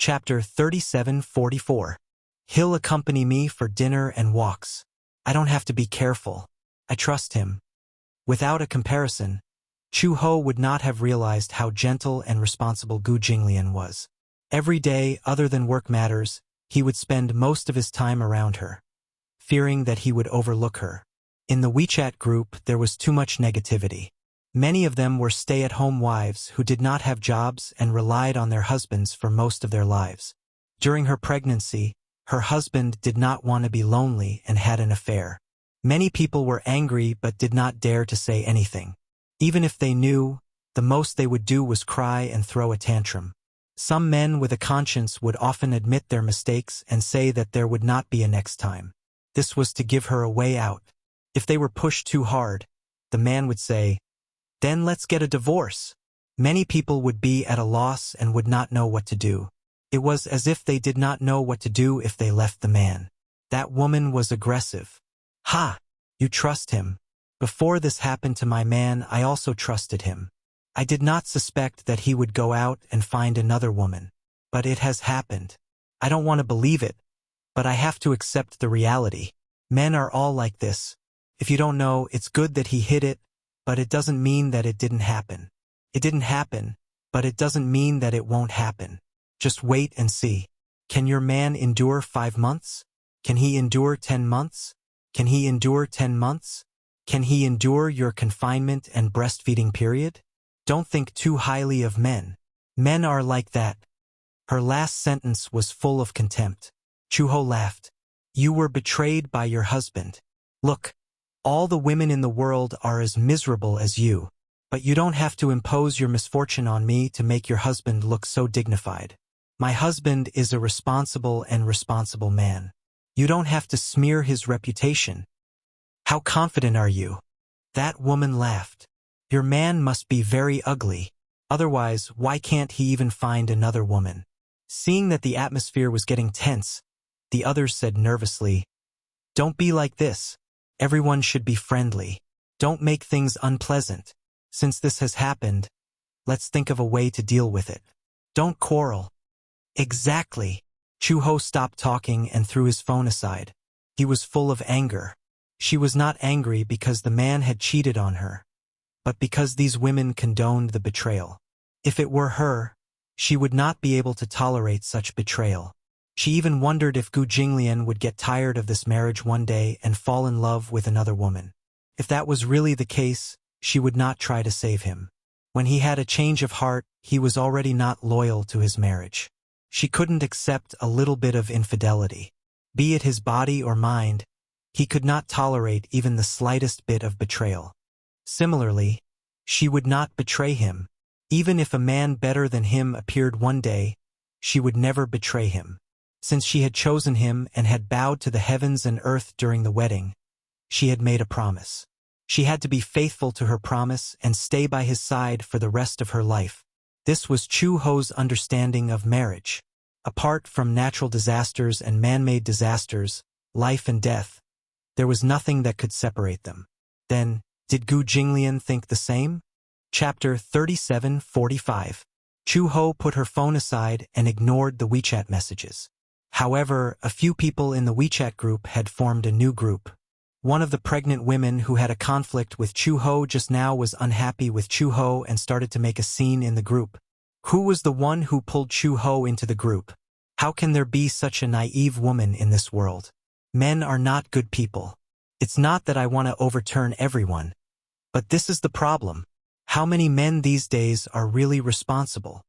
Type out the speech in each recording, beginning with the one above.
Chapter 37:44. He'll accompany me for dinner and walks. I don't have to be careful. I trust him. Without a comparison, Chu-ho would not have realized how gentle and responsible Gu Jinglian was. Every day, other than work matters, he would spend most of his time around her, fearing that he would overlook her. In the WeChat group, there was too much negativity. Many of them were stay-at-home wives who did not have jobs and relied on their husbands for most of their lives. During her pregnancy, her husband did not want to be lonely and had an affair. Many people were angry but did not dare to say anything. Even if they knew, the most they would do was cry and throw a tantrum. Some men with a conscience would often admit their mistakes and say that there would not be a next time. This was to give her a way out. If they were pushed too hard, the man would say, "Then let's get a divorce." Many people would be at a loss and would not know what to do. It was as if they did not know what to do if they left the man. That woman was aggressive. "Ha! You trust him. Before this happened to my man, I also trusted him. I did not suspect that he would go out and find another woman. But it has happened. I don't want to believe it, but I have to accept the reality. Men are all like this. If you don't know, it's good that he hid it, but it doesn't mean that it didn't happen. It didn't happen, but it doesn't mean that it won't happen. Just wait and see. Can your man endure 5 months? Can he endure 10 months? Can he endure 10 months? Can he endure your confinement and breastfeeding period? Don't think too highly of men. Men are like that." Her last sentence was full of contempt. Chu-ho laughed. "You were betrayed by your husband. Look, all the women in the world are as miserable as you, but you don't have to impose your misfortune on me to make your husband look so dignified. My husband is a responsible man. You don't have to smear his reputation. How confident are you?" That woman laughed. "Your man must be very ugly. Otherwise, why can't he even find another woman?" Seeing that the atmosphere was getting tense, the others said nervously, "Don't be like this. Everyone should be friendly. Don't make things unpleasant. Since this has happened, let's think of a way to deal with it. Don't quarrel." "Exactly." Chu-ho stopped talking and threw his phone aside. He was full of anger. She was not angry because the man had cheated on her, but because these women condoned the betrayal. If it were her, she would not be able to tolerate such betrayal. She even wondered if Gu Jinglian would get tired of this marriage one day and fall in love with another woman. If that was really the case, she would not try to save him. When he had a change of heart, he was already not loyal to his marriage. She couldn't accept a little bit of infidelity. Be it his body or mind, he could not tolerate even the slightest bit of betrayal. Similarly, she would not betray him. Even if a man better than him appeared one day, she would never betray him. Since she had chosen him and had bowed to the heavens and earth during the wedding, she had made a promise. She had to be faithful to her promise and stay by his side for the rest of her life. This was Chu-ho's understanding of marriage. Apart from natural disasters and man-made disasters, life and death, there was nothing that could separate them. Then, did Gu Jinglian think the same? Chapter 37:45. Chu-ho put her phone aside and ignored the WeChat messages. However, a few people in the WeChat group had formed a new group. One of the pregnant women who had a conflict with Chu-ho just now was unhappy with Chu-ho and started to make a scene in the group. Who was the one who pulled Chu-ho into the group? How can there be such a naive woman in this world? Men are not good people. It's not that I want to overturn everyone, but this is the problem. How many men these days are really responsible?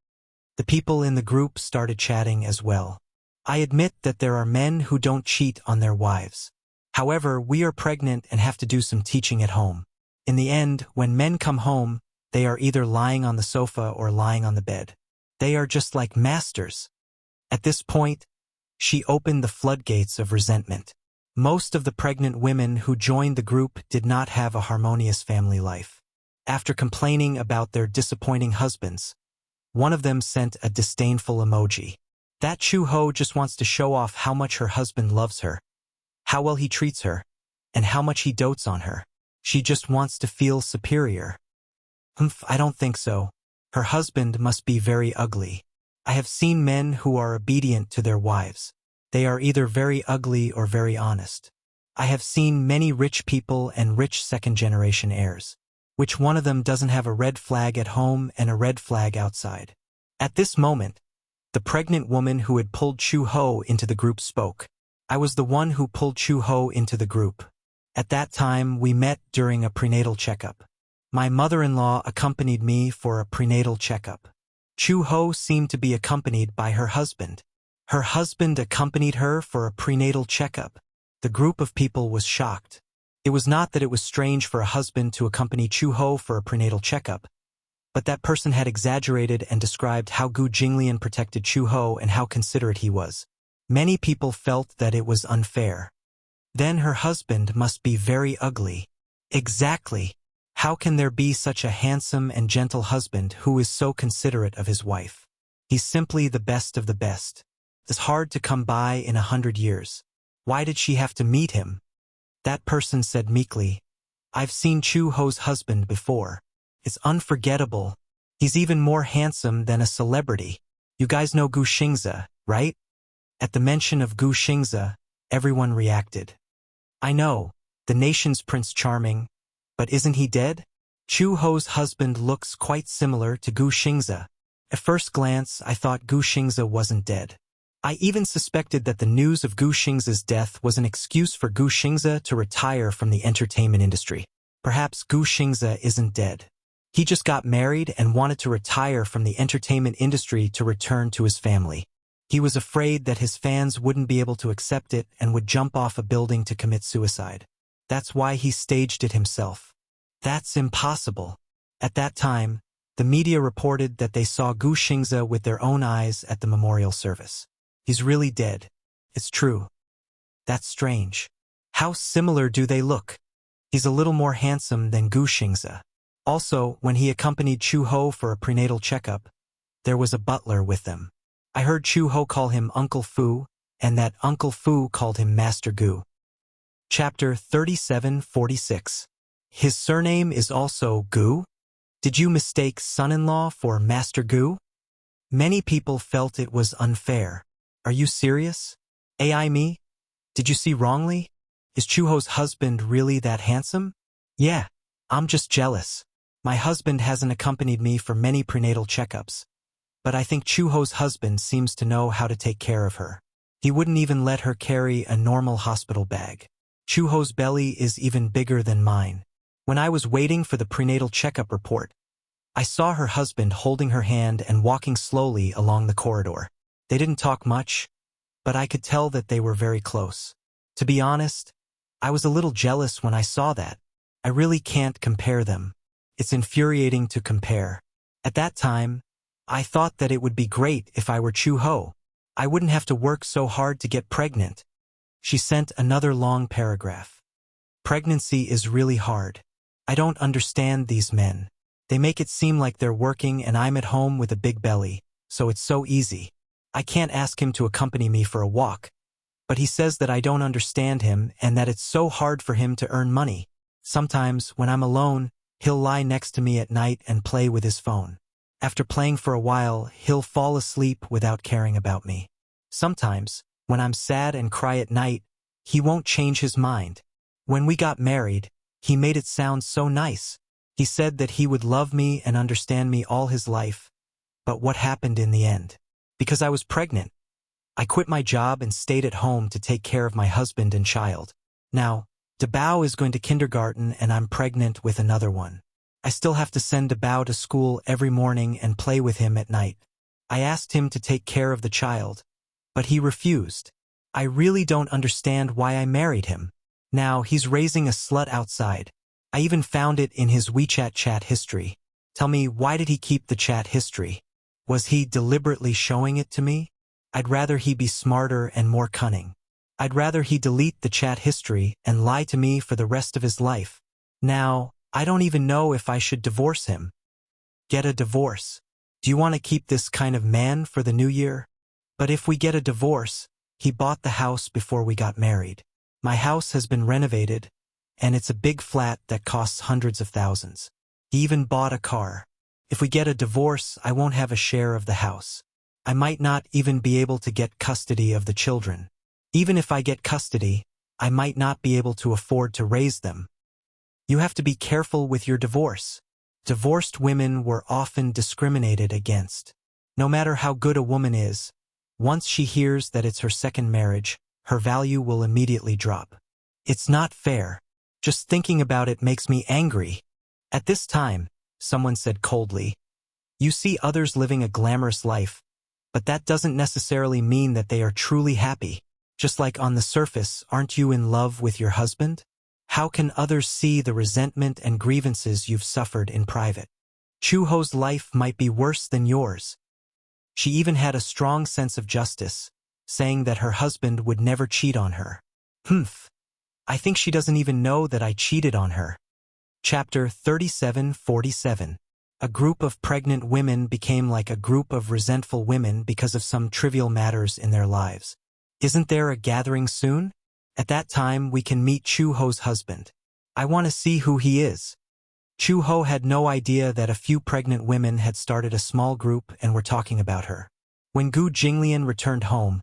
The people in the group started chatting as well. I admit that there are men who don't cheat on their wives. However, we are pregnant and have to do some teaching at home. In the end, when men come home, they are either lying on the sofa or lying on the bed. They are just like masters. At this point, she opened the floodgates of resentment. Most of the pregnant women who joined the group did not have a harmonious family life. After complaining about their disappointing husbands, one of them sent a disdainful emoji. That Chu-ho just wants to show off how much her husband loves her, how well he treats her, and how much he dotes on her. She just wants to feel superior. I don't think so. Her husband must be very ugly. I have seen men who are obedient to their wives. They are either very ugly or very honest. I have seen many rich people and rich second-generation heirs. Which one of them doesn't have a red flag at home and a red flag outside? At this moment, the pregnant woman who had pulled Chu Ho into the group spoke. I was the one who pulled Chu Ho into the group. At that time, we met during a prenatal checkup. My mother-in-law accompanied me for a prenatal checkup. Chu Ho seemed to be accompanied by her husband. Her husband accompanied her for a prenatal checkup. The group of people was shocked. It was not that it was strange for a husband to accompany Chu Ho for a prenatal checkup, but that person had exaggerated and described how Gu Jinglian protected Chu Ho and how considerate he was. Many people felt that it was unfair. Then her husband must be very ugly. Exactly. How can there be such a handsome and gentle husband who is so considerate of his wife? He's simply the best of the best. It's hard to come by in 100 years. Why did she have to meet him? That person said meekly, I've seen Chu Ho's husband before. It's unforgettable. He's even more handsome than a celebrity. You guys know Gu Xingze, right? At the mention of Gu Xingze, everyone reacted. I know, the nation's Prince Charming, but isn't he dead? Chu Ho's husband looks quite similar to Gu Xingze. At first glance, I thought Gu Xingze wasn't dead. I even suspected that the news of Gu Xingze's death was an excuse for Gu Xingze to retire from the entertainment industry. Perhaps Gu Xingze isn't dead. He just got married and wanted to retire from the entertainment industry to return to his family. He was afraid that his fans wouldn't be able to accept it and would jump off a building to commit suicide. That's why he staged it himself. That's impossible. At that time, the media reported that they saw Gu Xingze with their own eyes at the memorial service. He's really dead. It's true. That's strange. How similar do they look? He's a little more handsome than Gu Xingze. Also, when he accompanied Chu Ho for a prenatal checkup, there was a butler with them. I heard Chu Ho call him Uncle Fu, and that Uncle Fu called him Master Gu. Chapter 3746. His surname is also Gu? Did you mistake son-in-law for Master Gu? Many people felt it was unfair. Are you serious? AI me? Did you see wrongly? Is Chu Ho's husband really that handsome? Yeah, I'm just jealous. My husband hasn't accompanied me for many prenatal checkups, but I think Chu Ho's husband seems to know how to take care of her. He wouldn't even let her carry a normal hospital bag. Chu Ho's belly is even bigger than mine. When I was waiting for the prenatal checkup report, I saw her husband holding her hand and walking slowly along the corridor. They didn't talk much, but I could tell that they were very close. To be honest, I was a little jealous when I saw that. I really can't compare them. It's infuriating to compare. At that time, I thought that it would be great if I were Chu Ho. I wouldn't have to work so hard to get pregnant. She sent another long paragraph. Pregnancy is really hard. I don't understand these men. They make it seem like they're working and I'm at home with a big belly, so it's so easy. I can't ask him to accompany me for a walk, but he says that I don't understand him and that it's so hard for him to earn money. Sometimes, when I'm alone, he'll lie next to me at night and play with his phone. After playing for a while, he'll fall asleep without caring about me. Sometimes, when I'm sad and cry at night, he won't change his mind. When we got married, he made it sound so nice. He said that he would love me and understand me all his life. But what happened in the end? Because I was pregnant. I quit my job and stayed at home to take care of my husband and child. Now, Dabao is going to kindergarten and I'm pregnant with another one. I still have to send Dabao to school every morning and play with him at night. I asked him to take care of the child, but he refused. I really don't understand why I married him. Now, he's raising a slut outside. I even found it in his WeChat chat history. Tell me, why did he keep the chat history? Was he deliberately showing it to me? I'd rather he be smarter and more cunning. I'd rather he delete the chat history and lie to me for the rest of his life. Now, I don't even know if I should divorce him. Get a divorce. Do you want to keep this kind of man for the new year? But if we get a divorce, he bought the house before we got married. My house has been renovated, and it's a big flat that costs hundreds of thousands. He even bought a car. If we get a divorce, I won't have a share of the house. I might not even be able to get custody of the children. Even if I get custody, I might not be able to afford to raise them. You have to be careful with your divorce. Divorced women were often discriminated against. No matter how good a woman is, once she hears that it's her second marriage, her value will immediately drop. It's not fair. Just thinking about it makes me angry. At this time, someone said coldly, you see others living a glamorous life, but that doesn't necessarily mean that they are truly happy. Just like on the surface, aren't you in love with your husband? How can others see the resentment and grievances you've suffered in private? Chu-Ho's life might be worse than yours. She even had a strong sense of justice, saying that her husband would never cheat on her. I think she doesn't even know that I cheated on her. Chapter 37:47. A group of pregnant women became like a group of resentful women because of some trivial matters in their lives. Isn't there a gathering soon? At that time we can meet Chu-Ho's husband. I want to see who he is. Chu-Ho had no idea that a few pregnant women had started a small group and were talking about her. When Gu Jinglian returned home,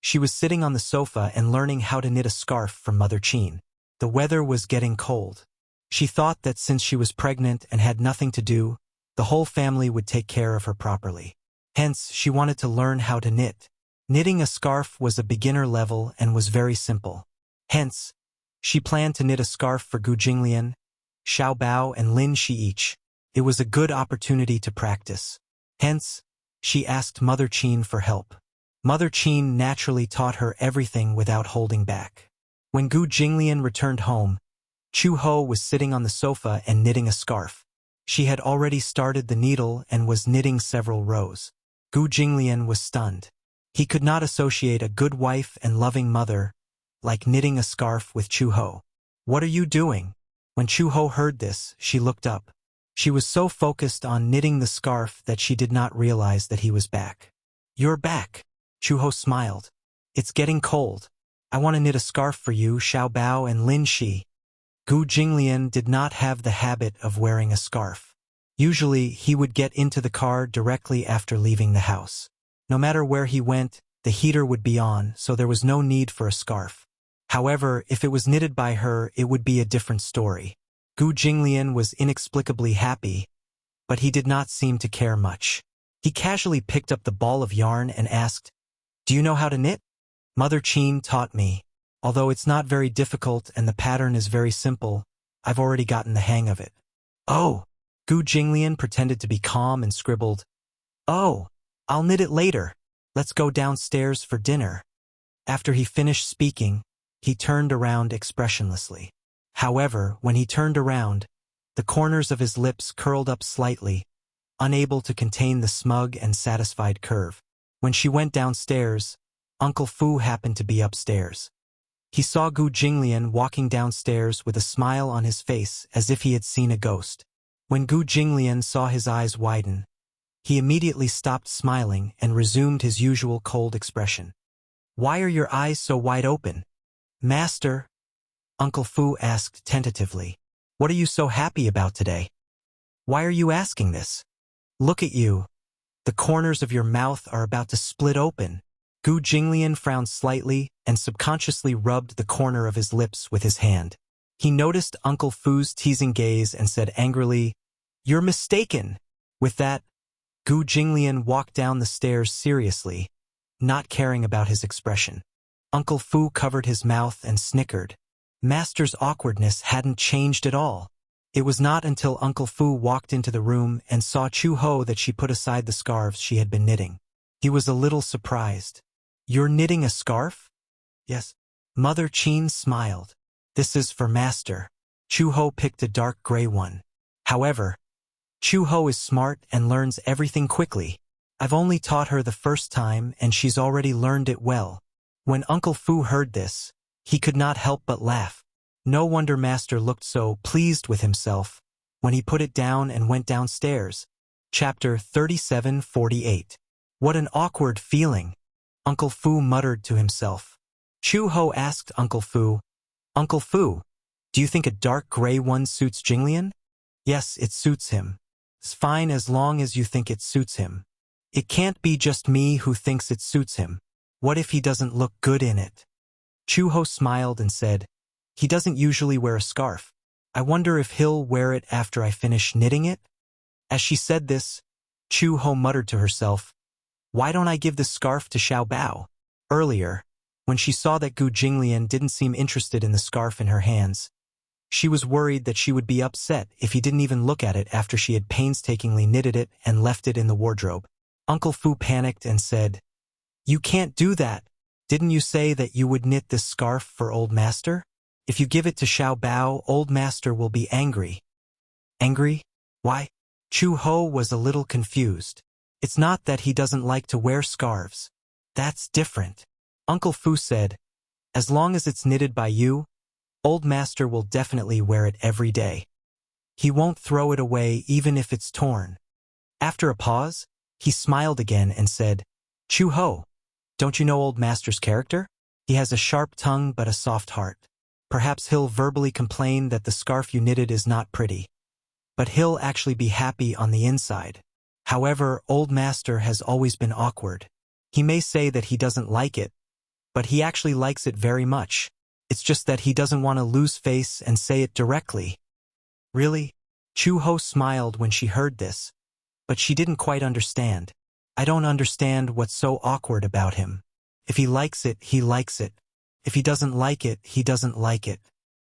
she was sitting on the sofa and learning how to knit a scarf from Mother Qin. The weather was getting cold. She thought that since she was pregnant and had nothing to do, the whole family would take care of her properly. Hence, she wanted to learn how to knit. Knitting a scarf was a beginner level and was very simple. Hence, she planned to knit a scarf for Gu Jinglian, Xiao Bao and Lin Shi each. It was a good opportunity to practice. Hence, she asked Mother Qin for help. Mother Qin naturally taught her everything without holding back. When Gu Jinglian returned home, Chu-Ho was sitting on the sofa and knitting a scarf. She had already started the needle and was knitting several rows. Gu Jinglian was stunned. He could not associate a good wife and loving mother like knitting a scarf with Chu-Ho. What are you doing? When Chu-Ho heard this, she looked up. She was so focused on knitting the scarf that she did not realize that he was back. You're back. Chu-Ho smiled. It's getting cold. I want to knit a scarf for you, Xiao Bao and Lin Shi. Gu Jinglian did not have the habit of wearing a scarf. Usually, he would get into the car directly after leaving the house. No matter where he went, the heater would be on, so there was no need for a scarf. However, if it was knitted by her, it would be a different story. Gu Jinglian was inexplicably happy, but he did not seem to care much. He casually picked up the ball of yarn and asked, Do you know how to knit? Mother Qin taught me. Although it's not very difficult and the pattern is very simple, I've already gotten the hang of it. Oh! Gu Jinglian pretended to be calm and scribbled, Oh, I'll knit it later. Let's go downstairs for dinner. After he finished speaking, he turned around expressionlessly. However, when he turned around, the corners of his lips curled up slightly, unable to contain the smug and satisfied curve. When she went downstairs, Uncle Fu happened to be upstairs. He saw Gu Jinglian walking downstairs with a smile on his face as if he had seen a ghost. When Gu Jinglian saw his eyes widen, he immediately stopped smiling and resumed his usual cold expression. Why are your eyes so wide open? Master, Uncle Fu asked tentatively. What are you so happy about today? Why are you asking this? Look at you. The corners of your mouth are about to split open. Gu Jinglian frowned slightly and subconsciously rubbed the corner of his lips with his hand. He noticed Uncle Fu's teasing gaze and said angrily, You're mistaken. With that, Gu Jinglian walked down the stairs seriously, not caring about his expression. Uncle Fu covered his mouth and snickered. Master's awkwardness hadn't changed at all. It was not until Uncle Fu walked into the room and saw Chu-Ho that she put aside the scarves she had been knitting. He was a little surprised. You're knitting a scarf? Yes. Mother Qin smiled. This is for Master. Chu-Ho picked a dark gray one. However, Chu-Ho is smart and learns everything quickly. I've only taught her the first time and she's already learned it well. When Uncle Fu heard this, he could not help but laugh. No wonder Master looked so pleased with himself when he put it down and went downstairs. Chapter 37:48. What an awkward feeling, Uncle Fu muttered to himself. Chu-Ho asked Uncle Fu, Uncle Fu, do you think a dark gray one suits Jinglian? Yes, it suits him. It's fine as long as you think it suits him. It can't be just me who thinks it suits him. What if he doesn't look good in it? Chuho smiled and said, he doesn't usually wear a scarf. I wonder if he'll wear it after I finish knitting it? As she said this, Chuho muttered to herself, why don't I give this scarf to Xiao Bao? Earlier, when she saw that Gu Jinglian didn't seem interested in the scarf in her hands, she was worried that she would be upset if he didn't even look at it after she had painstakingly knitted it and left it in the wardrobe. Uncle Fu panicked and said, you can't do that. Didn't you say that you would knit this scarf for Old Master? If you give it to Xiao Bao, Old Master will be angry. Angry? Why? Chu Ho was a little confused. It's not that he doesn't like to wear scarves. That's different. Uncle Fu said, as long as it's knitted by you, Old Master will definitely wear it every day. He won't throw it away even if it's torn. After a pause, he smiled again and said, Chu Ho, don't you know Old Master's character? He has a sharp tongue but a soft heart. Perhaps he'll verbally complain that the scarf you knitted is not pretty, but he'll actually be happy on the inside. However, Old Master has always been awkward. He may say that he doesn't like it, but he actually likes it very much. It's just that he doesn't want to lose face and say it directly. Really? Chu Ho smiled when she heard this, but she didn't quite understand. I don't understand what's so awkward about him. If he likes it, he likes it. If he doesn't like it, he doesn't like it.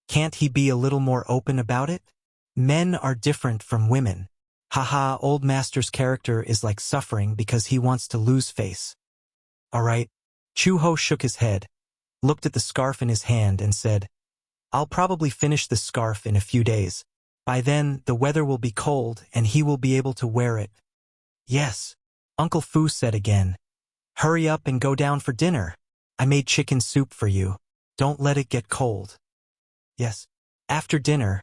Can't he be a little more open about it? Men are different from women. Haha, Old Master's character is like suffering because he wants to lose face. All right. Chu Ho shook his head, looked at the scarf in his hand and said, I'll probably finish this scarf in a few days. By then, the weather will be cold and he will be able to wear it. Yes, Uncle Fu said again. Hurry up and go down for dinner. I made chicken soup for you. Don't let it get cold. Yes. After dinner,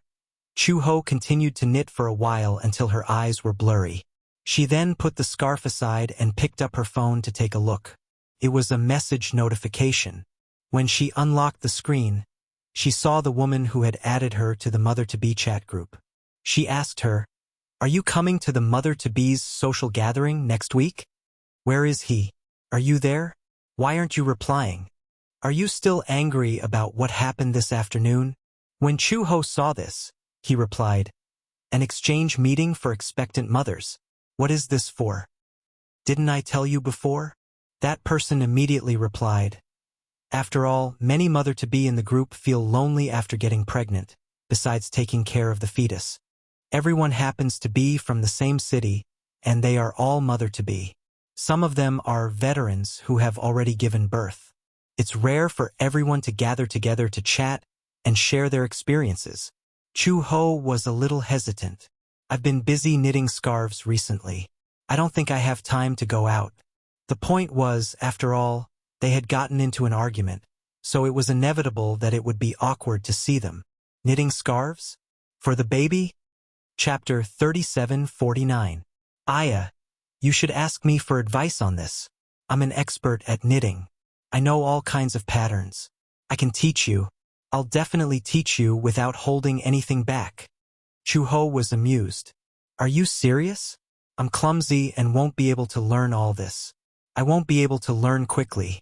Chu Ho continued to knit for a while until her eyes were blurry. She then put the scarf aside and picked up her phone to take a look. It was a message notification. When she unlocked the screen, she saw the woman who had added her to the Mother-to-Be chat group. She asked her, are you coming to the Mother-to-Be's social gathering next week? Where is he? Are you there? Why aren't you replying? Are you still angry about what happened this afternoon? When Chu Ho saw this, he replied, an exchange meeting for expectant mothers. What is this for? Didn't I tell you before? That person immediately replied, after all, many mother-to-be in the group feel lonely after getting pregnant, besides taking care of the fetus. Everyone happens to be from the same city, and they are all mother-to-be. Some of them are veterans who have already given birth. It's rare for everyone to gather together to chat and share their experiences. Chu Ho was a little hesitant. I've been busy knitting scarves recently. I don't think I have time to go out. The point was, after all, they had gotten into an argument, so it was inevitable that it would be awkward to see them. Knitting scarves? For the baby? Chapter 3749. Aya, you should ask me for advice on this. I'm an expert at knitting. I know all kinds of patterns. I can teach you. I'll definitely teach you without holding anything back. Chu Ho was amused. Are you serious? I'm clumsy and won't be able to learn all this. I won't be able to learn quickly.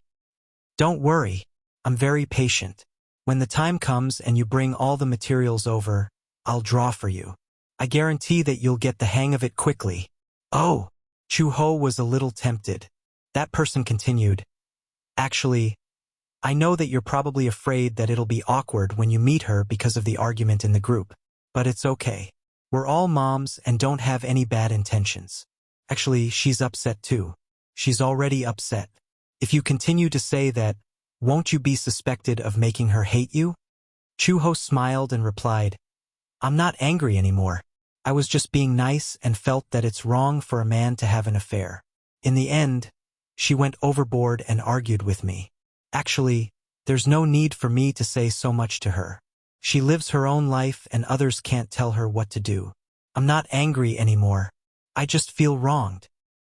Don't worry. I'm very patient. When the time comes and you bring all the materials over, I'll draw for you. I guarantee that you'll get the hang of it quickly. Oh, Chu Ho was a little tempted. That person continued. Actually, I know that you're probably afraid that it'll be awkward when you meet her because of the argument in the group. But it's okay. We're all moms and don't have any bad intentions. Actually, she's upset too. She's already upset. If you continue to say that, won't you be suspected of making her hate you? Chu Ho smiled and replied, I'm not angry anymore. I was just being nice and felt that it's wrong for a man to have an affair. In the end, she went overboard and argued with me. Actually, there's no need for me to say so much to her. She lives her own life and others can't tell her what to do. I'm not angry anymore. I just feel wronged.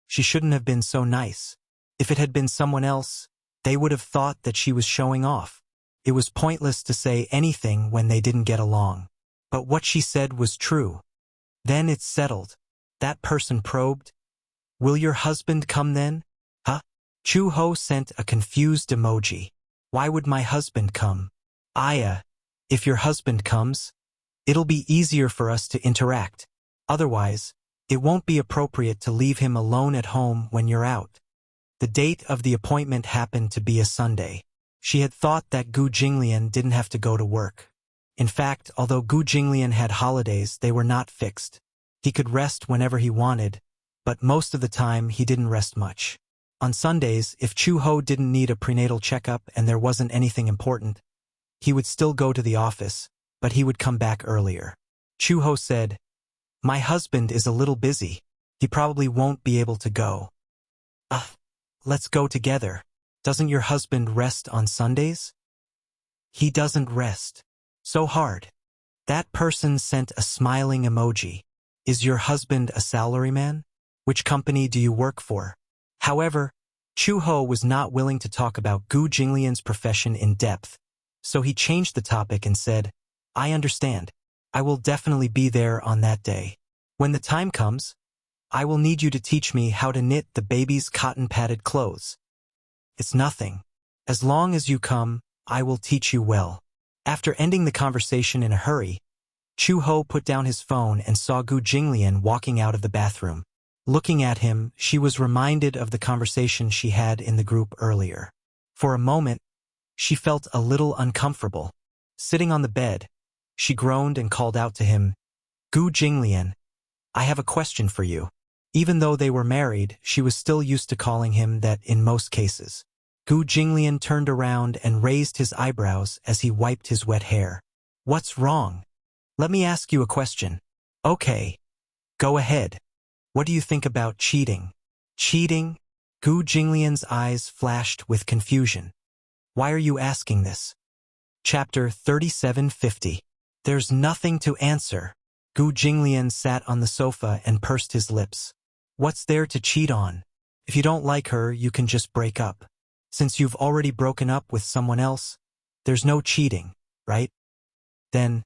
She shouldn't have been so nice. If it had been someone else, they would have thought that she was showing off. It was pointless to say anything when they didn't get along. But what she said was true. Then it's settled. That person probed. Will your husband come then? Huh? Chu Ho sent a confused emoji. Why would my husband come? If your husband comes, it'll be easier for us to interact. Otherwise, it won't be appropriate to leave him alone at home when you're out. The date of the appointment happened to be a Sunday. She had thought that Gu Jinglian didn't have to go to work. In fact, although Gu Jinglian had holidays, they were not fixed. He could rest whenever he wanted, but most of the time he didn't rest much. On Sundays, if Chu Ho didn't need a prenatal checkup and there wasn't anything important, he would still go to the office, but he would come back earlier. Chu Ho said, "My husband is a little busy. He probably won't be able to go." Let's go together. Doesn't your husband rest on Sundays? He doesn't rest. So hard. That person sent a smiling emoji. Is your husband a salaryman? Which company do you work for? However, Chu Ho was not willing to talk about Gu Jinglian's profession in depth, so he changed the topic and said, "I understand. I will definitely be there on that day. When the time comes, I will need you to teach me how to knit the baby's cotton-padded clothes. It's nothing. As long as you come, I will teach you well." After ending the conversation in a hurry, Chu Ho put down his phone and saw Gu Jinglian walking out of the bathroom. Looking at him, she was reminded of the conversation she had in the group earlier. For a moment, she felt a little uncomfortable. Sitting on the bed, she groaned and called out to him, "Gu Jinglian, I have a question for you." Even though they were married, she was still used to calling him that in most cases. Gu Jinglian turned around and raised his eyebrows as he wiped his wet hair. "What's wrong? Let me ask you a question." "Okay. Go ahead. What do you think about cheating?" "Cheating?" Gu Jinglian's eyes flashed with confusion. "Why are you asking this?" Chapter 3750. There's nothing to answer. Gu Jinglian sat on the sofa and pursed his lips. What's there to cheat on? If you don't like her, you can just break up. Since you've already broken up with someone else, there's no cheating, right? Then,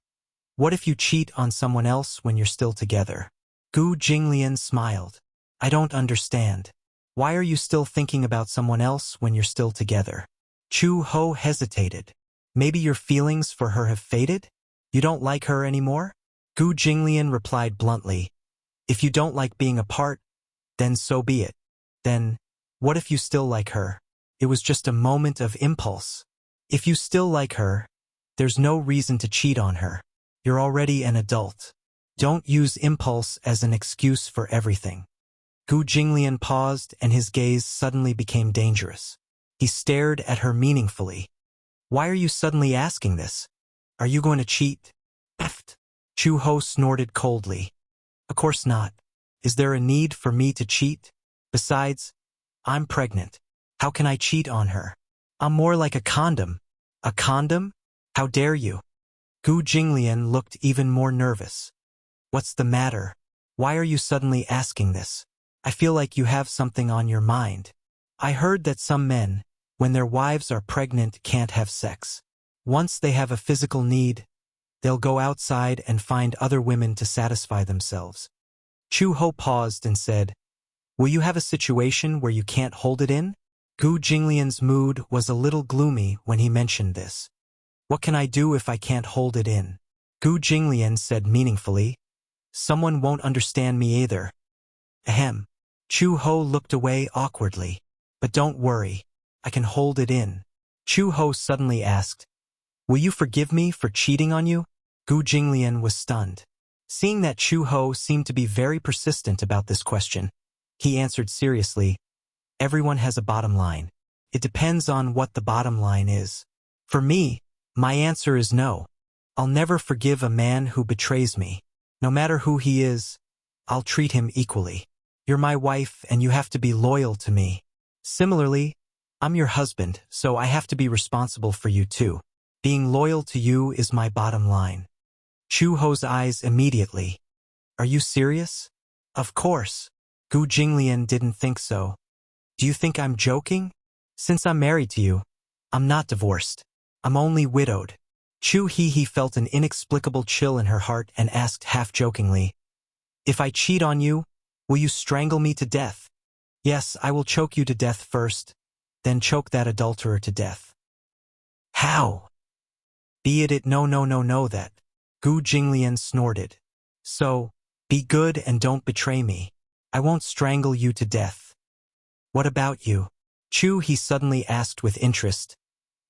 what if you cheat on someone else when you're still together? Gu Jinglian smiled. I don't understand. Why are you still thinking about someone else when you're still together? Chu Ho hesitated. Maybe your feelings for her have faded? You don't like her anymore? Gu Jinglian replied bluntly. If you don't like being apart, then so be it. Then, what if you still like her? It was just a moment of impulse. If you still like her, there's no reason to cheat on her. You're already an adult. Don't use impulse as an excuse for everything. Gu Jinglian paused and his gaze suddenly became dangerous. He stared at her meaningfully. Why are you suddenly asking this? Are you going to cheat? Chu Ho snorted coldly. Of course not. Is there a need for me to cheat? Besides, I'm pregnant. How can I cheat on her? I'm more like a condom. A condom? How dare you? Gu Jinglian looked even more nervous. What's the matter? Why are you suddenly asking this? I feel like you have something on your mind. I heard that some men, when their wives are pregnant, can't have sex. Once they have a physical need, they'll go outside and find other women to satisfy themselves. Chu Ho paused and said, Will you have a situation where you can't hold it in? Gu Jinglian's mood was a little gloomy when he mentioned this. What can I do if I can't hold it in? Gu Jinglian said meaningfully, Someone won't understand me either. Ahem. Chu Ho looked away awkwardly. But don't worry, I can hold it in. Chu Ho suddenly asked, Will you forgive me for cheating on you? Gu Jinglian was stunned. Seeing that Chu Ho seemed to be very persistent about this question, he answered seriously, Everyone has a bottom line. It depends on what the bottom line is. For me, my answer is no. I'll never forgive a man who betrays me. No matter who he is, I'll treat him equally. You're my wife and you have to be loyal to me. Similarly, I'm your husband, so I have to be responsible for you too. Being loyal to you is my bottom line. Chu Ho's eyes immediately. Are you serious? Of course. Gu Jinglian didn't think so. Do you think I'm joking? Since I'm married to you, I'm not divorced. I'm only widowed. Chu He felt an inexplicable chill in her heart and asked half-jokingly, If I cheat on you, will you strangle me to death? Yes, I will choke you to death first, then choke that adulterer to death. How? Be it no that. Gu Jinglian snorted. So, be good and don't betray me. I won't strangle you to death. What about you? Chu, he suddenly asked with interest.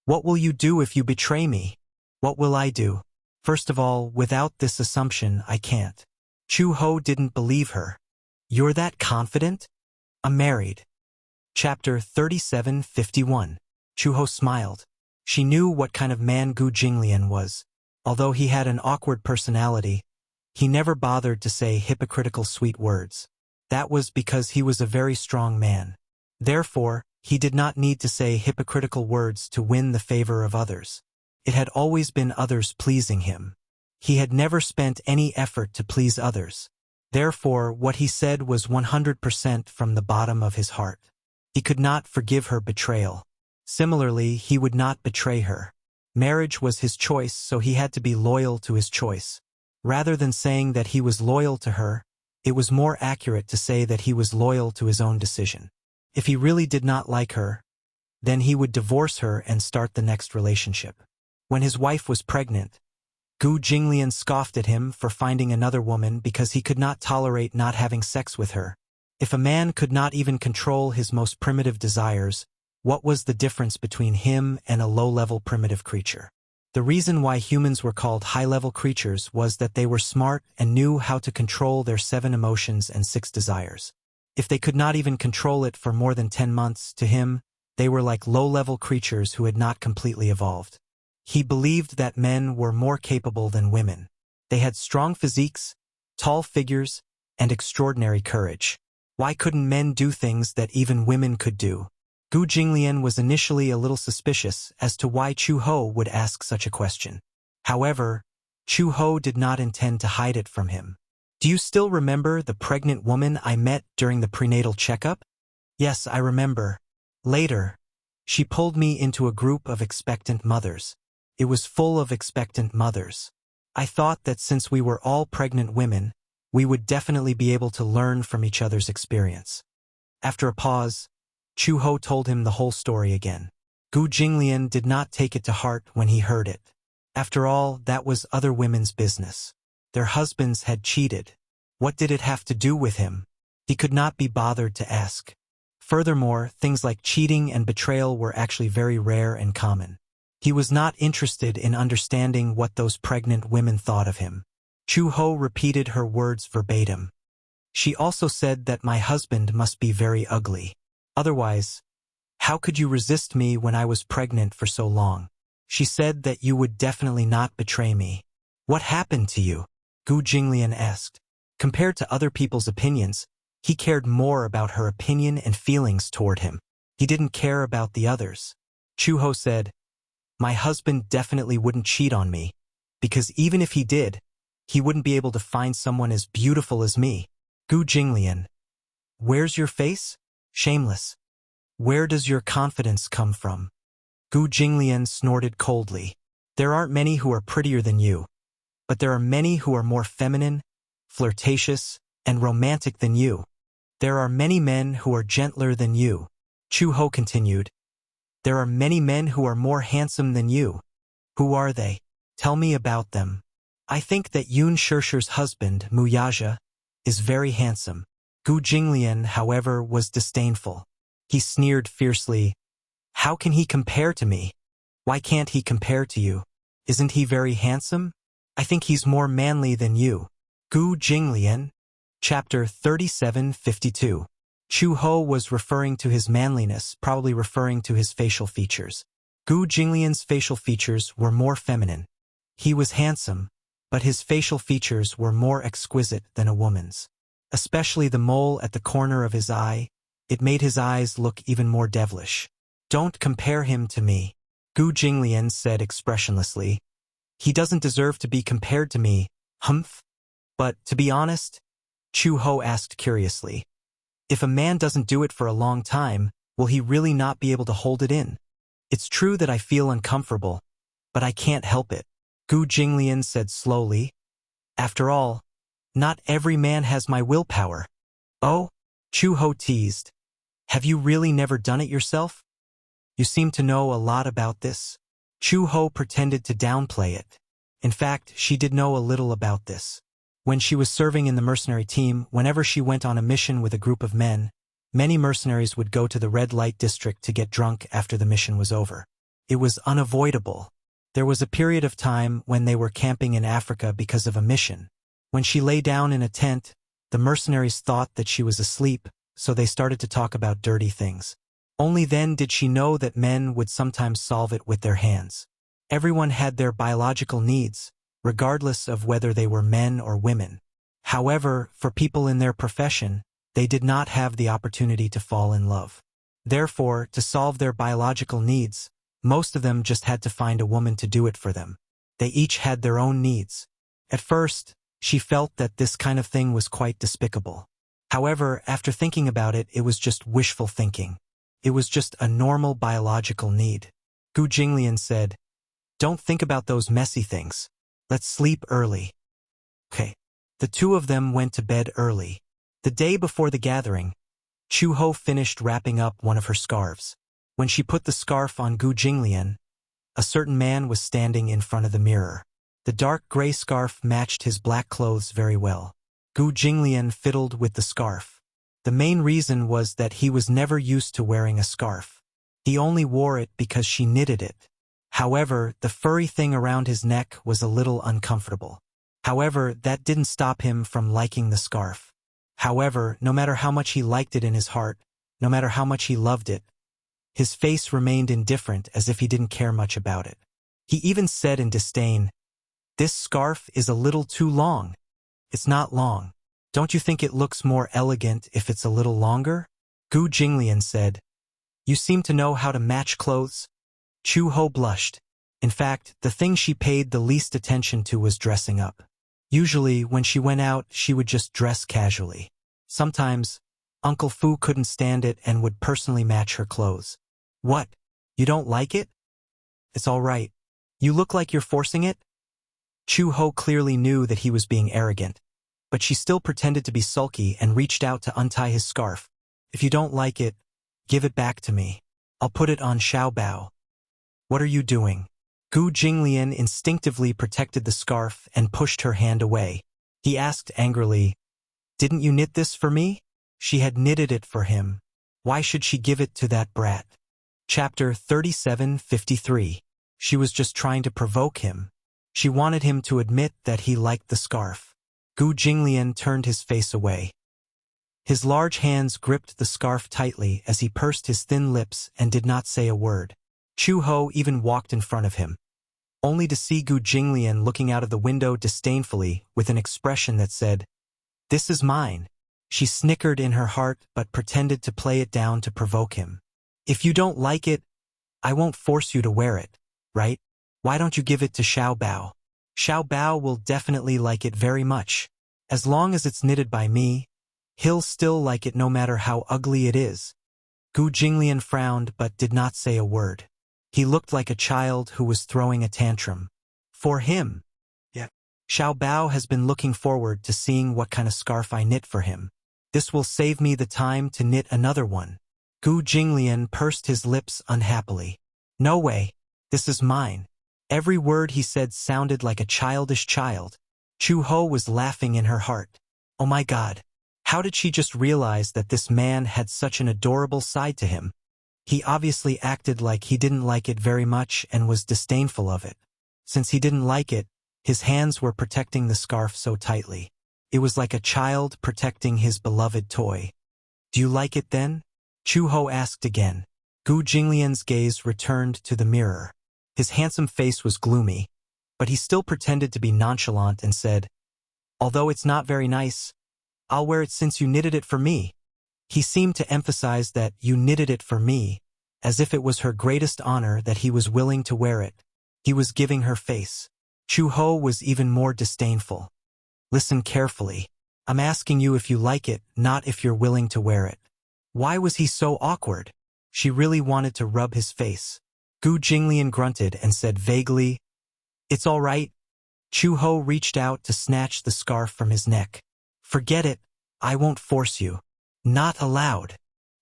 What will you do if you betray me? What will I do? First of all, without this assumption, I can't. Chu Ho didn't believe her. You're that confident? I'm married. Chapter 37:51. Chu Ho smiled. She knew what kind of man Gu Jinglian was. Although he had an awkward personality, he never bothered to say hypocritical sweet words. That was because he was a very strong man. Therefore, he did not need to say hypocritical words to win the favor of others. It had always been others pleasing him. He had never spent any effort to please others. Therefore, what he said was 100% from the bottom of his heart. He could not forgive her betrayal. Similarly, he would not betray her. Marriage was his choice, so he had to be loyal to his choice. Rather than saying that he was loyal to her, it was more accurate to say that he was loyal to his own decision. If he really did not like her, then he would divorce her and start the next relationship. When his wife was pregnant, Gu Jinglian scoffed at him for finding another woman because he could not tolerate not having sex with her. If a man could not even control his most primitive desires, what was the difference between him and a low-level primitive creature? The reason why humans were called high-level creatures was that they were smart and knew how to control their 7 emotions and 6 desires. If they could not even control it for more than 10 months, to him, they were like low-level creatures who had not completely evolved. He believed that men were more capable than women. They had strong physiques, tall figures, and extraordinary courage. Why couldn't men do things that even women could do? Gu Jinglian was initially a little suspicious as to why Chu Ho would ask such a question. However, Chu Ho did not intend to hide it from him. Do you still remember the pregnant woman I met during the prenatal checkup? Yes, I remember. Later, she pulled me into a group of expectant mothers. It was full of expectant mothers. I thought that since we were all pregnant women, we would definitely be able to learn from each other's experience. After a pause, Chu Ho told him the whole story again. Gu Jinglian did not take it to heart when he heard it. After all, that was other women's business. Their husbands had cheated. What did it have to do with him? He could not be bothered to ask. Furthermore, things like cheating and betrayal were actually very rare and common. He was not interested in understanding what those pregnant women thought of him. Chu Ho repeated her words verbatim. She also said that my husband must be very ugly. Otherwise, how could you resist me when I was pregnant for so long? She said that you would definitely not betray me. What happened to you? Gu Jinglian asked. Compared to other people's opinions, he cared more about her opinion and feelings toward him. He didn't care about the others. Chu Ho said, my husband definitely wouldn't cheat on me, because even if he did, he wouldn't be able to find someone as beautiful as me. Gu Jinglian. Where's your face? Shameless. Where does your confidence come from? Gu Jinglian snorted coldly. There aren't many who are prettier than you, but there are many who are more feminine, flirtatious, and romantic than you. There are many men who are gentler than you. Chu Ho continued. There are many men who are more handsome than you. Who are they? Tell me about them. I think that Yun Shirsher's husband, Muyaja, is very handsome. Gu Jinglian, however, was disdainful. He sneered fiercely. How can he compare to me? Why can't he compare to you? Isn't he very handsome? I think he's more manly than you. Gu Jinglian. Chapter 37:52. Chu Ho was referring to his manliness, probably referring to his facial features. Gu Jinglian's facial features were more feminine. He was handsome, but his facial features were more exquisite than a woman's. Especially the mole at the corner of his eye, it made his eyes look even more devilish. Don't compare him to me, Gu Jinglian said expressionlessly. He doesn't deserve to be compared to me, humph. But, to be honest, Chu Ho asked curiously, if a man doesn't do it for a long time, will he really not be able to hold it in? It's true that I feel uncomfortable, but I can't help it, Gu Jinglian said slowly. After all, not every man has my willpower. Oh? Chu Ho teased. Have you really never done it yourself? You seem to know a lot about this. Chu Ho pretended to downplay it. In fact, she did know a little about this. When she was serving in the mercenary team, whenever she went on a mission with a group of men, many mercenaries would go to the red light district to get drunk after the mission was over. It was unavoidable. There was a period of time when they were camping in Africa because of a mission. When she lay down in a tent, the mercenaries thought that she was asleep, so they started to talk about dirty things. Only then did she know that men would sometimes solve it with their hands. Everyone had their biological needs, regardless of whether they were men or women. However, for people in their profession, they did not have the opportunity to fall in love. Therefore, to solve their biological needs, most of them just had to find a woman to do it for them. They each had their own needs. At first, she felt that this kind of thing was quite despicable. However, after thinking about it, it was just wishful thinking. It was just a normal biological need. Gu Jinglian said, "Don't think about those messy things. Let's sleep early." Okay. The two of them went to bed early. The day before the gathering, Chu Ho finished wrapping up one of her scarves. When she put the scarf on Gu Jinglian, a certain man was standing in front of the mirror. The dark gray scarf matched his black clothes very well. Gu Jinglian fiddled with the scarf. The main reason was that he was never used to wearing a scarf. He only wore it because she knitted it. However, the furry thing around his neck was a little uncomfortable. However, that didn't stop him from liking the scarf. However, no matter how much he liked it in his heart, no matter how much he loved it, his face remained indifferent as if he didn't care much about it. He even said in disdain, "This scarf is a little too long. It's not long. Don't you think it looks more elegant if it's a little longer?" Gu Jinglian said, "You seem to know how to match clothes." Chu Ho blushed. In fact, the thing she paid the least attention to was dressing up. Usually, when she went out, she would just dress casually. Sometimes, Uncle Fu couldn't stand it and would personally match her clothes. "What? You don't like it? It's all right. You look like you're forcing it." Chu Ho clearly knew that he was being arrogant, but she still pretended to be sulky and reached out to untie his scarf. "If you don't like it, give it back to me. I'll put it on Xiao Bao." "What are you doing?" Gu Jinglian instinctively protected the scarf and pushed her hand away. He asked angrily, "Didn't you knit this for me?" She had knitted it for him. Why should she give it to that brat? Chapter 37:53. She was just trying to provoke him. She wanted him to admit that he liked the scarf. Gu Jinglian turned his face away. His large hands gripped the scarf tightly as he pursed his thin lips and did not say a word. Chu Ho even walked in front of him, only to see Gu Jinglian looking out of the window disdainfully with an expression that said, "This is mine." She snickered in her heart but pretended to play it down to provoke him. "If you don't like it, I won't force you to wear it, right? Why don't you give it to Xiao Bao? Xiao Bao will definitely like it very much. As long as it's knitted by me, he'll still like it no matter how ugly it is." Gu Jinglian frowned but did not say a word. He looked like a child who was throwing a tantrum. For him. Yeah. Xiao Bao has been looking forward to seeing what kind of scarf I knit for him. This will save me the time to knit another one. Gu Jinglian pursed his lips unhappily. "No way. This is mine." Every word he said sounded like a childish child. Chu Ho was laughing in her heart. Oh my God. How did she just realize that this man had such an adorable side to him? He obviously acted like he didn't like it very much and was disdainful of it. Since he didn't like it, his hands were protecting the scarf so tightly. It was like a child protecting his beloved toy. "Do you like it then?" Chu Ho asked again. Gu Jinglian's gaze returned to the mirror. His handsome face was gloomy, but he still pretended to be nonchalant and said, "Although it's not very nice, I'll wear it since you knitted it for me." He seemed to emphasize that "you knitted it for me," as if it was her greatest honor that he was willing to wear it. He was giving her face. Chu Ho was even more disdainful. "Listen carefully. I'm asking you if you like it, not if you're willing to wear it." Why was he so awkward? She really wanted to rub his face. Gu Jinglian grunted and said vaguely, "It's all right." Chu Ho reached out to snatch the scarf from his neck. "Forget it. I won't force you." "Not allowed."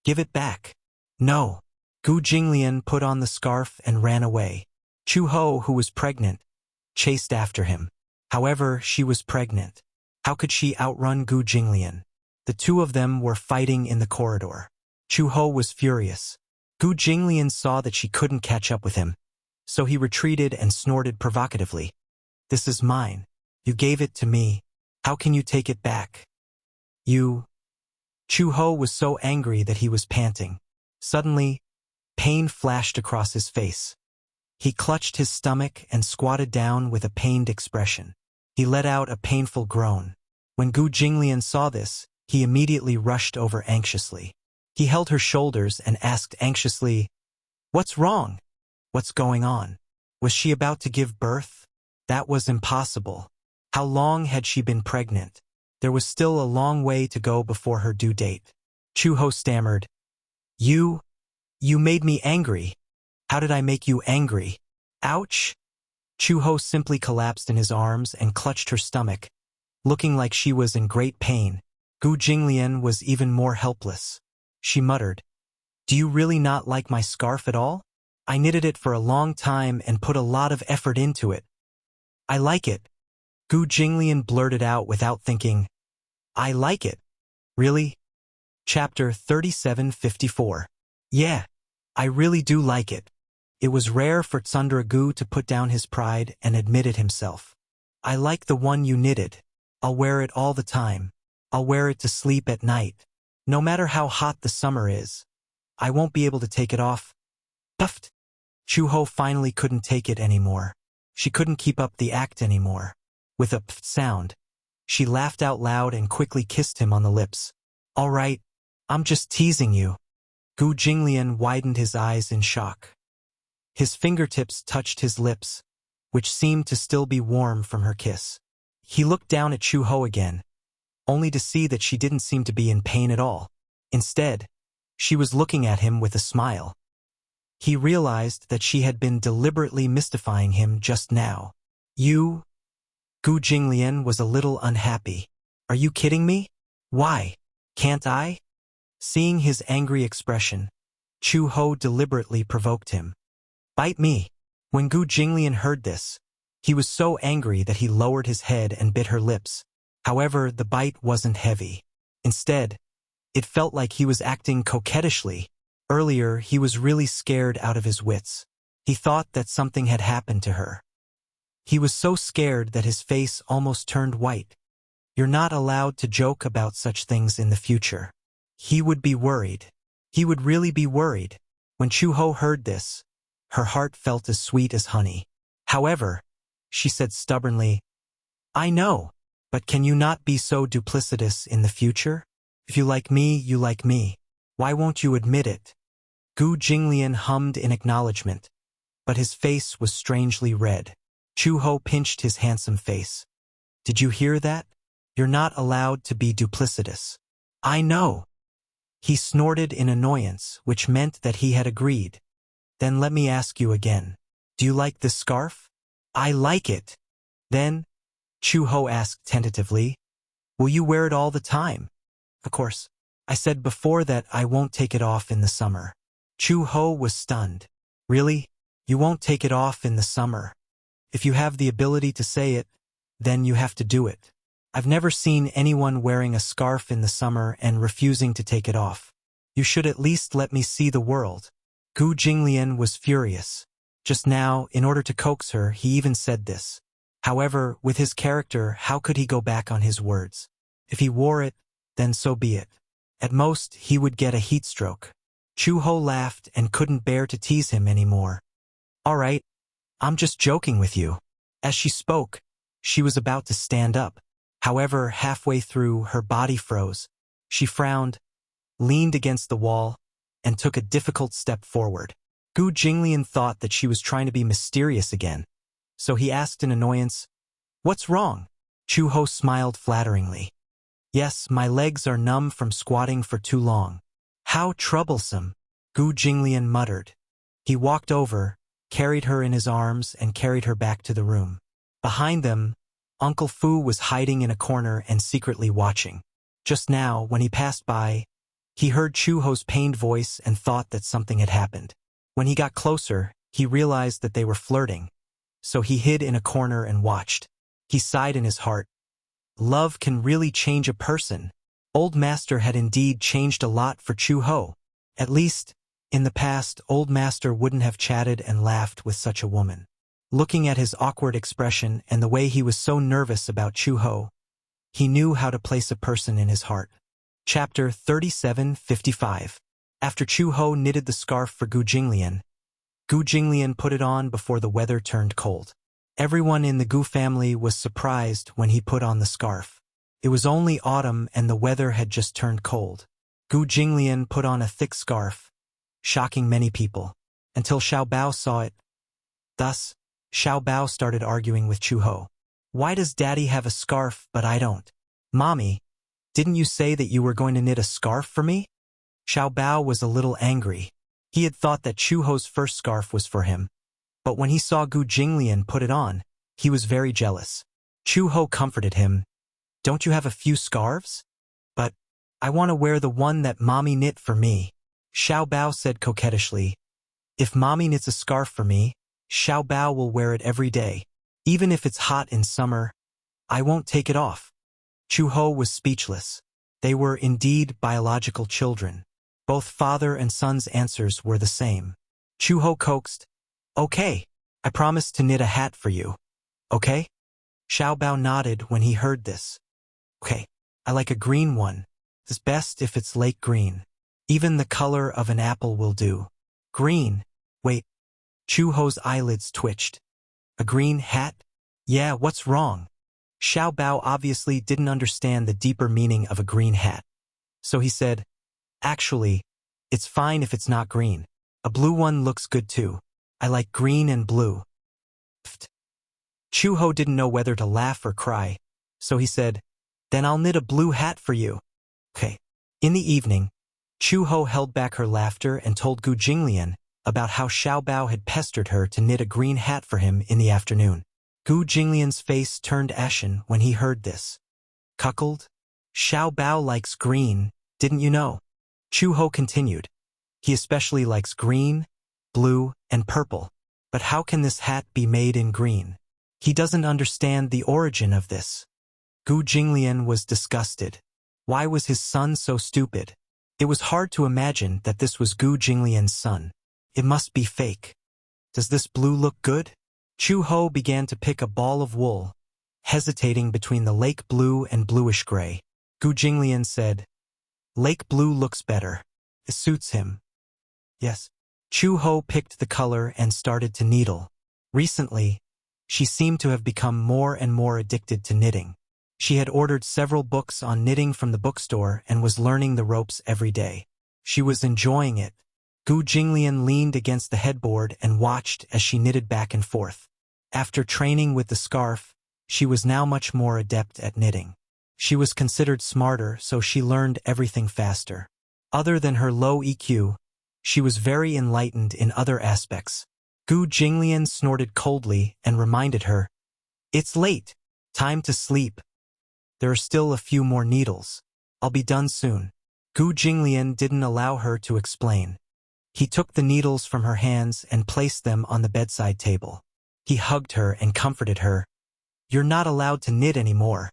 Give it back. No. Gu Jinglian put on the scarf and ran away. Chu Ho, who was pregnant, chased after him. However, she was pregnant. How could she outrun Gu Jinglian? The two of them were fighting in the corridor. Chu Ho was furious. Gu Jinglian saw that she couldn't catch up with him, so he retreated and snorted provocatively. This is mine. You gave it to me. How can you take it back? You. Chu Ho was so angry that he was panting. Suddenly, pain flashed across his face. He clutched his stomach and squatted down with a pained expression. He let out a painful groan. When Gu Jinglian saw this, he immediately rushed over anxiously. He held her shoulders and asked anxiously, "What's wrong? What's going on? Was she about to give birth? That was impossible. How long had she been pregnant? There was still a long way to go before her due date." Chu Ho stammered, You made me angry. How did I make you angry? Ouch! Chu Ho simply collapsed in his arms and clutched her stomach, looking like she was in great pain. Gu Jinglian was even more helpless. She muttered, "Do you really not like my scarf at all? I knitted it for a long time and put a lot of effort into it." "I like it." Gu Jinglian blurted out without thinking, "I like it." "Really?" Chapter 3754. "Yeah, I really do like it." It was rare for Tsundragu to put down his pride and admit it himself. "I like the one you knitted. I'll wear it all the time. I'll wear it to sleep at night. No matter how hot the summer is. I won't be able to take it off." Puffed. Chu Ho finally couldn't take it anymore. She couldn't keep up the act anymore. With a pfft sound, she laughed out loud and quickly kissed him on the lips. "All right, I'm just teasing you." Gu Jinglian widened his eyes in shock. His fingertips touched his lips, which seemed to still be warm from her kiss. He looked down at Chu Ho again, only to see that she didn't seem to be in pain at all. Instead, she was looking at him with a smile. He realized that she had been deliberately mystifying him just now. "You?" Gu Jinglian was a little unhappy. "Are you kidding me? Why? Can't I?" Seeing his angry expression, Chu Ho deliberately provoked him. "Bite me." When Gu Jinglian heard this, he was so angry that he lowered his head and bit her lips. However, the bite wasn't heavy. Instead, it felt like he was acting coquettishly. Earlier, he was really scared out of his wits. He thought that something had happened to her. He was so scared that his face almost turned white. You're not allowed to joke about such things in the future. He would be worried. He would really be worried. When Chu Ho heard this, her heart felt as sweet as honey. "However," she said stubbornly, "I know, but can you not be so duplicitous in the future? If you like me, you like me. Why won't you admit it?" Gu Jinglian hummed in acknowledgement, but his face was strangely red. Chu Ho pinched his handsome face. "Did you hear that? You're not allowed to be duplicitous." "I know." He snorted in annoyance, which meant that he had agreed. "Then let me ask you again. Do you like this scarf?" "I like it." "Then," Chu Ho asked tentatively, "will you wear it all the time?" "Of course. I said before that I won't take it off in the summer." Chu Ho was stunned. "Really? You won't take it off in the summer? If you have the ability to say it, then you have to do it. I've never seen anyone wearing a scarf in the summer and refusing to take it off. You should at least let me see the world." Gu Jinglian was furious. Just now, in order to coax her, he even said this. However, with his character, how could he go back on his words? If he wore it, then so be it. At most, he would get a heat stroke. Chu Ho laughed and couldn't bear to tease him anymore. "All right, I'm just joking with you." As she spoke, she was about to stand up. However, halfway through, her body froze. She frowned, leaned against the wall, and took a difficult step forward. Gu Jinglian thought that she was trying to be mysterious again, so he asked in annoyance, "What's wrong?" Chu Ho smiled flatteringly. "Yes, my legs are numb from squatting for too long." "How troublesome," Gu Jinglian muttered. He walked over, carried her in his arms, and carried her back to the room. Behind them, Uncle Fu was hiding in a corner and secretly watching. Just now, when he passed by, He heard Chu-Ho's pained voice and thought that something had happened. When he got closer, he realized that they were flirting, so he hid in a corner and watched. He sighed in his heart. Love can really change a person. Old Master had indeed changed a lot for Chu-Ho. At least, in the past, Old Master wouldn't have chatted and laughed with such a woman. Looking at his awkward expression and the way he was so nervous about Chu-Ho, he knew how to place a person in his heart. Chapter 37:55. After Chu-Ho knitted the scarf for Gu Jinglian, Gu Jinglian put it on before the weather turned cold. Everyone in the Gu family was surprised when he put on the scarf. It was only autumn and the weather had just turned cold. Gu Jinglian put on a thick scarf, shocking many people, until Xiao Bao saw it. Thus, Xiao Bao started arguing with Chu-Ho. Why does Daddy have a scarf but I don't? Mommy, didn't you say that you were going to knit a scarf for me? Xiao Bao was a little angry. He had thought that Chu-Ho's first scarf was for him, but when he saw Gu Jinglian put it on, he was very jealous. Chu-Ho comforted him. Don't you have a few scarves? But I want to wear the one that Mommy knit for me. Xiao Bao said coquettishly. If Mommy knits a scarf for me, Xiao Bao will wear it every day. Even if it's hot in summer, I won't take it off. Chu-Ho was speechless. They were indeed biological children. Both father and son's answers were the same. Chu-Ho coaxed, Okay, I promise to knit a hat for you. Okay? Xiao Bao nodded when he heard this. Okay, I like a green one. It's best if it's lake green. Even the color of an apple will do. Green. Wait. Chu-Ho's eyelids twitched. A green hat? Yeah, what's wrong? Xiao Bao obviously didn't understand the deeper meaning of a green hat. So he said, Actually, it's fine if it's not green. A blue one looks good too. I like green and blue. Pfft. Chu-Ho didn't know whether to laugh or cry, so he said, Then I'll knit a blue hat for you. Okay. In the evening, Chu-Ho held back her laughter and told Gu Jinglian about how Xiao Bao had pestered her to knit a green hat for him in the afternoon. Gu Jinglian's face turned ashen when he heard this. Cuckold? Xiao Bao likes green, didn't you know? Chu-Ho continued. He especially likes green, blue, and purple. But how can this hat be made in green? He doesn't understand the origin of this. Gu Jinglian was disgusted. Why was his son so stupid? It was hard to imagine that this was Gu Jinglian's son. It must be fake. Does this blue look good? Chu-Ho began to pick a ball of wool, hesitating between the lake blue and bluish gray. Gu Jinglian said, Lake blue looks better. It suits him. Yes. Chu-Ho picked the color and started to needle. Recently, she seemed to have become more and more addicted to knitting. She had ordered several books on knitting from the bookstore and was learning the ropes every day. She was enjoying it. Gu Jinglian leaned against the headboard and watched as she knitted back and forth. After training with the scarf, she was now much more adept at knitting. She was considered smarter, so she learned everything faster. Other than her low EQ, she was very enlightened in other aspects. Gu Jinglian snorted coldly and reminded her, It's late. Time to sleep. There are still a few more needles. I'll be done soon. Gu Jinglian didn't allow her to explain. He took the needles from her hands and placed them on the bedside table. He hugged her and comforted her. You're not allowed to knit anymore.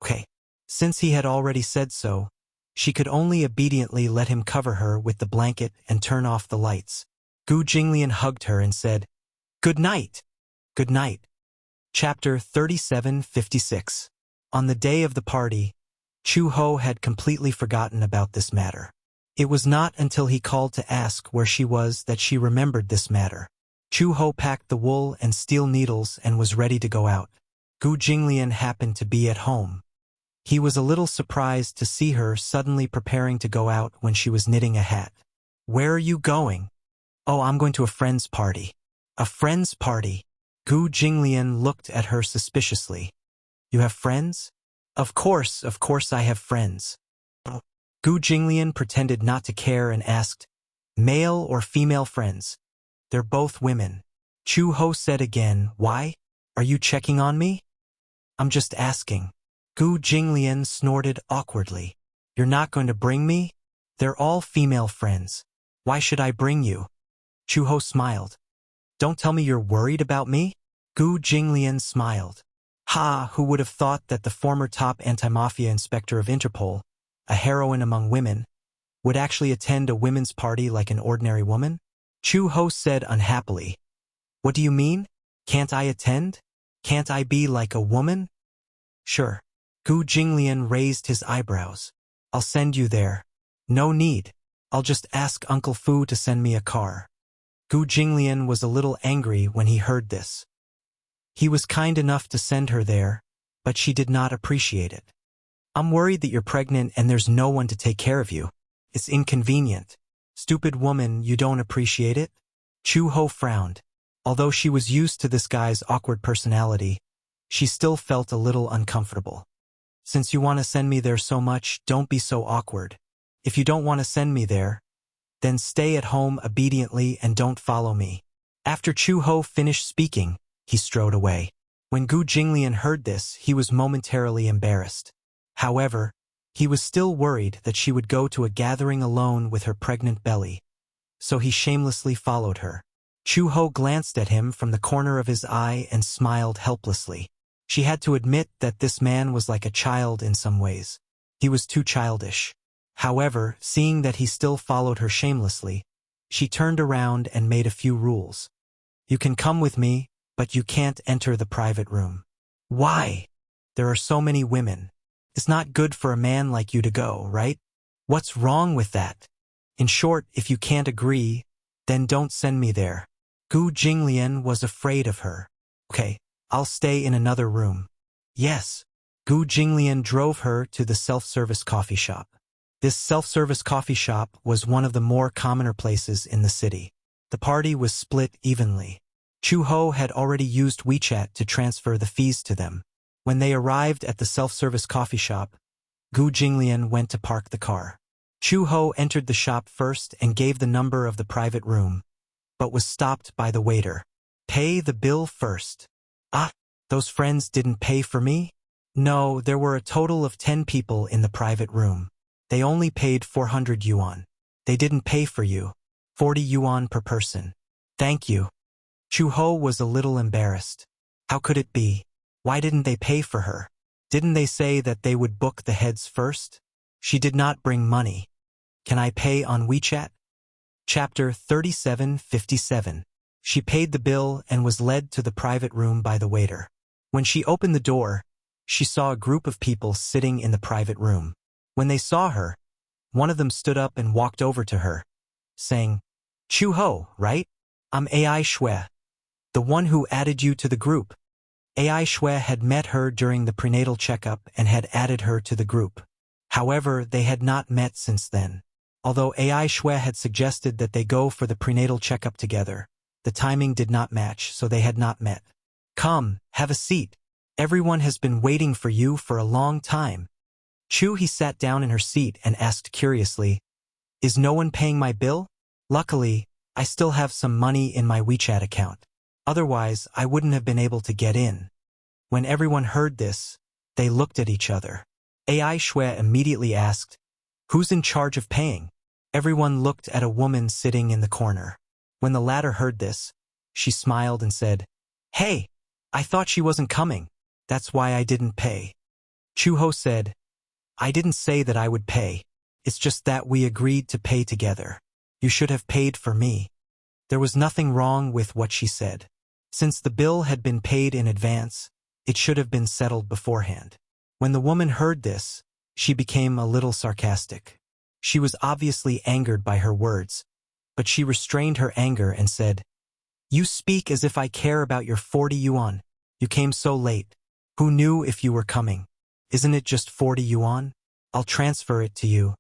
Okay. Since he had already said so, she could only obediently let him cover her with the blanket and turn off the lights. Gu Jinglian hugged her and said, Good night. Good night. Chapter 37:56. On the day of the party, Chu-Ho had completely forgotten about this matter. It was not until he called to ask where she was that she remembered this matter. Chu-Ho packed the wool and steel needles and was ready to go out. Gu Jinglian happened to be at home. He was a little surprised to see her suddenly preparing to go out when she was knitting a hat. Where are you going? Oh, I'm going to a friend's party. A friend's party? Gu Jinglian looked at her suspiciously. You have friends? Of course I have friends. Gu Jinglian pretended not to care and asked, Male or female friends? They're both women. Chu-Ho said again, Why? Are you checking on me? I'm just asking. Gu Jinglian snorted awkwardly. You're not going to bring me? They're all female friends. Why should I bring you? Chu-ho smiled. Don't tell me you're worried about me? Gu Jinglian smiled. Ha, who would have thought that the former top anti-mafia inspector of Interpol, a heroine among women, would actually attend a women's party like an ordinary woman? Chu-ho said unhappily. What do you mean? Can't I attend? Can't I be like a woman? Sure. Gu Jinglian raised his eyebrows. I'll send you there. No need. I'll just ask Uncle Fu to send me a car. Gu Jinglian was a little angry when he heard this. He was kind enough to send her there, but she did not appreciate it. I'm worried that you're pregnant and there's no one to take care of you. It's inconvenient. Stupid woman, you don't appreciate it? Chu-ho frowned. Although she was used to this guy's awkward personality, she still felt a little uncomfortable. Since you want to send me there so much, don't be so awkward. If you don't want to send me there, then stay at home obediently and don't follow me. After Chu-ho finished speaking, he strode away. When Gu Jinglian heard this, he was momentarily embarrassed. However, he was still worried that she would go to a gathering alone with her pregnant belly, so he shamelessly followed her. Chu-ho glanced at him from the corner of his eye and smiled helplessly. She had to admit that this man was like a child in some ways. He was too childish. However, seeing that he still followed her shamelessly, she turned around and made a few rules. You can come with me, but you can't enter the private room. Why? There are so many women. It's not good for a man like you to go, right? What's wrong with that? In short, if you can't agree, then don't send me there. Gu Jinglian was afraid of her. Okay, I'll stay in another room. Yes. Gu Jinglian drove her to the self-service coffee shop. This self-service coffee shop was one of the more commoner places in the city. The party was split evenly. Chu-ho had already used WeChat to transfer the fees to them. When they arrived at the self-service coffee shop, Gu Jinglian went to park the car. Chu-ho entered the shop first and gave the number of the private room, but was stopped by the waiter. Pay the bill first. Ah, those friends didn't pay for me? No, there were a total of 10 people in the private room. They only paid 400 yuan. They didn't pay for you. 40 yuan per person. Thank you. Chu-ho was a little embarrassed. How could it be? Why didn't they pay for her? Didn't they say that they would book the heads first? She did not bring money. Can I pay on WeChat? Chapter 3757. She paid the bill and was led to the private room by the waiter. When she opened the door, she saw a group of people sitting in the private room. When they saw her, one of them stood up and walked over to her, saying, Chu-ho, right? I'm AI Shui, the one who added you to the group. AI Shui had met her during the prenatal checkup and had added her to the group. However, they had not met since then. Although AI Shui had suggested that they go for the prenatal checkup together, the timing did not match, so they had not met. Come, have a seat. Everyone has been waiting for you for a long time. He sat down in her seat and asked curiously, Is no one paying my bill? Luckily, I still have some money in my WeChat account. Otherwise, I wouldn't have been able to get in. When everyone heard this, they looked at each other. AI Shui immediately asked, Who's in charge of paying? Everyone looked at a woman sitting in the corner. When the latter heard this, she smiled and said, Hey, I thought she wasn't coming. That's why I didn't pay. Chu-ho said, I didn't say that I would pay. It's just that we agreed to pay together. You should have paid for me. There was nothing wrong with what she said. Since the bill had been paid in advance, it should have been settled beforehand. When the woman heard this, she became a little sarcastic. She was obviously angered by her words, but she restrained her anger and said, You speak as if I care about your 40 yuan. You came so late. Who knew if you were coming? Isn't it just 40 yuan? I'll transfer it to you.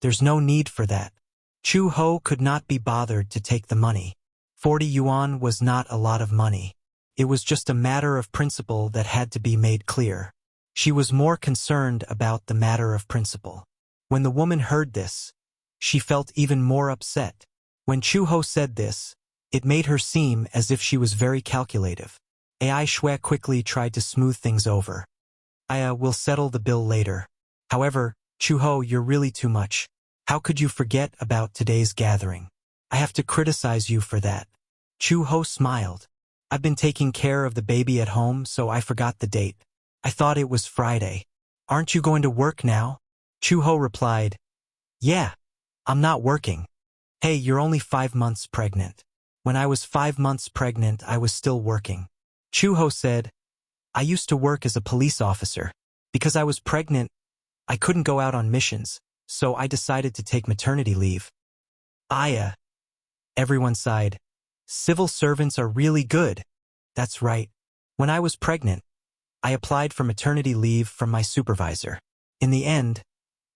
There's no need for that. Chu-ho could not be bothered to take the money. 40 yuan was not a lot of money. It was just a matter of principle that had to be made clear. She was more concerned about the matter of principle. When the woman heard this, she felt even more upset. When Chu-ho said this, it made her seem as if she was very calculative. AI Shui quickly tried to smooth things over. I will settle the bill later. However, Chu-ho, you're really too much. How could you forget about today's gathering? I have to criticize you for that. Chu-ho smiled. I've been taking care of the baby at home, so I forgot the date. I thought it was Friday. Aren't you going to work now? Chu-ho replied, Yeah, I'm not working. Hey, you're only 5 months pregnant. When I was 5 months pregnant, I was still working. Chu-ho said, I used to work as a police officer. Because I was pregnant, I couldn't go out on missions, so I decided to take maternity leave. Aya. Everyone sighed. Civil servants are really good. That's right. When I was pregnant, I applied for maternity leave from my supervisor. In the end,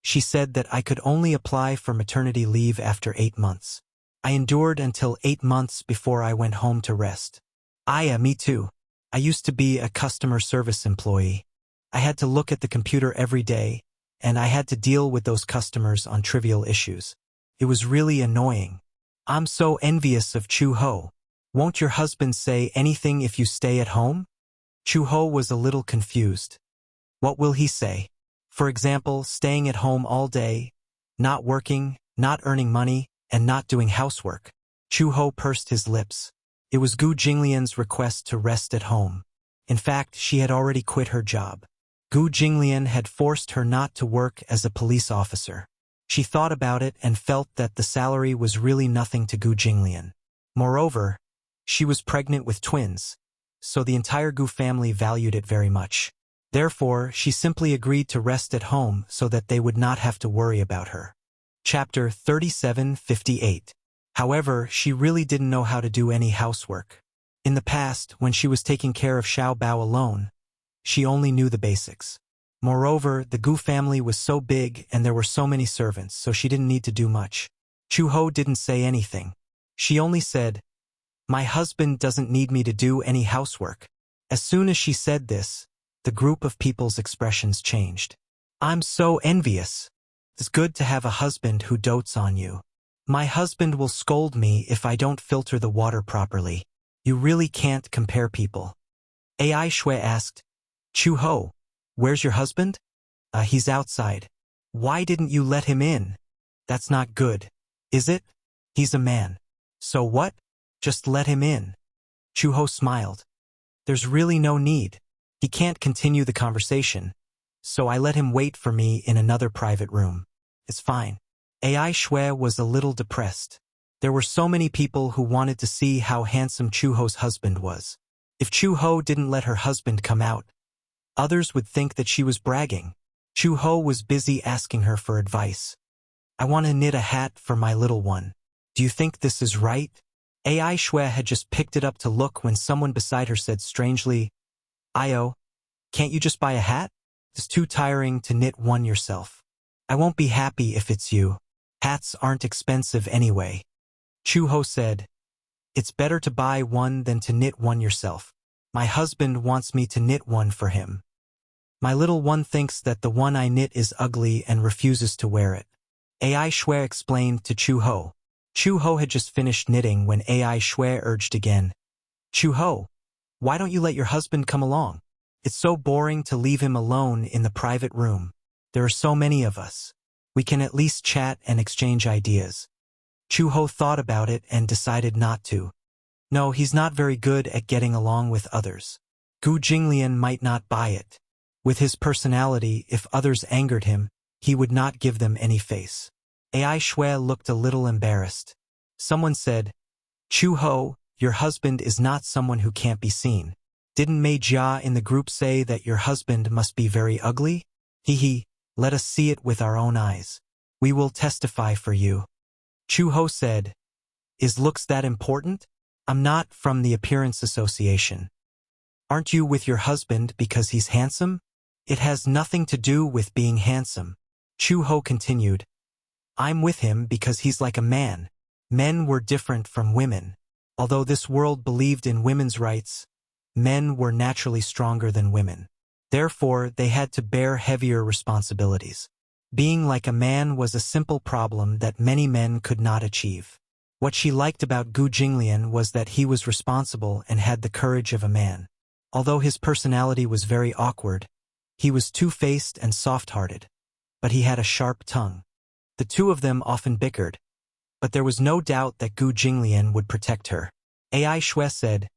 she said that I could only apply for maternity leave after 8 months. I endured until 8 months before I went home to rest. Me too. I used to be a customer service employee. I had to look at the computer every day, and I had to deal with those customers on trivial issues. It was really annoying. I'm so envious of Chu-ho. Won't your husband say anything if you stay at home? Chu-ho was a little confused. What will he say? For example, staying at home all day, not working, not earning money, and not doing housework. Chu-ho pursed his lips. It was Gu Jinglian's request to rest at home. In fact, she had already quit her job. Gu Jinglian had forced her not to work as a police officer. She thought about it and felt that the salary was really nothing to Gu Jinglian. Moreover, she was pregnant with twins, so the entire Gu family valued it very much. Therefore, she simply agreed to rest at home so that they would not have to worry about her. Chapter 37:58. However, she really didn't know how to do any housework. In the past, when she was taking care of Xiao Bao alone, she only knew the basics. Moreover, the Gu family was so big and there were so many servants, so she didn't need to do much. Chu-ho didn't say anything. She only said, My husband doesn't need me to do any housework. As soon as she said this, the group of people's expressions changed. I'm so envious. It's good to have a husband who dotes on you. My husband will scold me if I don't filter the water properly. You really can't compare people. Ai Shui asked, Chu-ho, where's your husband? He's outside. Why didn't you let him in? That's not good, is it? He's a man. So what? Just let him in. Chu-ho smiled. There's really no need. He can't continue the conversation, so I let him wait for me in another private room. It's fine. Ai Shui was a little depressed. There were so many people who wanted to see how handsome Chu-ho's husband was. If Chu-ho didn't let her husband come out, others would think that she was bragging. Chu-ho was busy asking her for advice. I want to knit a hat for my little one. Do you think this is right? Ai Shui had just picked it up to look when someone beside her said strangely, Io, can't you just buy a hat? It's too tiring to knit one yourself. I won't be happy if it's you. Hats aren't expensive anyway. Chu-ho said, It's better to buy one than to knit one yourself. My husband wants me to knit one for him. My little one thinks that the one I knit is ugly and refuses to wear it. Ai Shui explained to Chu-ho. Chu-ho had just finished knitting when Ai Shui urged again. Chu-ho, why don't you let your husband come along? It's so boring to leave him alone in the private room. There are so many of us. We can at least chat and exchange ideas. Chu-ho thought about it and decided not to. No, he's not very good at getting along with others. Gu Jinglian might not buy it. With his personality, if others angered him, he would not give them any face. Ai Shui looked a little embarrassed. Someone said, Chu-ho, your husband is not someone who can't be seen. Didn't Mei Jia in the group say that your husband must be very ugly? Hee, let us see it with our own eyes. We will testify for you. Chu-ho said, Is looks that important? I'm not from the Appearance Association. Aren't you with your husband because he's handsome? It has nothing to do with being handsome. Chu-ho continued, I'm with him because he's like a man. Men were different from women. Although this world believed in women's rights, men were naturally stronger than women. Therefore, they had to bear heavier responsibilities. Being like a man was a simple problem that many men could not achieve. What she liked about Gu Jinglian was that he was responsible and had the courage of a man. Although his personality was very awkward, he was two-faced and soft-hearted. But he had a sharp tongue. The two of them often bickered, but there was no doubt that Gu Jinglian would protect her. Ai Shui said,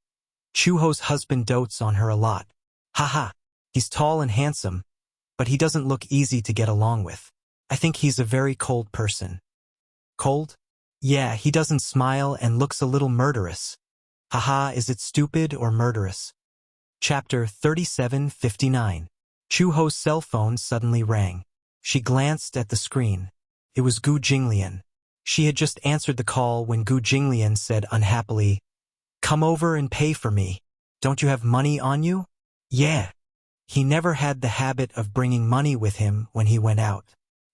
Chuho's husband dotes on her a lot. Haha, he's tall and handsome, but he doesn't look easy to get along with. I think he's a very cold person. Cold? Yeah, he doesn't smile and looks a little murderous. Haha, is it stupid or murderous? Chapter 37:59. Chuho's cell phone suddenly rang. She glanced at the screen. It was Gu Jinglian. She had just answered the call when Gu Jinglian said unhappily, Come over and pay for me. Don't you have money on you? Yeah. He never had the habit of bringing money with him when he went out.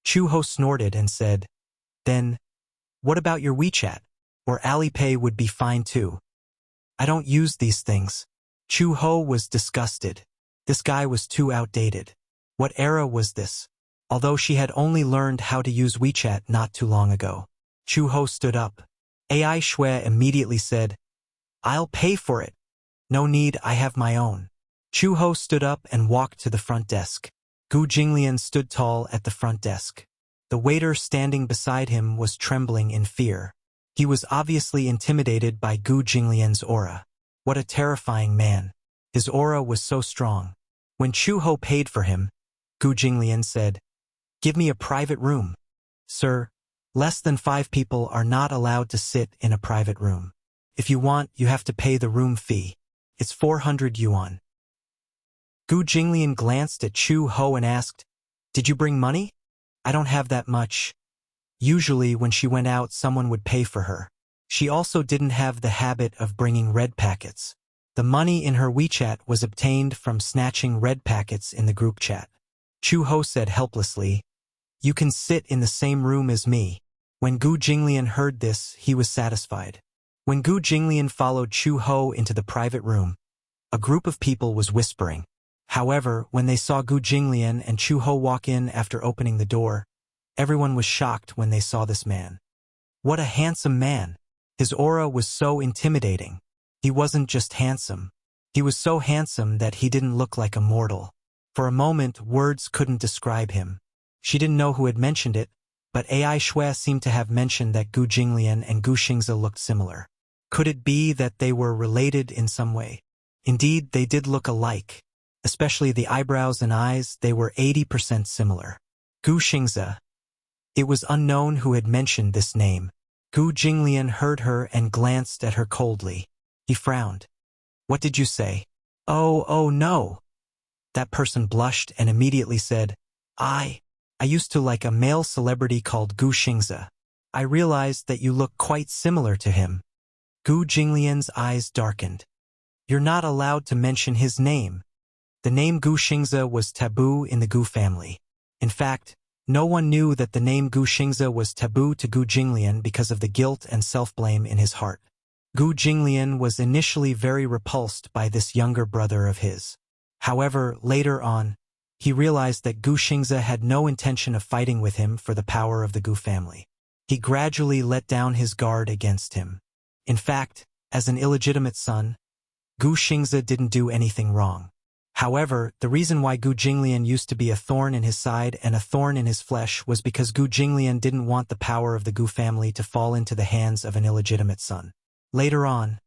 Chuho snorted and said, Then, what about your WeChat? Or Alipay would be fine too. I don't use these things. Chuho was disgusted. This guy was too outdated. What era was this? Although she had only learned how to use WeChat not too long ago. Chuho stood up. Ai Shui immediately said, I'll pay for it. No need, I have my own. Chuho stood up and walked to the front desk. Gu Jinglian stood tall at the front desk. The waiter standing beside him was trembling in fear. He was obviously intimidated by Gu Jinglian's aura. What a terrifying man. His aura was so strong. When Chuho paid for him, Gu Jinglian said, Give me a private room. Sir, less than 5 people are not allowed to sit in a private room. If you want, you have to pay the room fee. It's 400 yuan. Gu Jinglian glanced at Chuho and asked, Did you bring money? I don't have that much. Usually when she went out, someone would pay for her. She also didn't have the habit of bringing red packets. The money in her WeChat was obtained from snatching red packets in the group chat. Chuho said helplessly, You can sit in the same room as me. When Gu Jinglian heard this, he was satisfied. When Gu Jinglian followed Chuho into the private room, a group of people was whispering. However, when they saw Gu Jinglian and Chuho walk in after opening the door, everyone was shocked when they saw this man. What a handsome man! His aura was so intimidating. He wasn't just handsome. He was so handsome that he didn't look like a mortal. For a moment, words couldn't describe him. She didn't know who had mentioned it, but Ai Shui seemed to have mentioned that Gu Jinglian and Gu Xingze looked similar. Could it be that they were related in some way? Indeed, they did look alike. Especially the eyebrows and eyes, they were 80% similar. Gu Xingze. It was unknown who had mentioned this name. Gu Jinglian heard her and glanced at her coldly. He frowned. What did you say? Oh no. That person blushed and immediately said, I used to like a male celebrity called Gu Xingze. I realized that you look quite similar to him. Gu Jinglian's eyes darkened. You're not allowed to mention his name. The name Gu Xingze was taboo in the Gu family. In fact, no one knew that the name Gu Xingze was taboo to Gu Jinglian because of the guilt and self-blame in his heart. Gu Jinglian was initially very repulsed by this younger brother of his. However, later on, he realized that Gu Xingze had no intention of fighting with him for the power of the Gu family. He gradually let down his guard against him. In fact, as an illegitimate son, Gu Xingze didn't do anything wrong. However, the reason why Gu Jinglian used to be a thorn in his side and a thorn in his flesh was because Gu Jinglian didn't want the power of the Gu family to fall into the hands of an illegitimate son. Later on,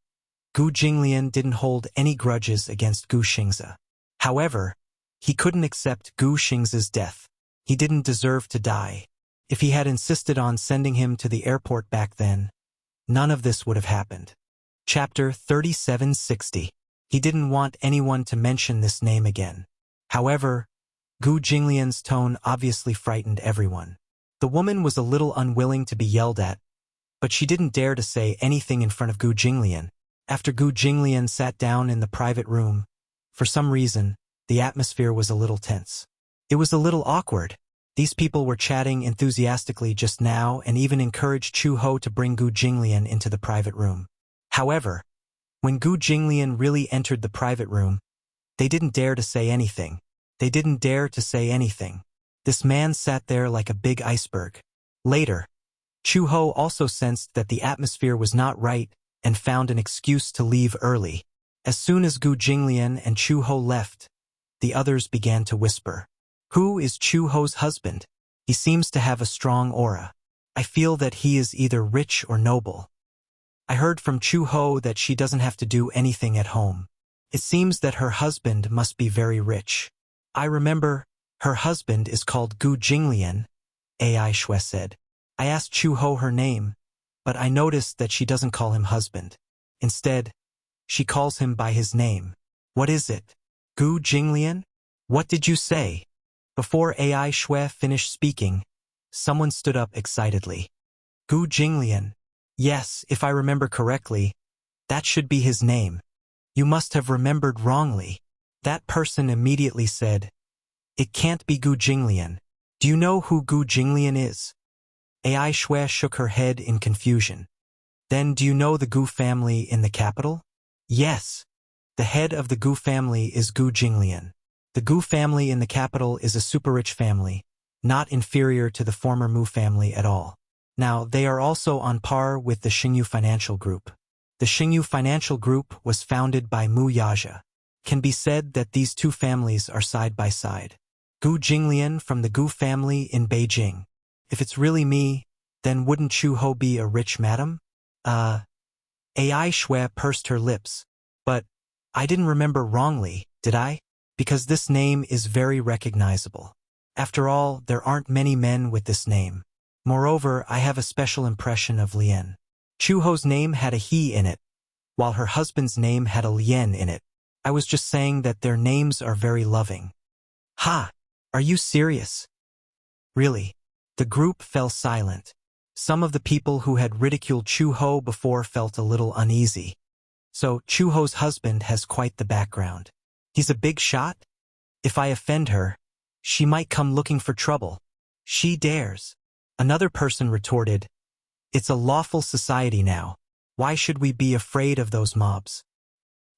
Gu Jinglian didn't hold any grudges against Gu Xingze. However, he couldn't accept Gu Xingze's death. He didn't deserve to die. If he had insisted on sending him to the airport back then, none of this would have happened. Chapter 3760. He didn't want anyone to mention this name again. However, Gu Jinglian's tone obviously frightened everyone. The woman was a little unwilling to be yelled at, but she didn't dare to say anything in front of Gu Jinglian. After Gu Jinglian sat down in the private room, for some reason, the atmosphere was a little tense. It was a little awkward. These people were chatting enthusiastically just now and even encouraged Chuho to bring Gu Jinglian into the private room. However, when Gu Jinglian really entered the private room, they didn't dare to say anything. They didn't dare to say anything. This man sat there like a big iceberg. Later, Chuho also sensed that the atmosphere was not right and found an excuse to leave early. As soon as Gu Jinglian and Chuho left, the others began to whisper. Who is Chuho's husband? He seems to have a strong aura. I feel that he is either rich or noble. I heard from Chu-ho that she doesn't have to do anything at home. It seems that her husband must be very rich. I remember, her husband is called Gu Jinglian, Ai Shui said. I asked Chu-ho her name, but I noticed that she doesn't call him husband. Instead, she calls him by his name. What is it? Gu Jinglian? What did you say? Before Ai Shui finished speaking, someone stood up excitedly. Gu Jinglian. Yes, if I remember correctly, that should be his name. You must have remembered wrongly. That person immediately said, it can't be Gu Jinglian. Do you know who Gu Jinglian is? Ai Shui shook her head in confusion. Then do you know the Gu family in the capital? Yes. The head of the Gu family is Gu Jinglian. The Gu family in the capital is a super-rich family, not inferior to the former Mu family at all. Now, they are also on par with the Xingyu Financial Group. The Xingyu Financial Group was founded by Mu Yaja. Can be said that these two families are side by side. Gu Jinglian from the Gu family in Beijing. If it's really me, then wouldn't Chu-ho be a rich madam? Ai Shui pursed her lips. But I didn't remember wrongly, did I? Because this name is very recognizable. After all, there aren't many men with this name. Moreover, I have a special impression of Lien. Chu-ho's name had a he in it, while her husband's name had a Lien in it. I was just saying that their names are very loving. Ha! Are you serious? Really? The group fell silent. Some of the people who had ridiculed Chu-ho before felt a little uneasy. So, Chu-ho's husband has quite the background. He's a big shot? If I offend her, she might come looking for trouble. She dares. Another person retorted, it's a lawful society now. Why should we be afraid of those mobs?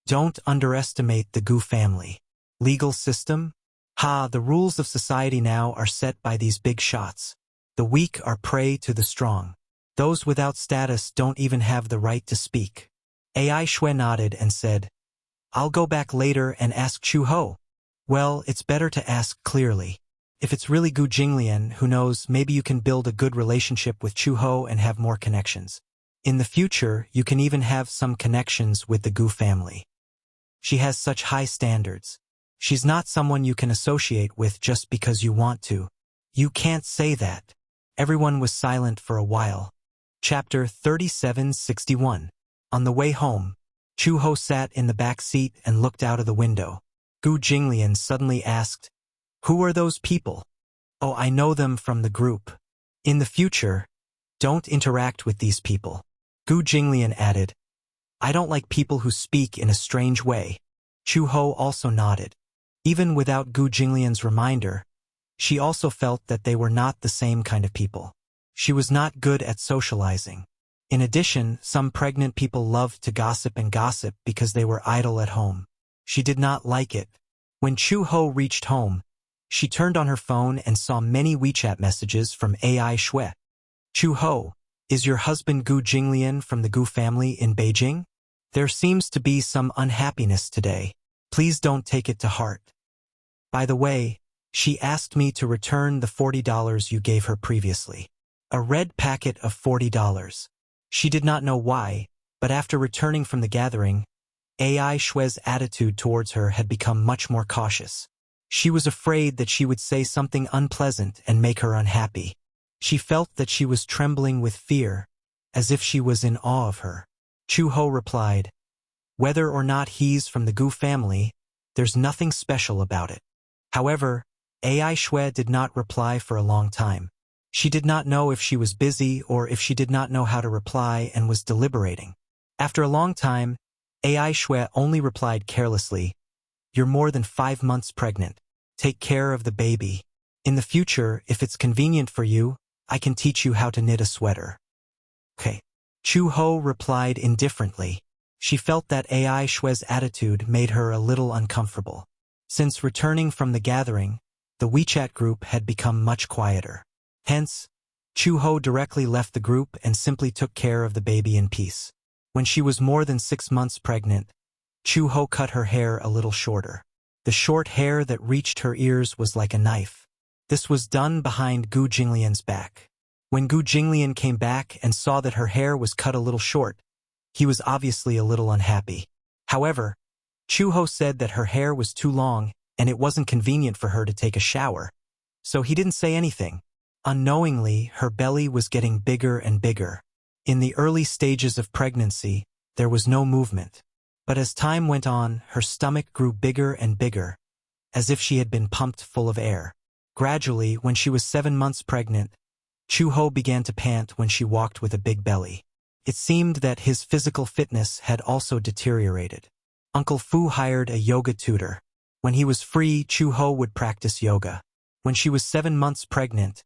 Don't underestimate the Gu family. Legal system? Ha, the rules of society now are set by these big shots. The weak are prey to the strong. Those without status don't even have the right to speak. Ai Shui nodded and said, I'll go back later and ask Chu-ho. Well, it's better to ask clearly. If it's really Gu Jinglian, who knows, maybe you can build a good relationship with Chu-ho and have more connections. In the future, you can even have some connections with the Gu family. She has such high standards. She's not someone you can associate with just because you want to. You can't say that. Everyone was silent for a while. Chapter 3761. On the way home, Chu-ho sat in the back seat and looked out of the window. Gu Jinglian suddenly asked, who are those people? Oh, I know them from the group. In the future, don't interact with these people. Gu Jinglian added, I don't like people who speak in a strange way. Chu-ho also nodded. Even without Gu Jinglian's reminder, she also felt that they were not the same kind of people. She was not good at socializing. In addition, some pregnant people loved to gossip because they were idle at home. She did not like it. When Chu-ho reached home, she turned on her phone and saw many WeChat messages from Ai Shui. Chu-ho, is your husband Gu Jinglian from the Gu family in Beijing? There seems to be some unhappiness today. Please don't take it to heart. By the way, she asked me to return the $40 you gave her previously. A red packet of $40. She did not know why, but after returning from the gathering, Ai Shui's attitude towards her had become much more cautious. She was afraid that she would say something unpleasant and make her unhappy. She felt that she was trembling with fear, as if she was in awe of her. Chu-ho replied, whether or not he's from the Gu family, there's nothing special about it. However, Ai Shui did not reply for a long time. She did not know if she was busy or if she did not know how to reply and was deliberating. After a long time, Ai Shui only replied carelessly, you're more than 5 months pregnant. Take care of the baby. In the future, if it's convenient for you, I can teach you how to knit a sweater. Okay. Chu-ho replied indifferently. She felt that Ai Shui's attitude made her a little uncomfortable. Since returning from the gathering, the WeChat group had become much quieter. Hence, Chu-ho directly left the group and simply took care of the baby in peace. When she was more than 6 months pregnant, Chu-ho cut her hair a little shorter. The short hair that reached her ears was like a knife. This was done behind Gu Jinglian's back. When Gu Jinglian came back and saw that her hair was cut a little short, he was obviously a little unhappy. However, Chu Ho said that her hair was too long and it wasn't convenient for her to take a shower, so he didn't say anything. Unknowingly, her belly was getting bigger and bigger. In the early stages of pregnancy, there was no movement. But as time went on, her stomach grew bigger and bigger, as if she had been pumped full of air. Gradually, when she was 7 months pregnant, Chu Ho began to pant when she walked with a big belly. It seemed that his physical fitness had also deteriorated. Uncle Fu hired a yoga tutor. When he was free, Chu Ho would practice yoga. When she was 7 months pregnant,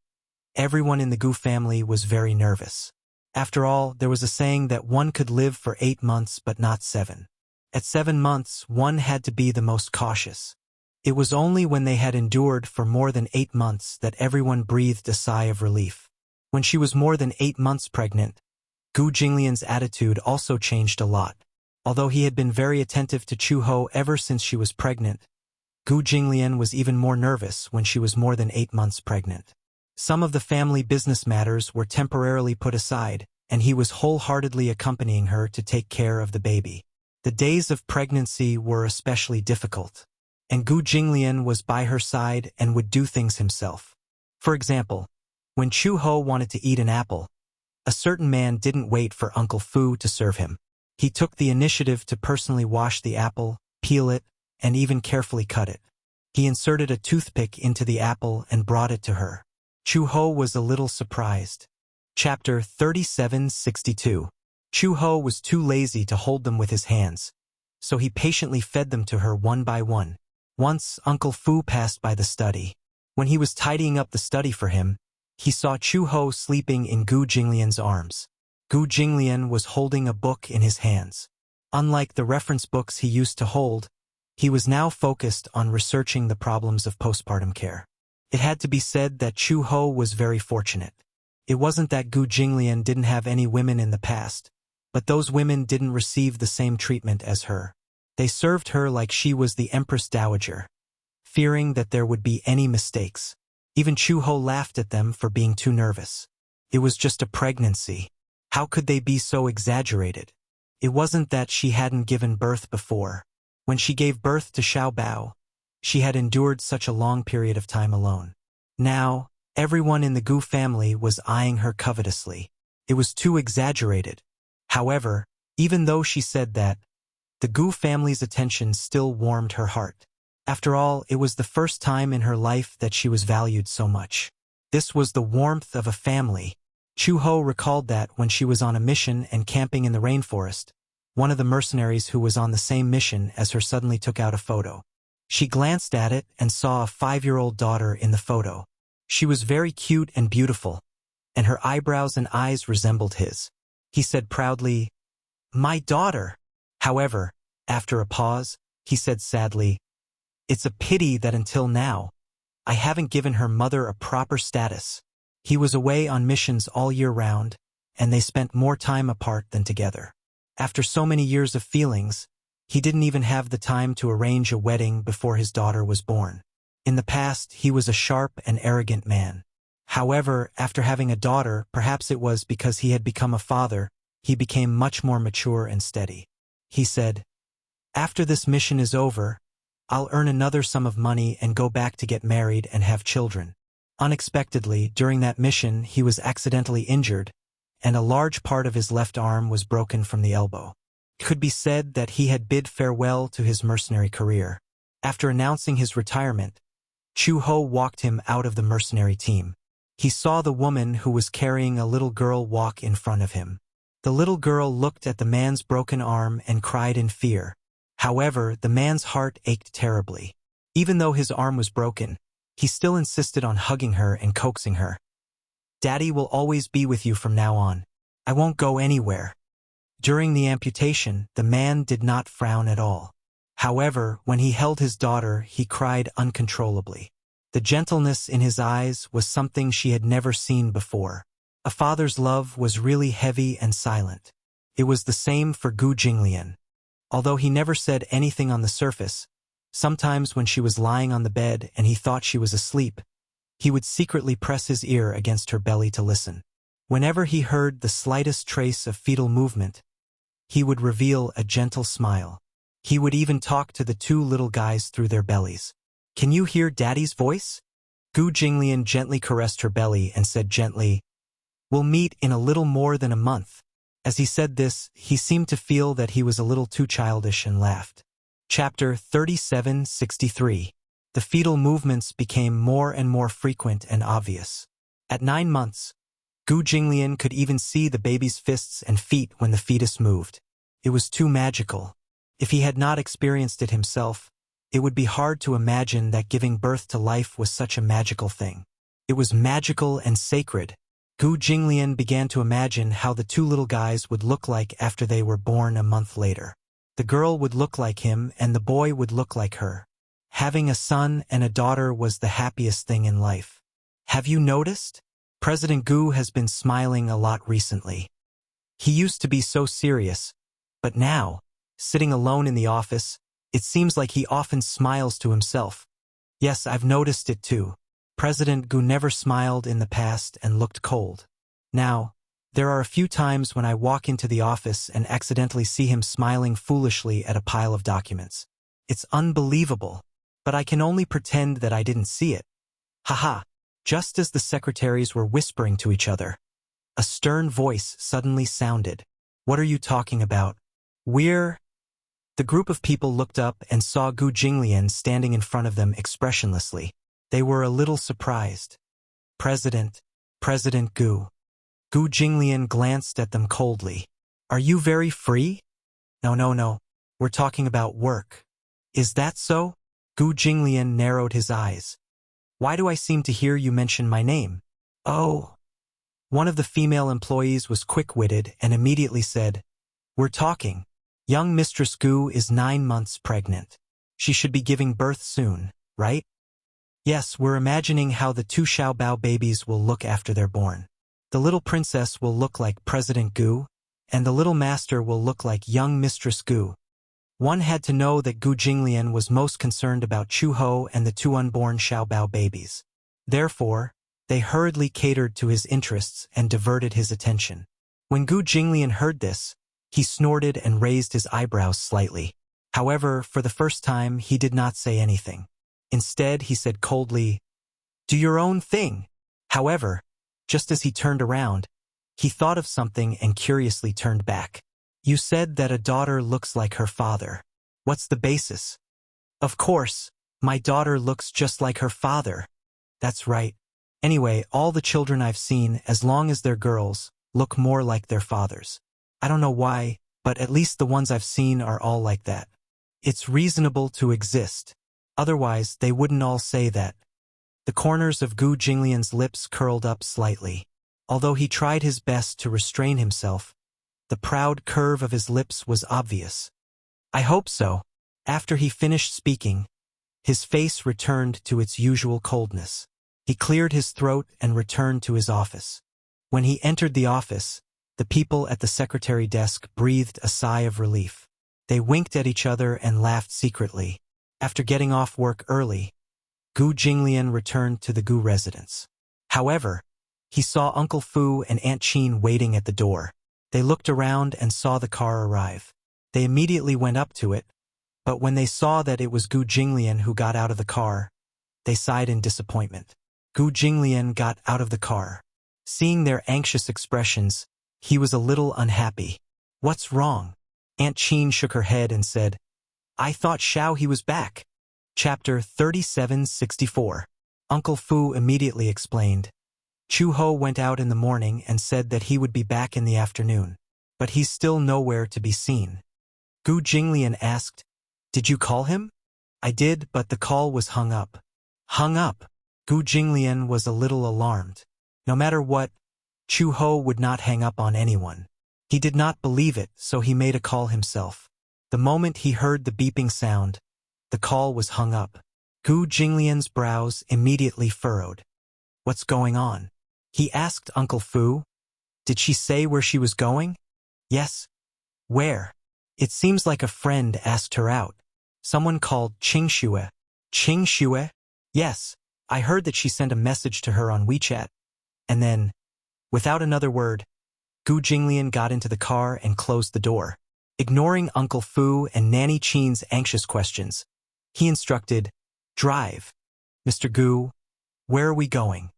everyone in the Gu family was very nervous. After all, there was a saying that one could live for 8 months but not 7. At 7 months, one had to be the most cautious. It was only when they had endured for more than 8 months that everyone breathed a sigh of relief. When she was more than 8 months pregnant, Gu Jinglian's attitude also changed a lot. Although he had been very attentive to Chu Ho ever since she was pregnant, Gu Jinglian was even more nervous when she was more than 8 months pregnant. Some of the family business matters were temporarily put aside, and he was wholeheartedly accompanying her to take care of the baby. The days of pregnancy were especially difficult, and Gu Jinglian was by her side and would do things himself. For example, when Chu Ho wanted to eat an apple, a certain man didn't wait for Uncle Fu to serve him. He took the initiative to personally wash the apple, peel it, and even carefully cut it. He inserted a toothpick into the apple and brought it to her. Chu Ho was a little surprised. Chapter 3762. Chu Ho was too lazy to hold them with his hands, so he patiently fed them to her one by one. Once, Uncle Fu passed by the study. When he was tidying up the study for him, he saw Chu Ho sleeping in Gu Jinglian's arms. Gu Jinglian was holding a book in his hands. Unlike the reference books he used to hold, he was now focused on researching the problems of postpartum care. It had to be said that Chu Ho was very fortunate. It wasn't that Gu Jinglian didn't have any women in the past, but those women didn't receive the same treatment as her. They served her like she was the Empress Dowager, fearing that there would be any mistakes. Even Chu Ho laughed at them for being too nervous. It was just a pregnancy. How could they be so exaggerated? It wasn't that she hadn't given birth before. When she gave birth to Xiao Bao, she had endured such a long period of time alone. Now, everyone in the Gu family was eyeing her covetously. It was too exaggerated. However, even though she said that, the Gu family's attention still warmed her heart. After all, it was the first time in her life that she was valued so much. This was the warmth of a family. Chu Ho recalled that when she was on a mission and camping in the rainforest, one of the mercenaries who was on the same mission as her suddenly took out a photo. She glanced at it and saw a 5-year-old daughter in the photo. She was very cute and beautiful, and her eyebrows and eyes resembled his. He said proudly, "My daughter." However, after a pause, he said sadly, "It's a pity that until now, I haven't given her mother a proper status." He was away on missions all year round, and they spent more time apart than together. After so many years of feelings, he didn't even have the time to arrange a wedding before his daughter was born. In the past, he was a sharp and arrogant man. However, after having a daughter, perhaps it was because he had become a father, he became much more mature and steady. He said, "After this mission is over, I'll earn another sum of money and go back to get married and have children." Unexpectedly, during that mission, he was accidentally injured, and a large part of his left arm was broken from the elbow. It could be said that he had bid farewell to his mercenary career. After announcing his retirement, Chu Ho walked him out of the mercenary team. He saw the woman who was carrying a little girl walk in front of him. The little girl looked at the man's broken arm and cried in fear. However, the man's heart ached terribly. Even though his arm was broken, he still insisted on hugging her and coaxing her. "Daddy will always be with you from now on. I won't go anywhere." During the amputation, the man did not frown at all. However, when he held his daughter, he cried uncontrollably. The gentleness in his eyes was something she had never seen before. A father's love was really heavy and silent. It was the same for Gu Jinglian. Although he never said anything on the surface, sometimes when she was lying on the bed and he thought she was asleep, He would secretly press his ear against her belly to listen. Whenever he heard the slightest trace of fetal movement, he would reveal a gentle smile. He would even talk to the two little guys through their bellies. "Can you hear Daddy's voice?" Gu Jinglian gently caressed her belly and said gently, "We'll meet in a little more than a month." As he said this, he seemed to feel that he was a little too childish and laughed. Chapter 3763. The fetal movements became more and more frequent and obvious. At 9 months, Gu Jinglian could even see the baby's fists and feet when the fetus moved. It was too magical. If he had not experienced it himself, it would be hard to imagine that giving birth to life was such a magical thing. It was magical and sacred. Gu Jinglian began to imagine how the two little guys would look like after they were born a month later. The girl would look like him and the boy would look like her. Having a son and a daughter was the happiest thing in life. Have you noticed? President Gu has been smiling a lot recently. He used to be so serious, but now, sitting alone in the office, it seems like he often smiles to himself. Yes, I've noticed it too. President Gu never smiled in the past and looked cold. Now, there are a few times when I walk into the office and accidentally see him smiling foolishly at a pile of documents. It's unbelievable, but I can only pretend that I didn't see it. Haha. Just as the secretaries were whispering to each other, a stern voice suddenly sounded. "What are you talking about?" "We're—" The group of people looked up and saw Gu Jinglian standing in front of them expressionlessly. They were a little surprised. President Gu." Gu Jinglian glanced at them coldly. "Are you very free?" No. We're talking about work." "Is that so?" Gu Jinglian narrowed his eyes. "Why do I seem to hear you mention my name?" "Oh." One of the female employees was quick-witted and immediately said, "We're talking. Young Mistress Gu is 9 months pregnant. She should be giving birth soon, right?" "Yes, we're imagining how the 2 Xiaobao babies will look after they're born. The little princess will look like President Gu, and the little master will look like young Mistress Gu." One had to know that Gu Jinglian was most concerned about Chu Ho and the 2 unborn Xiaobao babies. Therefore, they hurriedly catered to his interests and diverted his attention. When Gu Jinglian heard this, he snorted and raised his eyebrows slightly. However, for the first time, he did not say anything. Instead, he said coldly, "Do your own thing." However, just as he turned around, he thought of something and curiously turned back. "You said that a daughter looks like her father. What's the basis?" "Of course, my daughter looks just like her father." "That's right. Anyway, all the children I've seen, as long as they're girls, look more like their fathers. I don't know why, but at least the ones I've seen are all like that. It's reasonable to exist. Otherwise, they wouldn't all say that." The corners of Gu Jinglian's lips curled up slightly. Although he tried his best to restrain himself, the proud curve of his lips was obvious. "I hope so." After he finished speaking, his face returned to its usual coldness. He cleared his throat and returned to his office. When he entered the office, the people at the secretary desk breathed a sigh of relief. They winked at each other and laughed secretly. After getting off work early, Gu Jinglian returned to the Gu residence. However, he saw Uncle Fu and Aunt Qin waiting at the door. They looked around and saw the car arrive. They immediately went up to it, but when they saw that it was Gu Jinglian who got out of the car, they sighed in disappointment. Gu Jinglian got out of the car. Seeing their anxious expressions, he was a little unhappy. "What's wrong?" Aunt Qin shook her head and said, "I thought he was back." Chapter 3764. Uncle Fu immediately explained. "Chu Ho went out in the morning and said that he would be back in the afternoon, but he's still nowhere to be seen." Gu Jinglian asked, "Did you call him?" "I did, but the call was hung up." "Hung up?" Gu Jinglian was a little alarmed. No matter what, Chu Ho would not hang up on anyone. He did not believe it, so he made a call himself. The moment he heard the beeping sound, the call was hung up. Gu Jinglian's brows immediately furrowed. "What's going on?" he asked Uncle Fu. "Did she say where she was going?" "Yes." "Where?" "It seems like a friend asked her out. Someone called Qingxue." "Qingxue?" "Yes. I heard that she sent a message to her on WeChat. And then, without another word, Gu Jinglian got into the car and closed the door. Ignoring Uncle Fu and Nanny Chen's anxious questions, he instructed, "Drive. Mr. Gu, where are we going?"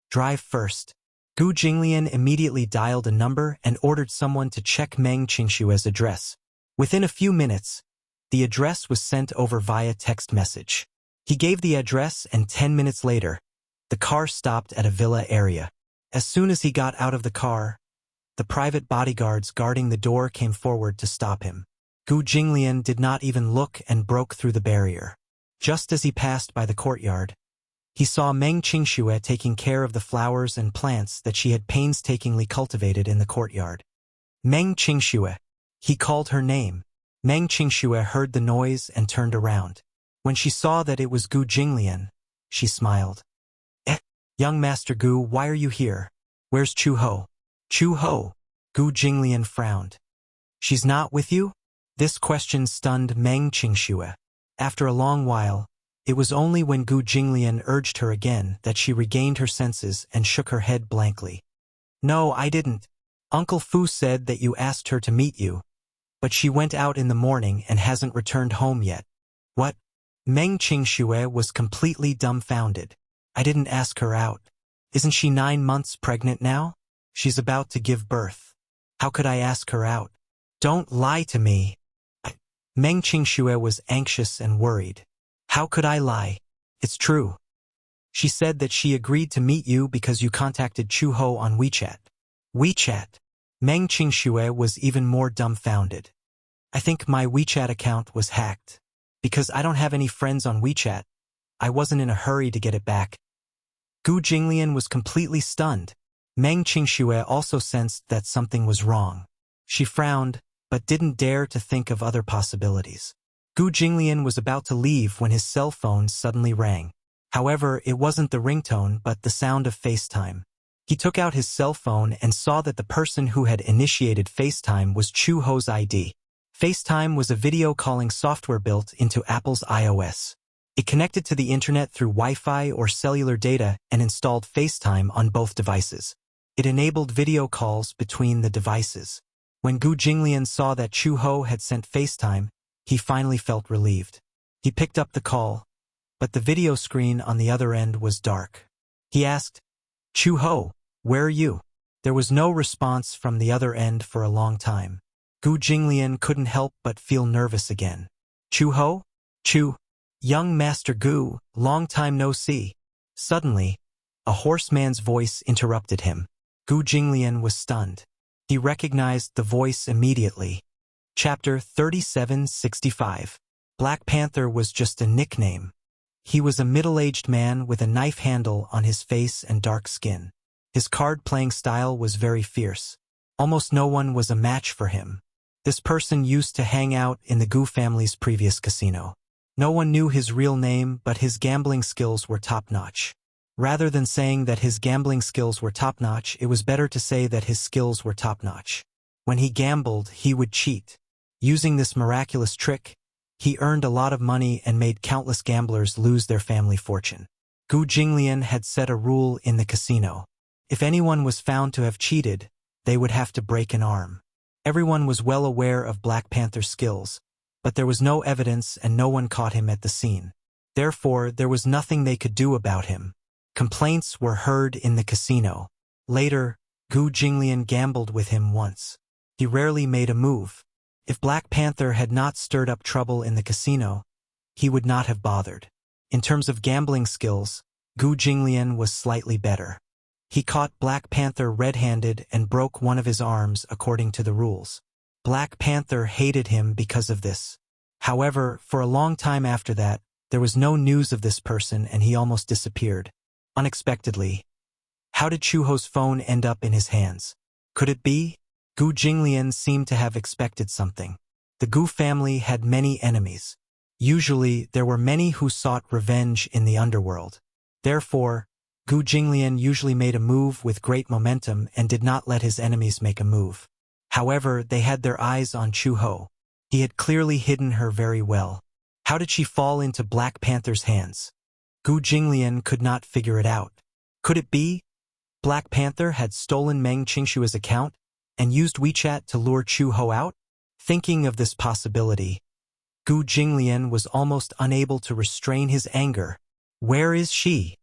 "Drive first." Gu Jinglian immediately dialed a number and ordered someone to check Meng Qingshue's address. Within a few minutes, the address was sent over via text message. He gave the address and 10 minutes later, the car stopped at a villa area. As soon as he got out of the car, the private bodyguards guarding the door came forward to stop him. Gu Jinglian did not even look and broke through the barrier. Just as he passed by the courtyard, he saw Meng Qingxue taking care of the flowers and plants that she had painstakingly cultivated in the courtyard. Meng Qingxue. He called her name. Meng Qingxue heard the noise and turned around. When she saw that it was Gu Jinglian, she smiled. Young Master Gu, why are you here? Where's Chu Ho?" "Chu Ho?" Gu Jinglian frowned. "She's not with you?" This question stunned Meng Qingxue. After a long while, it was only when Gu Jinglian urged her again that she regained her senses and shook her head blankly. "No, I didn't. Uncle Fu said that you asked her to meet you, but she went out in the morning and hasn't returned home yet." "What?" Meng Qingxue was completely dumbfounded. "I didn't ask her out. Isn't she 9 months pregnant now? She's about to give birth. How could I ask her out?" "Don't lie to me." Meng Qingxue was anxious and worried. "How could I lie? It's true. She said that she agreed to meet you because you contacted Chu Ho on WeChat." "WeChat?" Meng Qingxue was even more dumbfounded. "I think my WeChat account was hacked. Because I don't have any friends on WeChat, I wasn't in a hurry to get it back." Gu Jinglian was completely stunned. Meng Qingxue also sensed that something was wrong. She frowned, but didn't dare to think of other possibilities. Gu Jinglian was about to leave when his cell phone suddenly rang. However, it wasn't the ringtone but the sound of FaceTime. He took out his cell phone and saw that the person who had initiated FaceTime was Chu Ho's ID. FaceTime was a video calling software built into Apple's iOS. It connected to the internet through Wi-Fi or cellular data and installed FaceTime on both devices. It enabled video calls between the devices. When Gu Jinglian saw that Chu Ho had sent FaceTime, he finally felt relieved. He picked up the call, but the video screen on the other end was dark. He asked, "Chu Ho, where are you?" There was no response from the other end for a long time. Gu Jinglian couldn't help but feel nervous again. "Chu Ho? Chu? Young Master Gu, long time no see." Suddenly, a horseman's voice interrupted him. Gu Jinglian was stunned. He recognized the voice immediately. Chapter 3765. Black Panther was just a nickname. He was a middle-aged man with a knife handle on his face and dark skin. His card-playing style was very fierce. Almost no one was a match for him. This person used to hang out in the Gu family's previous casino. No one knew his real name, but his gambling skills were top-notch. Rather than saying that his gambling skills were top-notch, it was better to say that his skills were top-notch. When he gambled, he would cheat. Using this miraculous trick, he earned a lot of money and made countless gamblers lose their family fortune. Gu Jinglian had set a rule in the casino. If anyone was found to have cheated, they would have to break an arm. Everyone was well aware of Black Panther's skills, but there was no evidence and no one caught him at the scene. Therefore, there was nothing they could do about him. Complaints were heard in the casino. Later, Gu Jinglian gambled with him once. He rarely made a move. If Black Panther had not stirred up trouble in the casino, he would not have bothered. In terms of gambling skills, Gu Jinglian was slightly better. He caught Black Panther red-handed and broke one of his arms according to the rules. Black Panther hated him because of this. However, for a long time after that, there was no news of this person and he almost disappeared. Unexpectedly. How did Chu Ho's phone end up in his hands? Could it be? Gu Jinglian seemed to have expected something. The Gu family had many enemies. Usually, there were many who sought revenge in the underworld. Therefore, Gu Jinglian usually made a move with great momentum and did not let his enemies make a move. However, they had their eyes on Chu Ho. He had clearly hidden her very well. How did she fall into Black Panther's hands? Gu Jinglian could not figure it out. Could it be Black Panther had stolen Meng Qingshua's account and used WeChat to lure Chu Ho out? Thinking of this possibility, Gu Jinglian was almost unable to restrain his anger. Where is she?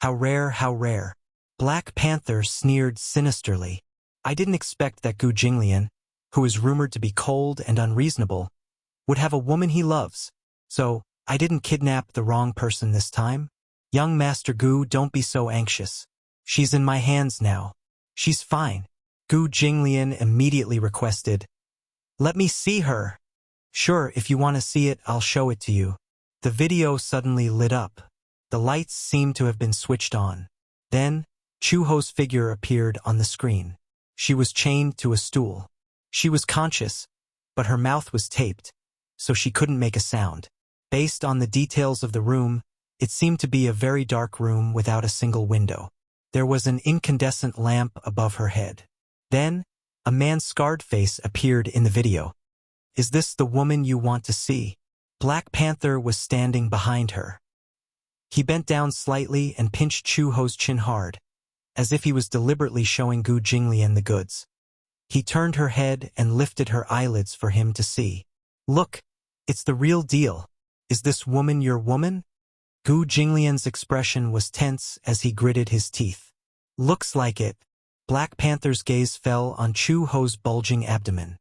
How rare, how rare. Black Panther sneered sinisterly. I didn't expect that Gu Jinglian, who is rumored to be cold and unreasonable, would have a woman he loves. So, I didn't kidnap the wrong person this time. Young Master Gu, don't be so anxious. She's in my hands now. She's fine. Gu Jinglian immediately requested. Let me see her. Sure, if you want to see it, I'll show it to you. The video suddenly lit up. The lights seemed to have been switched on. Then, Chu Ho's figure appeared on the screen. She was chained to a stool. She was conscious, but her mouth was taped, so she couldn't make a sound. Based on the details of the room, it seemed to be a very dark room without a single window. There was an incandescent lamp above her head. Then, a man's scarred face appeared in the video. Is this the woman you want to see? Black Panther was standing behind her. He bent down slightly and pinched Chu Ho's chin hard, as if he was deliberately showing Gu Jinglian the goods. He turned her head and lifted her eyelids for him to see. Look, it's the real deal. Is this woman your woman? Gu Jinglian's expression was tense as he gritted his teeth. Looks like it. Black Panther's gaze fell on Chu Ho's bulging abdomen.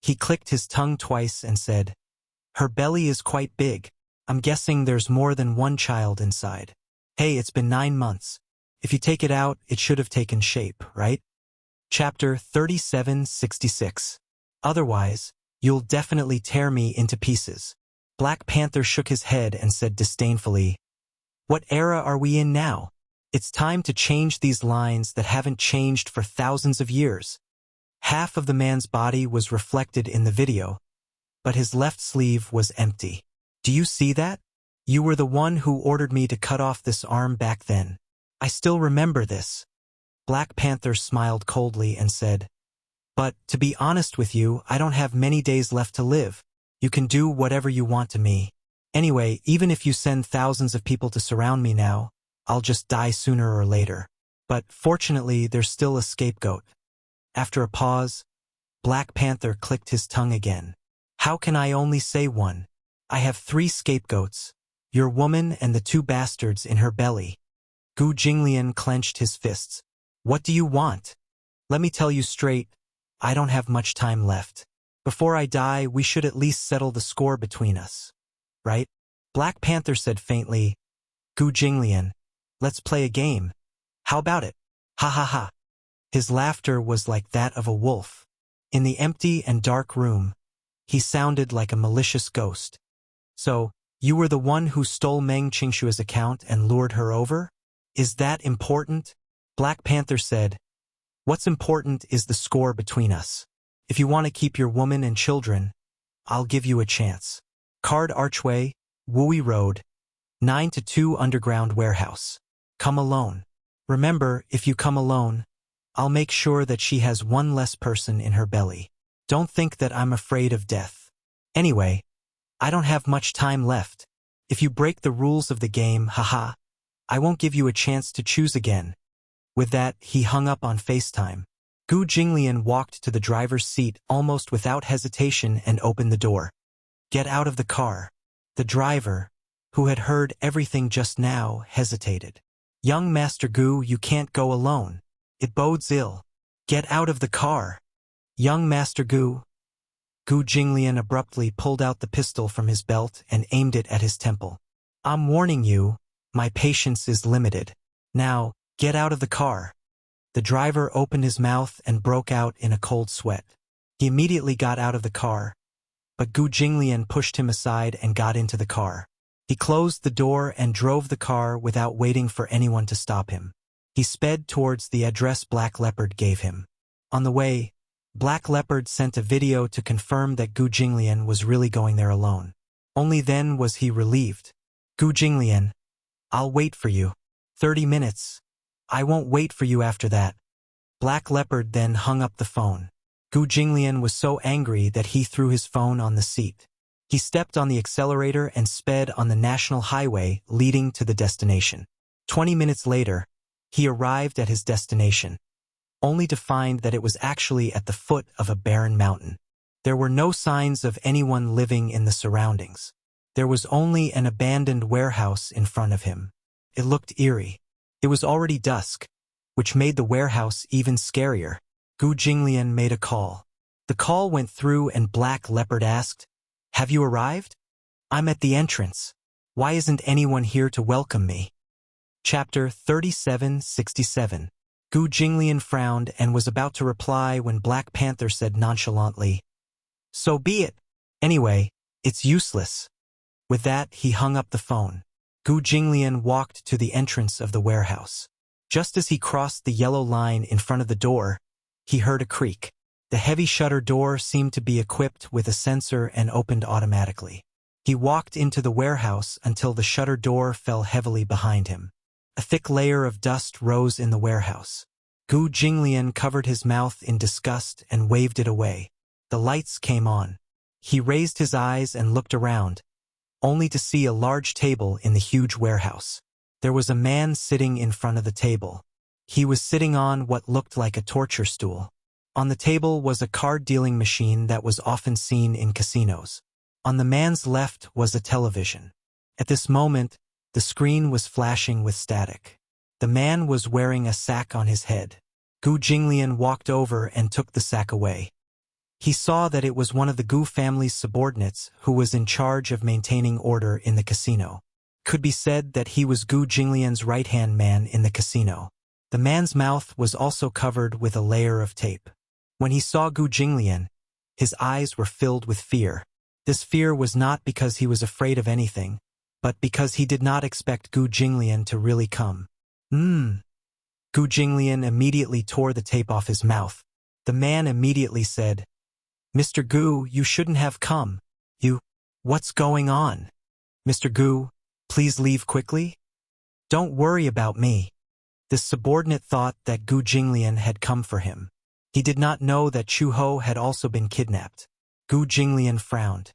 He clicked his tongue twice and said, Her belly is quite big. I'm guessing there's more than one child inside. Hey, it's been 9 months. If you take it out, it should have taken shape, right? Chapter 3766. Otherwise, you'll definitely tear me into pieces. Black Panther shook his head and said disdainfully, What era are we in now? It's time to change these lines that haven't changed for thousands of years. Half of the man's body was reflected in the video, but his left sleeve was empty. Do you see that? You were the one who ordered me to cut off this arm back then. I still remember this. Black Panther smiled coldly and said, But, to be honest with you, I don't have many days left to live. You can do whatever you want to me. Anyway, even if you send thousands of people to surround me now, I'll just die sooner or later. But, fortunately, there's still a scapegoat. After a pause, Black Panther clicked his tongue again. How can I only say one? I have 3 scapegoats, your woman and the 2 bastards in her belly. Gu Jinglian clenched his fists. What do you want? Let me tell you straight, I don't have much time left. Before I die, we should at least settle the score between us. Right? Black Panther said faintly, Gu Jinglian, let's play a game. How about it? Ha ha ha. His laughter was like that of a wolf. In the empty and dark room, he sounded like a malicious ghost. So, you were the one who stole Meng Qingshua's account and lured her over? Is that important? Black Panther said, What's important is the score between us. If you want to keep your woman and children, I'll give you a chance. Card Archway, Wui Road, 9-2 Underground Warehouse. Come alone. Remember, if you come alone, I'll make sure that she has one less person in her belly. Don't think that I'm afraid of death. Anyway, I don't have much time left. If you break the rules of the game, haha, I won't give you a chance to choose again. With that, he hung up on FaceTime. Gu Jinglian walked to the driver's seat almost without hesitation and opened the door. Get out of the car. The driver, who had heard everything just now, hesitated. Young Master Gu, you can't go alone. It bodes ill. Get out of the car. Young Master Gu. Gu Jinglian abruptly pulled out the pistol from his belt and aimed it at his temple. I'm warning you, my patience is limited. Now, get out of the car. The driver opened his mouth and broke out in a cold sweat. He immediately got out of the car, but Gu Jinglian pushed him aside and got into the car. He closed the door and drove the car without waiting for anyone to stop him. He sped towards the address Black Leopard gave him. On the way, Black Leopard sent a video to confirm that Gu Jinglian was really going there alone. Only then was he relieved. Gu Jinglian, I'll wait for you. 30 minutes. I won't wait for you after that. Black Leopard then hung up the phone. Gu Jinglian was so angry that he threw his phone on the seat. He stepped on the accelerator and sped on the national highway leading to the destination. 20 minutes later, he arrived at his destination, only to find that it was actually at the foot of a barren mountain. There were no signs of anyone living in the surroundings. There was only an abandoned warehouse in front of him. It looked eerie. It was already dusk, which made the warehouse even scarier. Gu Jinglian made a call. The call went through and Black Leopard asked, "Have you arrived? I'm at the entrance. Why isn't anyone here to welcome me?" Chapter 3767. Gu Jinglian frowned and was about to reply when Black Panther said nonchalantly, "So be it. Anyway, it's useless." With that, he hung up the phone. Gu Jinglian walked to the entrance of the warehouse. Just as he crossed the yellow line in front of the door, he heard a creak. The heavy shutter door seemed to be equipped with a sensor and opened automatically. He walked into the warehouse until the shutter door fell heavily behind him. A thick layer of dust rose in the warehouse. Gu Jinglian covered his mouth in disgust and waved it away. The lights came on. He raised his eyes and looked around, only to see a large table in the huge warehouse. There was a man sitting in front of the table. He was sitting on what looked like a torture stool. On the table was a card-dealing machine that was often seen in casinos. On the man's left was a television. At this moment, the screen was flashing with static. The man was wearing a sack on his head. Gu Jinglian walked over and took the sack away. He saw that it was one of the Gu family's subordinates who was in charge of maintaining order in the casino. Could be said that he was Gu Jinglian's right-hand man in the casino. The man's mouth was also covered with a layer of tape. When he saw Gu Jinglian, his eyes were filled with fear. This fear was not because he was afraid of anything, but because he did not expect Gu Jinglian to really come. Gu Jinglian immediately tore the tape off his mouth. The man immediately said, "Mr. Gu, you shouldn't have come. What's going on? Mr. Gu, please leave quickly. Don't worry about me." This subordinate thought that Gu Jinglian had come for him. He did not know that Chu Ho had also been kidnapped. Gu Jinglian frowned.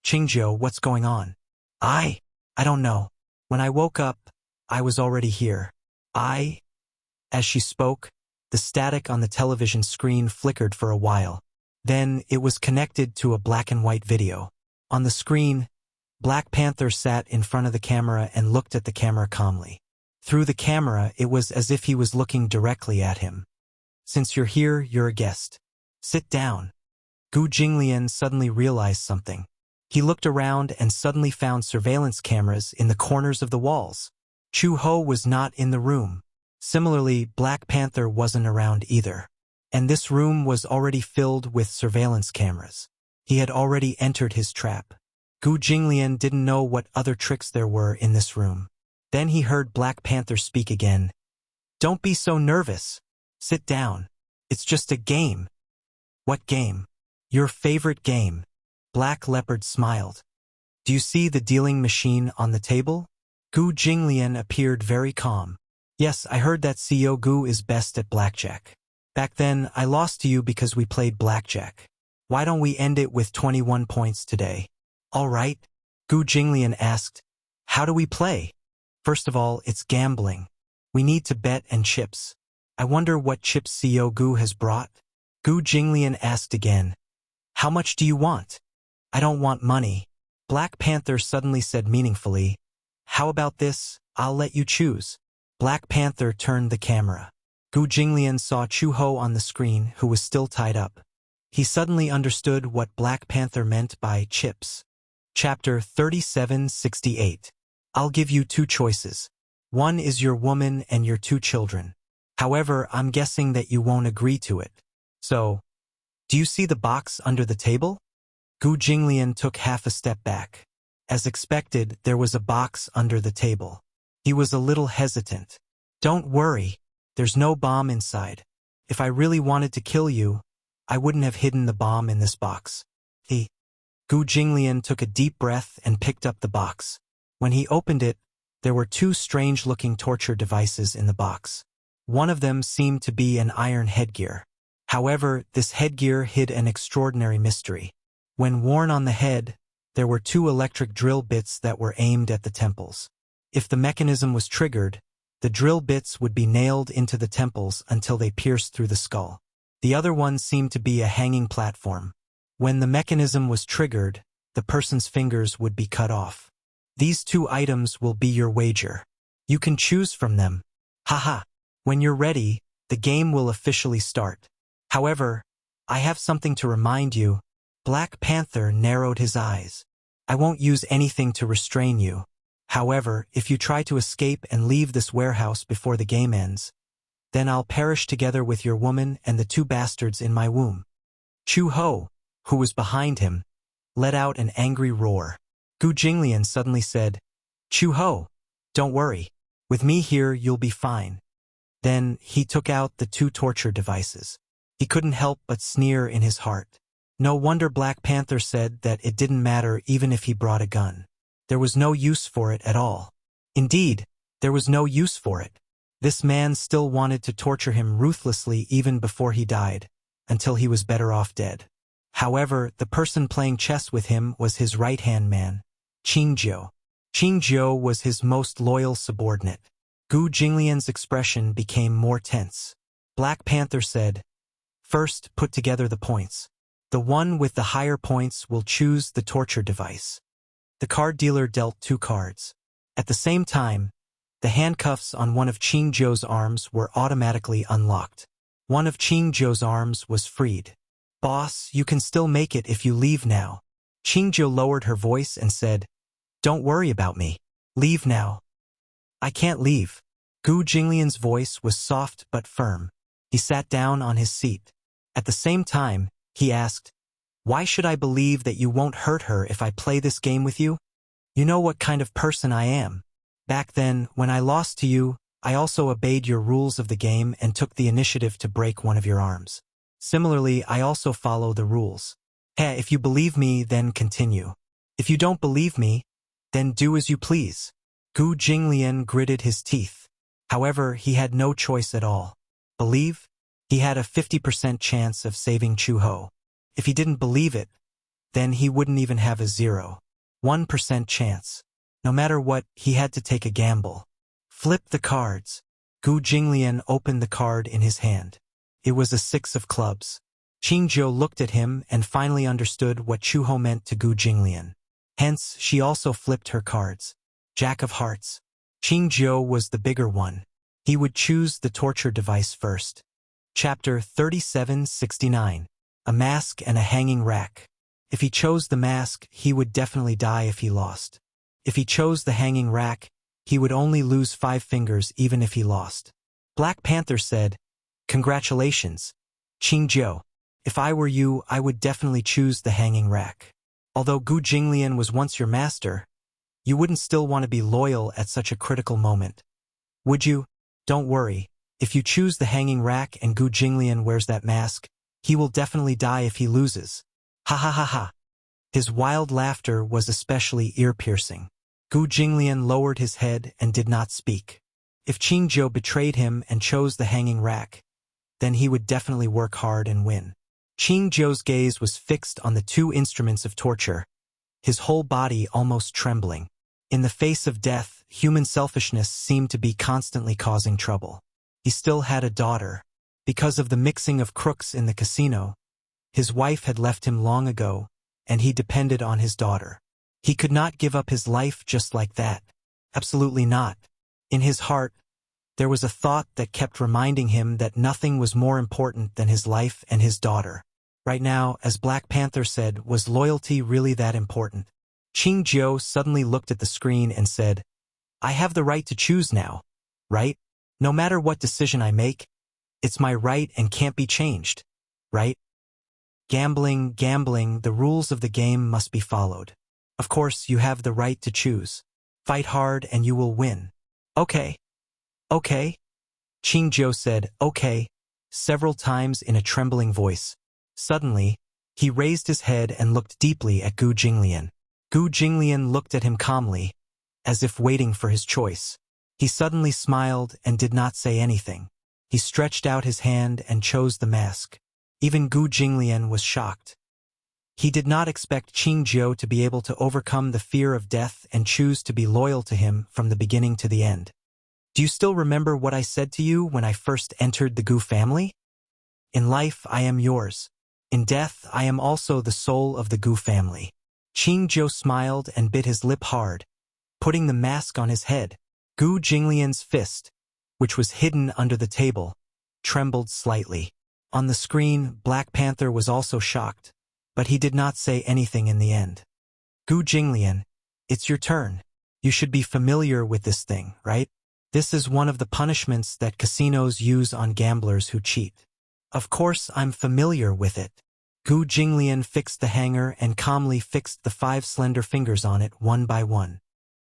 "Qingjiu, what's going on?" I don't know. When I woke up, I was already here." As she spoke, the static on the television screen flickered for a while. Then it was connected to a black and white video. On the screen, Black Panther sat in front of the camera and looked at the camera calmly. Through the camera, it was as if he was looking directly at him. "Since you're here, you're a guest. Sit down." Gu Jinglian suddenly realized something. He looked around and suddenly found surveillance cameras in the corners of the walls. Chu Ho was not in the room. Similarly, Black Panther wasn't around either. And this room was already filled with surveillance cameras. He had already entered his trap. Gu Jinglian didn't know what other tricks there were in this room. Then he heard Black Panther speak again. "Don't be so nervous. Sit down. It's just a game." "What game?" "Your favorite game." Black Leopard smiled. "Do you see the dealing machine on the table?" Gu Jinglian appeared very calm. "Yes, I heard that CEO Gu is best at blackjack. Back then, I lost to you because we played blackjack. Why don't we end it with 21 points today?" "All right." Gu Jinglian asked, "How do we play?" "First of all, it's gambling. We need to bet and chips. I wonder what chips CEO Gu has brought?" Gu Jinglian asked again, "How much do you want?" "I don't want money." Black Panther suddenly said meaningfully, "How about this? I'll let you choose." Black Panther turned the camera. Gu Jinglian saw Chu Ho on the screen, who was still tied up. He suddenly understood what Black Panther meant by chips. Chapter 3768. I'll give you two choices. One is your woman and your two children. However, I'm guessing that you won't agree to it. So, do you see the box under the table? Gu Jinglian took half a step back. As expected, there was a box under the table. He was a little hesitant. "Don't worry, there's no bomb inside. If I really wanted to kill you, I wouldn't have hidden the bomb in this box." Gu Jinglian took a deep breath and picked up the box. When he opened it, there were two strange-looking torture devices in the box. One of them seemed to be an iron headgear. However, this headgear hid an extraordinary mystery. When worn on the head, There were 2 electric drill bits that were aimed at the temples. If the mechanism was triggered, the drill bits would be nailed into the temples until they pierced through the skull. The other one seemed to be a hanging platform. When the mechanism was triggered, the person's fingers would be cut off. These 2 items will be your wager. You can choose from them. Haha. When you're ready, the game will officially start. However, I have something to remind you. Black Panther narrowed his eyes. I won't use anything to restrain you. However, if you try to escape and leave this warehouse before the game ends, then I'll perish together with your woman and the 2 bastards in my womb. Chu Ho, who was behind him, let out an angry roar. Gu Jinglian suddenly said, Chu Ho, don't worry. With me here you'll be fine. Then he took out the 2 torture devices. He couldn't help but sneer in his heart. No wonder Black Panther said that it didn't matter even if he brought a gun. There was no use for it at all. Indeed, there was no use for it. This man still wanted to torture him ruthlessly even before he died, until he was better off dead. However, the person playing chess with him was his right-hand man, Qingjiu. Qingjiu was his most loyal subordinate. Gu Jinglian's expression became more tense. Black Panther said, First, put together the points. The one with the higher points will choose the torture device. The card dealer dealt 2 cards. At the same time, the handcuffs on one of Qingjiu's arms were automatically unlocked. One of Qingjiu's arms was freed. Boss, you can still make it if you leave now. Qingjiu lowered her voice and said, Don't worry about me. Leave now. I can't leave. Gu Jinglian's voice was soft but firm. He sat down on his seat. At the same time, he asked, Why should I believe that you won't hurt her if I play this game with you? You know what kind of person I am. Back then, when I lost to you, I also obeyed your rules of the game and took the initiative to break one of your arms. Similarly, I also follow the rules. If you believe me, then continue. If you don't believe me, then do as you please. Gu Jinglian gritted his teeth. However, he had no choice at all. Believe? He had a 50% chance of saving Chu Ho. If he didn't believe it, then he wouldn't even have a 0.1% chance. No matter what, he had to take a gamble. Flip the cards. Gu Jinglian opened the card in his hand. It was a 6 of clubs. Qingjiu looked at him and finally understood what Chu Ho meant to Gu Jinglian. Hence, she also flipped her cards. Jack of hearts. Qingjiu was the bigger one. He would choose the torture device first. Chapter 3769. A mask and a hanging rack. If he chose the mask, he would definitely die if he lost. If he chose the hanging rack, he would only lose 5 fingers even if he lost. Black Panther said, Congratulations, Qingjiu. If I were you, I would definitely choose the hanging rack. Although Gu Jinglian was once your master, you wouldn't still want to be loyal at such a critical moment. Would you? Don't worry. If you choose the hanging rack and Gu Jinglian wears that mask, he will definitely die if he loses. Ha ha ha ha. His wild laughter was especially ear-piercing. Gu Jinglian lowered his head and did not speak. If Qingjiu betrayed him and chose the hanging rack, then he would definitely work hard and win. Qingjiu's gaze was fixed on the 2 instruments of torture, his whole body almost trembling. In the face of death, human selfishness seemed to be constantly causing trouble. He still had a daughter. Because of the mixing of crooks in the casino, his wife had left him long ago, and he depended on his daughter. He could not give up his life just like that. Absolutely not. In his heart, there was a thought that kept reminding him that nothing was more important than his life and his daughter. Right now, as Black Panther said, was loyalty really that important? Qingjiu suddenly looked at the screen and said, I have the right to choose now, right? No matter what decision I make, it's my right and can't be changed, right? Gambling, the rules of the game must be followed. Of course, you have the right to choose. Fight hard and you will win. Okay. Okay? Qingjiu said, okay, several times in a trembling voice. Suddenly, he raised his head and looked deeply at Gu Jinglian. Gu Jinglian looked at him calmly, as if waiting for his choice. He suddenly smiled and did not say anything. He stretched out his hand and chose the mask. Even Gu Jinglian was shocked. He did not expect Qing Jiu to be able to overcome the fear of death and choose to be loyal to him from the beginning to the end. Do you still remember what I said to you when I first entered the Gu family? In life, I am yours. In death, I am also the soul of the Gu family. Qing Jiu smiled and bit his lip hard, putting the mask on his head. Gu Jinglian's fist, which was hidden under the table, trembled slightly. On the screen, Black Panther was also shocked, but he did not say anything in the end. Gu Jinglian, it's your turn. You should be familiar with this thing, right? This is one of the punishments that casinos use on gamblers who cheat. Of course I'm familiar with it. Gu Jinglian fixed the hanger and calmly fixed the 5 slender fingers on it one by one.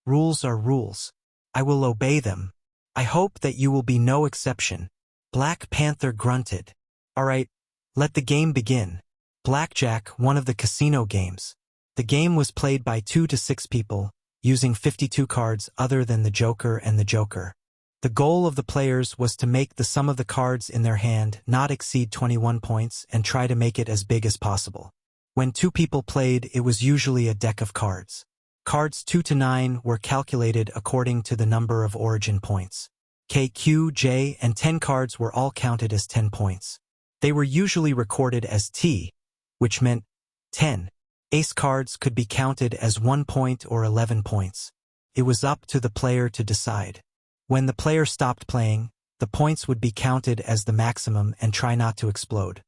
Rules are rules. I will obey them. I hope that you will be no exception. Black Panther grunted. All right, let the game begin. Blackjack, one of the casino games. The game was played by 2 to 6 people, using 52 cards other than the Joker and the Joker. The goal of the players was to make the sum of the cards in their hand not exceed 21 points and try to make it as big as possible. When 2 people played, it was usually a deck of cards. Cards 2 to 9 were calculated according to the number of origin points. K, Q, J, and 10 cards were all counted as 10 points. They were usually recorded as T, which meant 10. Ace cards could be counted as 1 point or 11 points. It was up to the player to decide. When the player stopped playing, the points would be counted as the maximum and try not to explode.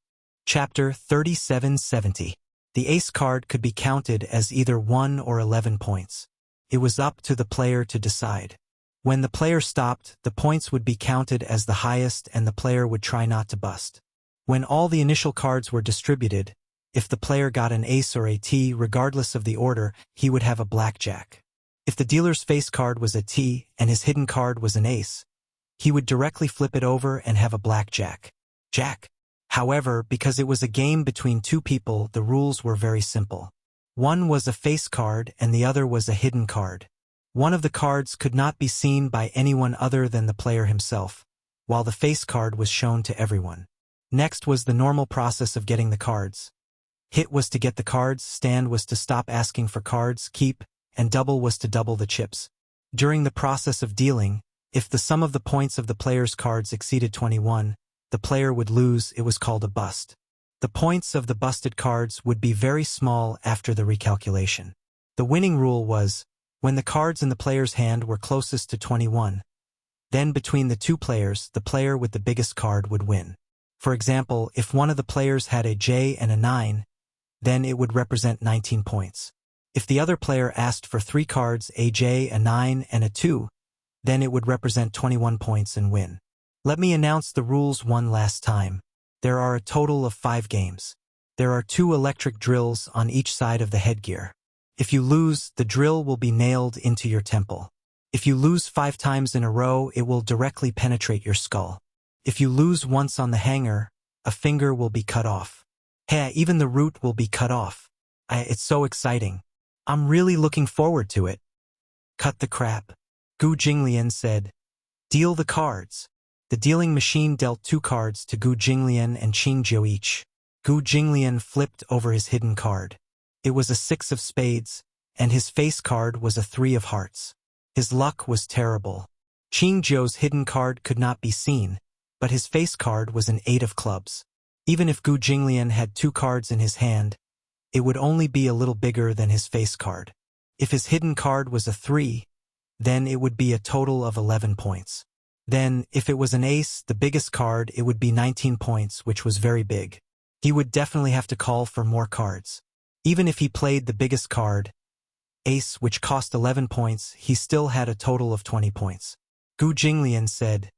Chapter 3770. The ace card could be counted as either 1 or 11 points. It was up to the player to decide. When the player stopped, the points would be counted as the highest and the player would try not to bust. When all the initial cards were distributed, if the player got an ace or a T, regardless of the order, he would have a blackjack. If the dealer's face card was a T and his hidden card was an ace, he would directly flip it over and have a blackjack. Jack. However, because it was a game between 2 people, the rules were very simple. One was a face card and the other was a hidden card. One of the cards could not be seen by anyone other than the player himself, while the face card was shown to everyone. Next was the normal process of getting the cards. Hit was to get the cards, stand was to stop asking for cards, keep, and double was to double the chips. During the process of dealing, if the sum of the points of the player's cards exceeded 21, the player would lose. It was called a bust. The points of the busted cards would be very small after the recalculation. The winning rule was, when the cards in the player's hand were closest to 21, then between the 2 players, the player with the biggest card would win. For example, if one of the players had a J and a 9, then it would represent 19 points. If the other player asked for 3 cards, a J, a 9, and a 2, then it would represent 21 points and win. Let me announce the rules one last time. There are a total of 5 games. There are 2 electric drills on each side of the headgear. If you lose, the drill will be nailed into your temple. If you lose 5 times in a row, it will directly penetrate your skull. If you lose once on the hanger, a finger will be cut off. Hey, even the root will be cut off. It's so exciting. I'm really looking forward to it. Cut the crap. Gu Jinglian said. Deal the cards. The dealing machine dealt 2 cards to Gu Jinglian and Qing Jiu each. Gu Jinglian flipped over his hidden card. It was a 6 of spades, and his face card was a 3 of hearts. His luck was terrible. Qing Jiu's hidden card could not be seen, but his face card was an 8 of clubs. Even if Gu Jinglian had 2 cards in his hand, it would only be a little bigger than his face card. If his hidden card was a 3, then it would be a total of 11 points. Then, if it was an ace, the biggest card, it would be 19 points, which was very big. He would definitely have to call for more cards. Even if he played the biggest card, ace, which cost 11 points, he still had a total of 20 points. Gu Jinglian said,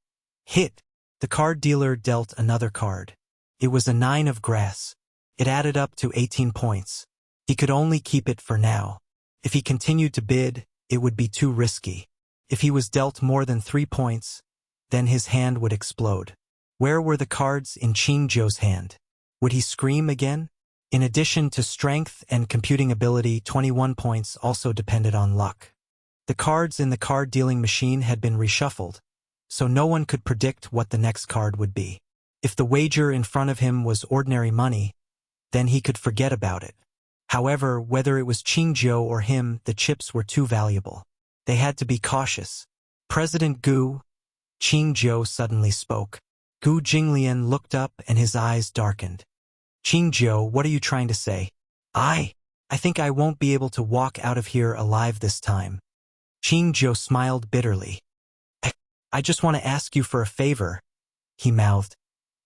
hit. The card dealer dealt another card. It was a 9 of grass. It added up to 18 points. He could only keep it for now. If he continued to bid, it would be too risky. If he was dealt more than 3 points, then his hand would explode. Where were the cards in Qing Jiu's hand? Would he scream again? In addition to strength and computing ability, 21 points also depended on luck. The cards in the card dealing machine had been reshuffled, so no one could predict what the next card would be. If the wager in front of him was ordinary money, then he could forget about it. However, whether it was Qingzhou or him, the chips were too valuable. They had to be cautious. President Gu, Qingzhou suddenly spoke. Gu Jinglian looked up and his eyes darkened. Qingzhou, what are you trying to say? I think I won't be able to walk out of here alive this time. Qingzhou smiled bitterly. I just want to ask you for a favor, he mouthed.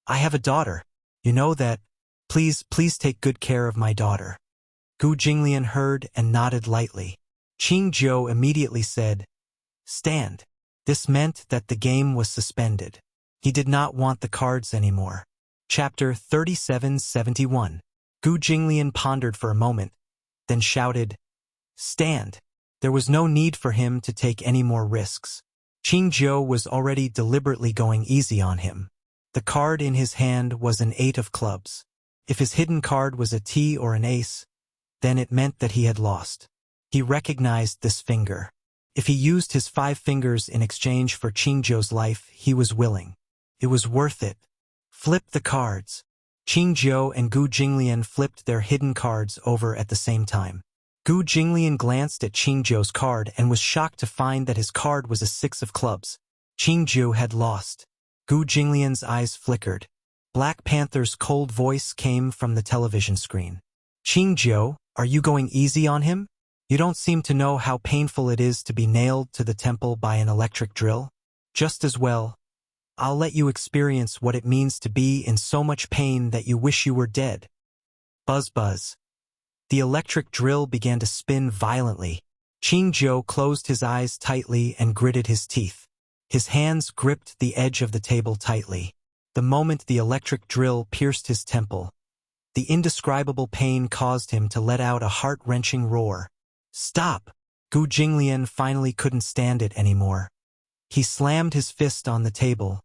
I have a daughter. You know that. Please take good care of my daughter. Gu Jinglian heard and nodded lightly. Qingzhou immediately said, Stand. This meant that the game was suspended. He did not want the cards anymore. Chapter 3771. Gu Jinglian pondered for a moment, then shouted, Stand. There was no need for him to take any more risks. Qingzhou was already deliberately going easy on him. The card in his hand was an 8 of clubs. If his hidden card was a T or an ace, then it meant that he had lost. He recognized this finger. If he used his 5 fingers in exchange for Qingzhou's life, he was willing. It was worth it. Flip the cards. Qingzhou and Gu Jinglian flipped their hidden cards over at the same time. Gu Jinglian glanced at Qingzhou's card and was shocked to find that his card was a 6 of clubs. Qingzhou had lost. Gu Jinglian's eyes flickered. Black Panther's cold voice came from the television screen. Qingzhou, are you going easy on him? You don't seem to know how painful it is to be nailed to the temple by an electric drill. Just as well, I'll let you experience what it means to be in so much pain that you wish you were dead. Buzz buzz. The electric drill began to spin violently. Qingzhou closed his eyes tightly and gritted his teeth. His hands gripped the edge of the table tightly. The moment the electric drill pierced his temple, the indescribable pain caused him to let out a heart-wrenching roar. Stop! Gu Jinglian finally couldn't stand it anymore. He slammed his fist on the table,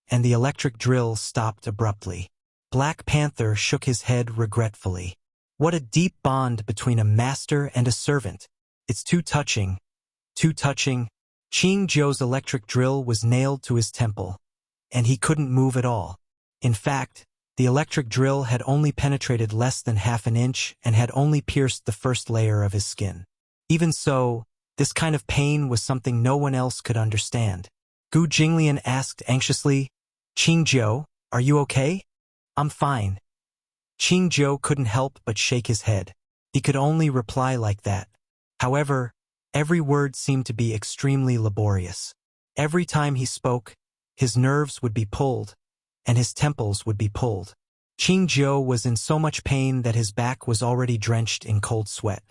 and the electric drill stopped abruptly. Black Panther shook his head regretfully. What a deep bond between a master and a servant. It's too touching. Too touching. Qingzhou's electric drill was nailed to his temple, and he couldn't move at all. In fact, the electric drill had only penetrated less than half an inch and had only pierced the first layer of his skin. Even so, this kind of pain was something no one else could understand. Gu Jinglian asked anxiously, Qingzhou, are you okay? I'm fine. Qingzhou couldn't help but shake his head. He could only reply like that. However, every word seemed to be extremely laborious. Every time he spoke, his nerves would be pulled, and his temples would be pulled. Qingzhou was in so much pain that his back was already drenched in cold sweat.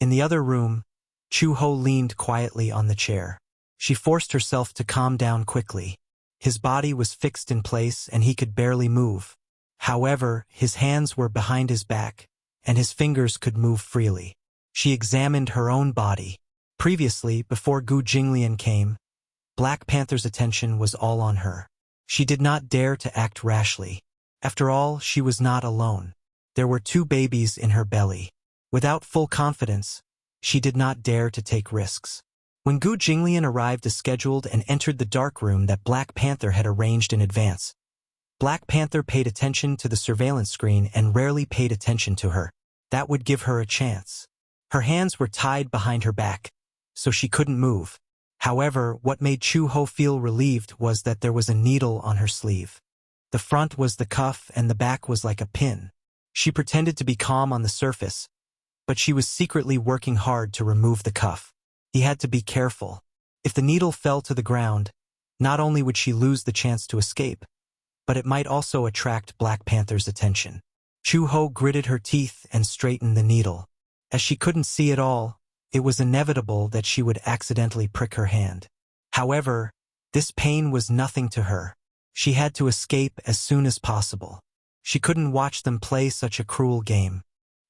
In the other room, Chu Ho leaned quietly on the chair. She forced herself to calm down quickly. His body was fixed in place and he could barely move. However, his hands were behind his back, and his fingers could move freely. She examined her own body. Previously, before Gu Jinglian came, Black Panther's attention was all on her. She did not dare to act rashly. After all, she was not alone. There were 2 babies in her belly. Without full confidence, she did not dare to take risks. When Gu Jinglian arrived as scheduled and entered the dark room that Black Panther had arranged in advance, Black Panther paid attention to the surveillance screen and rarely paid attention to her. That would give her a chance. Her hands were tied behind her back, so she couldn't move. However, what made Chu Ho feel relieved was that there was a needle on her sleeve. The front was the cuff and the back was like a pin. She pretended to be calm on the surface, but she was secretly working hard to remove the cuff. He had to be careful. If the needle fell to the ground, not only would she lose the chance to escape, but it might also attract Black Panther's attention. Chu Ho gritted her teeth and straightened the needle. As she couldn't see it all, it was inevitable that she would accidentally prick her hand. However, this pain was nothing to her. She had to escape as soon as possible. She couldn't watch them play such a cruel game.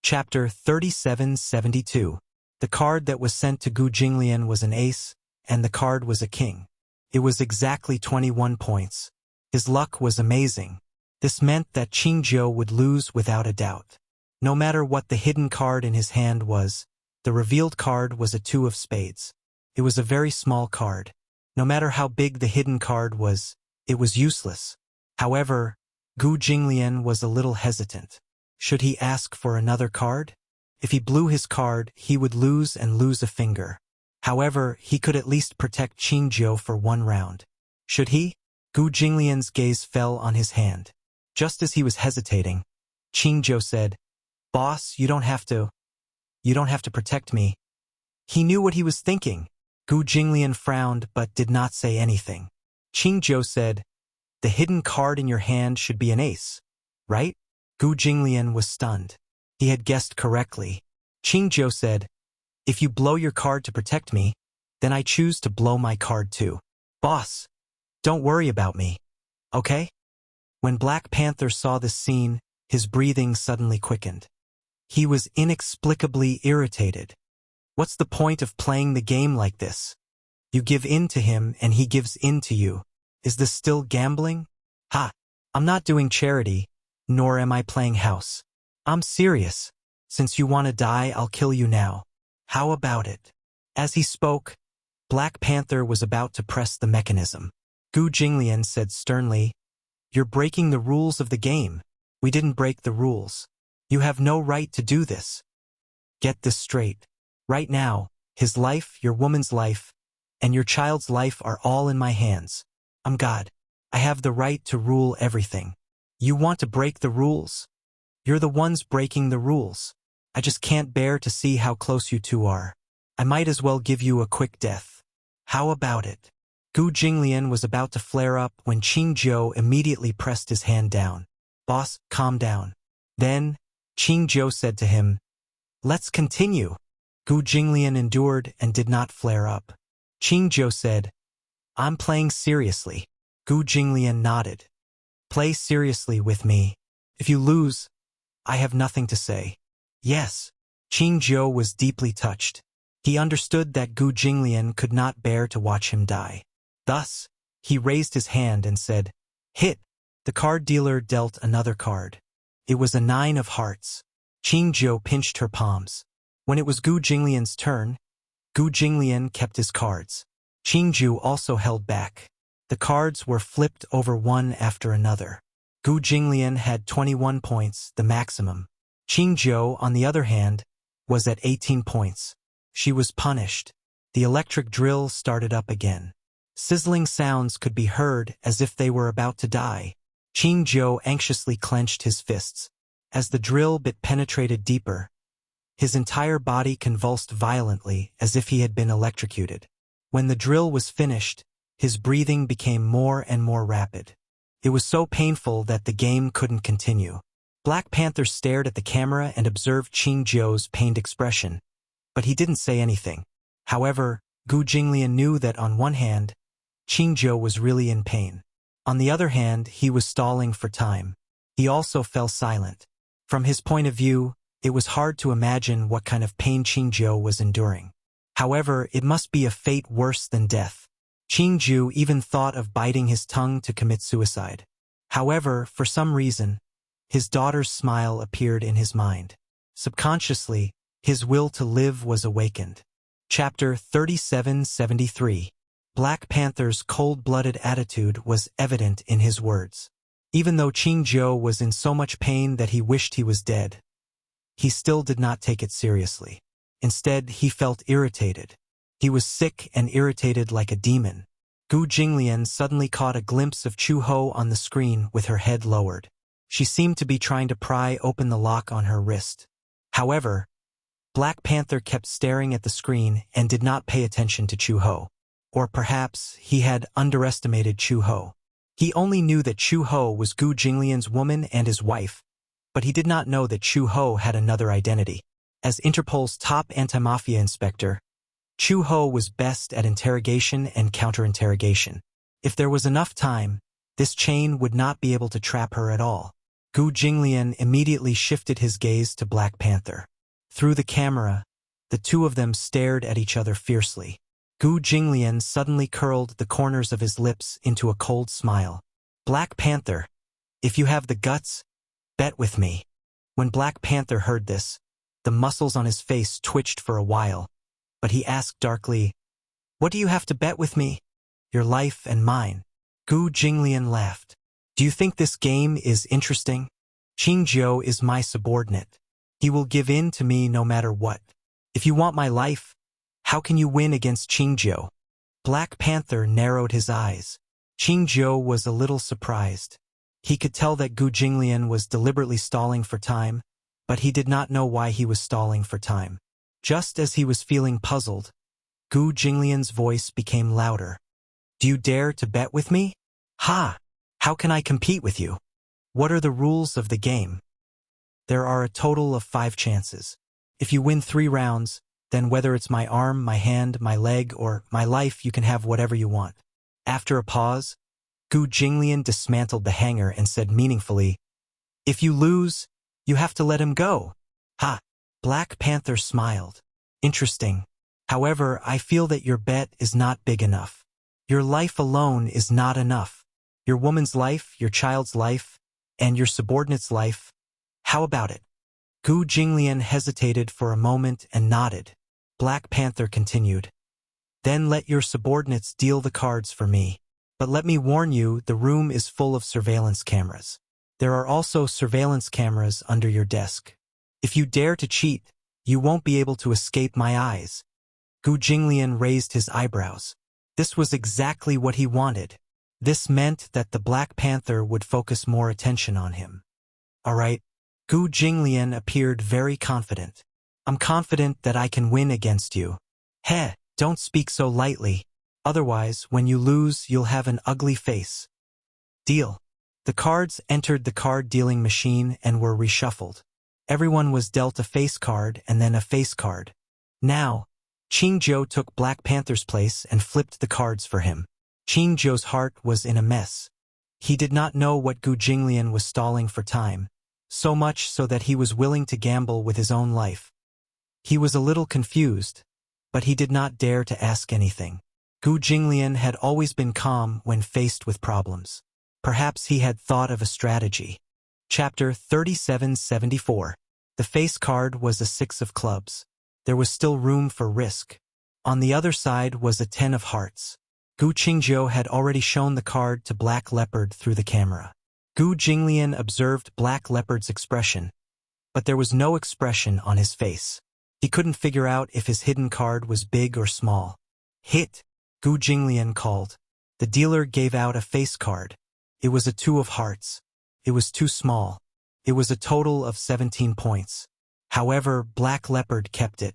Chapter 3772. The card that was sent to Gu Jinglian was an ace, and the card was a king. It was exactly 21 points. His luck was amazing. This meant that Qingzhou would lose without a doubt. No matter what the hidden card in his hand was, the revealed card was a 2 of spades. It was a very small card. No matter how big the hidden card was, it was useless. However, Gu Jinglian was a little hesitant. Should he ask for another card? If he blew his card, he would lose and lose a finger. However, he could at least protect Qingzhou for one round. Should he? Gu Jinglian's gaze fell on his hand. Just as he was hesitating, Qingzhou said, "Boss, you don't have to protect me." He knew what he was thinking. Gu Jinglian frowned but did not say anything. Qingzhou said, "The hidden card in your hand should be an ace, right?" Gu Jinglian was stunned. He had guessed correctly. Qingzhou said, "If you blow your card to protect me, then I choose to blow my card too. Boss, don't worry about me, okay?" When Black Panther saw this scene, his breathing suddenly quickened. He was inexplicably irritated. What's the point of playing the game like this? You give in to him and he gives in to you. Is this still gambling? Ha! I'm not doing charity, nor am I playing house. I'm serious. Since you want to die, I'll kill you now. How about it? As he spoke, Black Panther was about to press the mechanism. Gu Jinglian said sternly, "You're breaking the rules of the game. We didn't break the rules. You have no right to do this. Get this straight. Right now, his life, your woman's life, and your child's life are all in my hands. I'm God. I have the right to rule everything. You want to break the rules? You're the ones breaking the rules. I just can't bear to see how close you two are. I might as well give you a quick death. How about it?" Gu Jinglian was about to flare up when Qingzhou immediately pressed his hand down. "Boss, calm down." Then, Qingzhou said to him, "Let's continue." Gu Jinglian endured and did not flare up. Qingzhou said, "I'm playing seriously." Gu Jinglian nodded. "Play seriously with me. If you lose, I have nothing to say." "Yes." Qingzhou was deeply touched. He understood that Gu Jinglian could not bear to watch him die. Thus, he raised his hand and said, "Hit." The card dealer dealt another card. It was a 9 of hearts. Qingzhou pinched her palms. When it was Gu Jinglian's turn, Gu Jinglian kept his cards. Qingzhou also held back. The cards were flipped over one after another. Gu Jinglian had 21 points, the maximum. Qingzhou, on the other hand, was at 18 points. She was punished. The electric drill started up again. Sizzling sounds could be heard as if they were about to die. Qingzhou anxiously clenched his fists. As the drill bit penetrated deeper, his entire body convulsed violently as if he had been electrocuted. When the drill was finished, his breathing became more and more rapid. It was so painful that the game couldn't continue. Black Panther stared at the camera and observed Qingzhou's pained expression, but he didn't say anything. However, Gu Jinglian knew that on one hand, Qingzhou was really in pain. On the other hand, he was stalling for time. He also fell silent. From his point of view, it was hard to imagine what kind of pain Qingzhou was enduring. However, it must be a fate worse than death. Qingzhou even thought of biting his tongue to commit suicide. However, for some reason, his daughter's smile appeared in his mind. Subconsciously, his will to live was awakened. Chapter 3773. Black Panther's cold-blooded attitude was evident in his words. Even though Qingzhou was in so much pain that he wished he was dead, he still did not take it seriously. Instead, he felt irritated. He was sick and irritated like a demon. Gu Jinglian suddenly caught a glimpse of Chu Ho on the screen with her head lowered. She seemed to be trying to pry open the lock on her wrist. However, Black Panther kept staring at the screen and did not pay attention to Chu Ho. Or perhaps he had underestimated Chu Ho. He only knew that Chu Ho was Gu Jinglian's woman and his wife, but he did not know that Chu Ho had another identity. As Interpol's top anti-mafia inspector, Chu Ho was best at interrogation and counter-interrogation. If there was enough time, this chain would not be able to trap her at all. Gu Jinglian immediately shifted his gaze to Black Panther. Through the camera, the two of them stared at each other fiercely. Gu Jinglian suddenly curled the corners of his lips into a cold smile. "Black Panther, if you have the guts, bet with me." When Black Panther heard this, the muscles on his face twitched for a while, but he asked darkly, "What do you have to bet with me?" "Your life and mine." Gu Jinglian laughed. "Do you think this game is interesting? Qingzhou is my subordinate. He will give in to me no matter what. If you want my life, how can you win against Qingjiu? Black Panther narrowed his eyes. Qingjiu was a little surprised. He could tell that Gu Jinglian was deliberately stalling for time, but he did not know why he was stalling for time. Just as he was feeling puzzled, Gu Jinglian's voice became louder. Do you dare to bet with me? Ha! How can I compete with you? What are the rules of the game? There are a total of 5 chances. If you win 3 rounds, then whether it's my arm, my hand, my leg, or my life, you can have whatever you want. After a pause, Gu Jinglian dismantled the hanger and said meaningfully, If you lose, you have to let him go. Ha! Black Panther smiled. Interesting. However, I feel that your bet is not big enough. Your life alone is not enough. Your woman's life, your child's life, and your subordinate's life. How about it? Gu Jinglian hesitated for a moment and nodded. Black Panther continued. Then let your subordinates deal the cards for me. But let me warn you, the room is full of surveillance cameras. There are also surveillance cameras under your desk. If you dare to cheat, you won't be able to escape my eyes. Gu Jinglian raised his eyebrows. This was exactly what he wanted. This meant that the Black Panther would focus more attention on him. All right. Gu Jinglian appeared very confident. I'm confident that I can win against you. Heh, don't speak so lightly. Otherwise, when you lose, you'll have an ugly face. Deal. The cards entered the card-dealing machine and were reshuffled. Everyone was dealt a face card and then a face card. Now, Qingjiu took Black Panther's place and flipped the cards for him. Qingjiu's heart was in a mess. He did not know what Gu Jinglian was stalling for time, so much so that he was willing to gamble with his own life. He was a little confused, but he did not dare to ask anything. Gu Jinglian had always been calm when faced with problems. Perhaps he had thought of a strategy. Chapter 3774. The face card was a 6 of clubs. There was still room for risk. On the other side was a 10 of hearts. Gu Qingjiu had already shown the card to Black Leopard through the camera. Gu Jinglian observed Black Leopard's expression, but there was no expression on his face. He couldn't figure out if his hidden card was big or small. Hit! Gu Jinglian called. The dealer gave out a face card. It was a 2 of hearts. It was too small. It was a total of 17 points. However, Black Leopard kept it.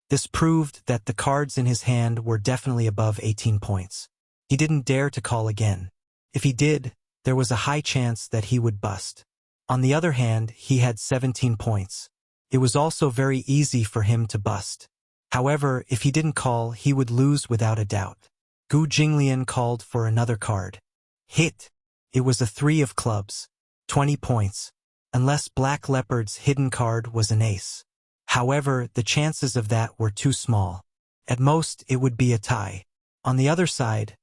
This proved that the cards in his hand were definitely above 18 points. He didn't dare to call again. If he did, there was a high chance that he would bust. On the other hand, he had 17 points. It was also very easy for him to bust. However, if he didn't call, he would lose without a doubt. Gu Jinglian called for another card. Hit! It was a 3 of clubs. 20 points. Unless Black Leopard's hidden card was an ace. However, the chances of that were too small. At most, it would be a tie. On the other side,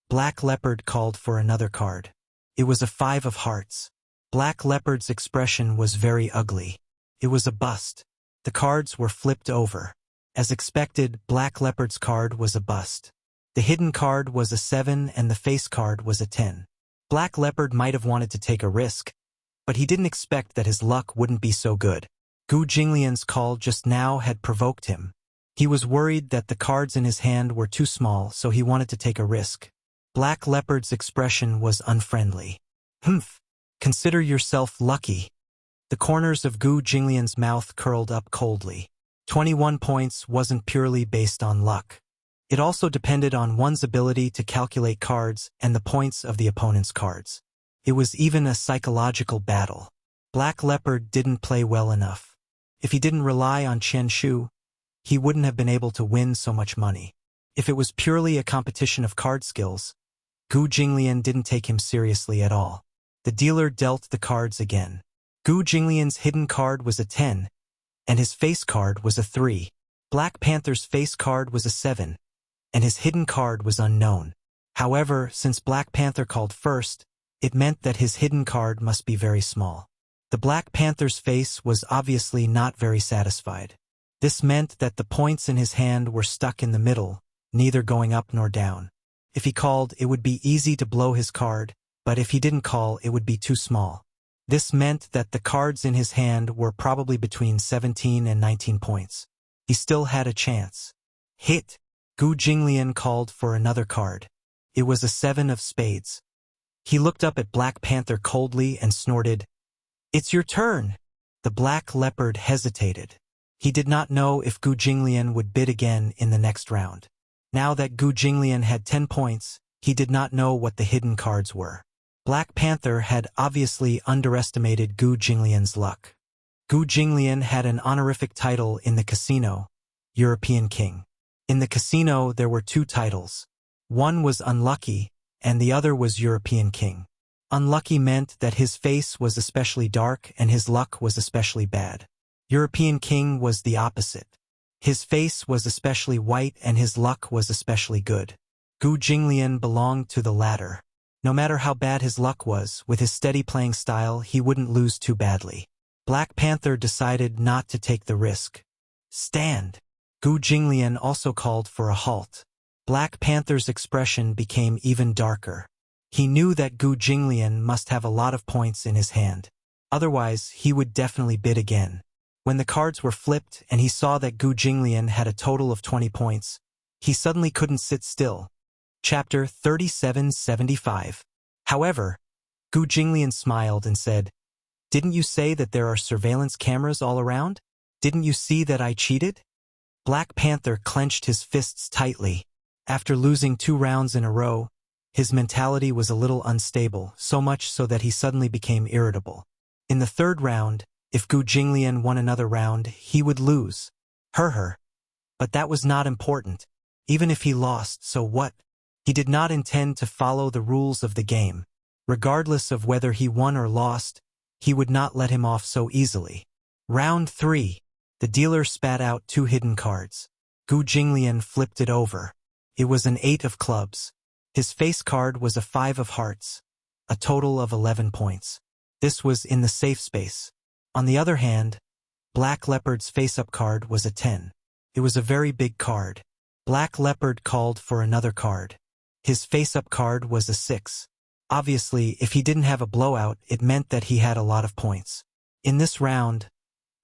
Black Leopard called for another card. It was a 5 of hearts. Black Leopard's expression was very ugly. It was a bust. The cards were flipped over. As expected, Black Leopard's card was a bust. The hidden card was a 7 and the face card was a 10. Black Leopard might have wanted to take a risk, but he didn't expect that his luck wouldn't be so good. Gu Jinglian's call just now had provoked him. He was worried that the cards in his hand were too small, so he wanted to take a risk. Black Leopard's expression was unfriendly. Humph! Consider yourself lucky. The corners of Gu Jinglian's mouth curled up coldly. 21 points wasn't purely based on luck. It also depended on one's ability to calculate cards and the points of the opponent's cards. It was even a psychological battle. Black Leopard didn't play well enough. If he didn't rely on Chen Shu, he wouldn't have been able to win so much money. If it was purely a competition of card skills, Gu Jinglian didn't take him seriously at all. The dealer dealt the cards again. Gu Jinglian's hidden card was a 10, and his face card was a 3. Black Panther's face card was a 7, and his hidden card was unknown. However, since Black Panther called first, it meant that his hidden card must be very small. The Black Panther's face was obviously not very satisfied. This meant that the points in his hand were stuck in the middle, neither going up nor down. If he called, it would be easy to blow his card, but if he didn't call, it would be too small. This meant that the cards in his hand were probably between 17 and 19 points. He still had a chance. Hit! Gu Jinglian called for another card. It was a 7 of spades. He looked up at Black Panther coldly and snorted, "It's your turn." The Black Leopard hesitated. He did not know if Gu Jinglian would bid again in the next round. Now that Gu Jinglian had 10 points, he did not know what the hidden cards were. Black Panther had obviously underestimated Gu Jinglian's luck. Gu Jinglian had an honorific title in the casino, European King. In the casino there were 2 titles. One was Unlucky, and the other was European King. Unlucky meant that his face was especially dark and his luck was especially bad. European King was the opposite. His face was especially white and his luck was especially good. Gu Jinglian belonged to the latter. No matter how bad his luck was, with his steady playing style he wouldn't lose too badly. Black Panther decided not to take the risk. Stand! Gu Jinglian also called for a halt. Black Panther's expression became even darker. He knew that Gu Jinglian must have a lot of points in his hand. Otherwise, he would definitely bid again. When the cards were flipped and he saw that Gu Jinglian had a total of 20 points, he suddenly couldn't sit still. Chapter 3775. However, Gu Jinglian smiled and said, "Didn't you say that there are surveillance cameras all around? Didn't you see that I cheated?" Black Panther clenched his fists tightly. After losing 2 rounds in a row, his mentality was a little unstable, so much so that he suddenly became irritable. In the 3rd round, if Gu Jinglian won another round, he would lose. But that was not important. Even if he lost, so what? He did not intend to follow the rules of the game. Regardless of whether he won or lost, he would not let him off so easily. Round 3. The dealer spat out 2 hidden cards. Gu Jinglian flipped it over. It was an 8 of clubs. His face card was a 5 of hearts, a total of 11 points. This was in the safe space. On the other hand, Black Leopard's face-up card was a 10. It was a very big card. Black Leopard called for another card. His face-up card was a 6. Obviously, if he didn't have a blowout, it meant that he had a lot of points. In this round,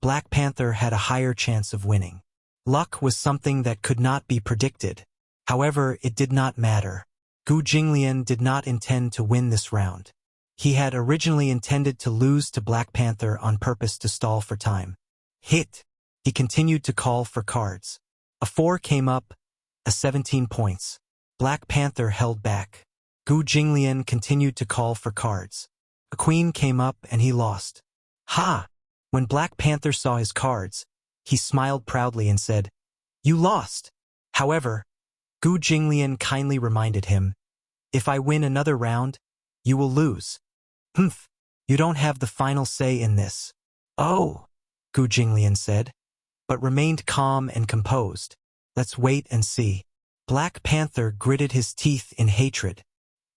Black Panther had a higher chance of winning. Luck was something that could not be predicted. However, it did not matter. Gu Jinglian did not intend to win this round. He had originally intended to lose to Black Panther on purpose to stall for time. Hit! He continued to call for cards. A 4 came up, a 17 points. Black Panther held back. Gu Jinglian continued to call for cards. A queen came up and he lost. Ha! When Black Panther saw his cards, he smiled proudly and said, "You lost." However, Gu Jinglian kindly reminded him, "If I win another round, you will lose." "Humph, you don't have the final say in this." "Oh," Gu Jinglian said, but remained calm and composed. "Let's wait and see." Black Panther gritted his teeth in hatred.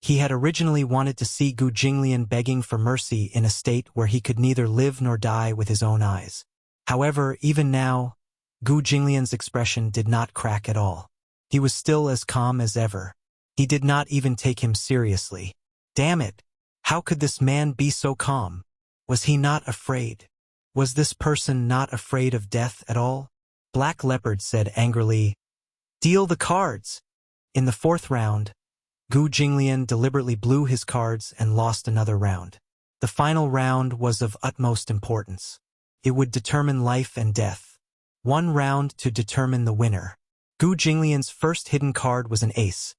He had originally wanted to see Gu Jinglian begging for mercy in a state where he could neither live nor die with his own eyes. However, even now, Gu Jinglian's expression did not crack at all. He was still as calm as ever. He did not even take him seriously. Damn it! How could this man be so calm? Was he not afraid? Was this person not afraid of death at all? Black Leopard said angrily, "Deal the cards." In the 4th round, Gu Jinglian deliberately blew his cards and lost another round. The final round was of utmost importance. It would determine life and death. 1 round to determine the winner. Gu Jinglian's first hidden card was an ace,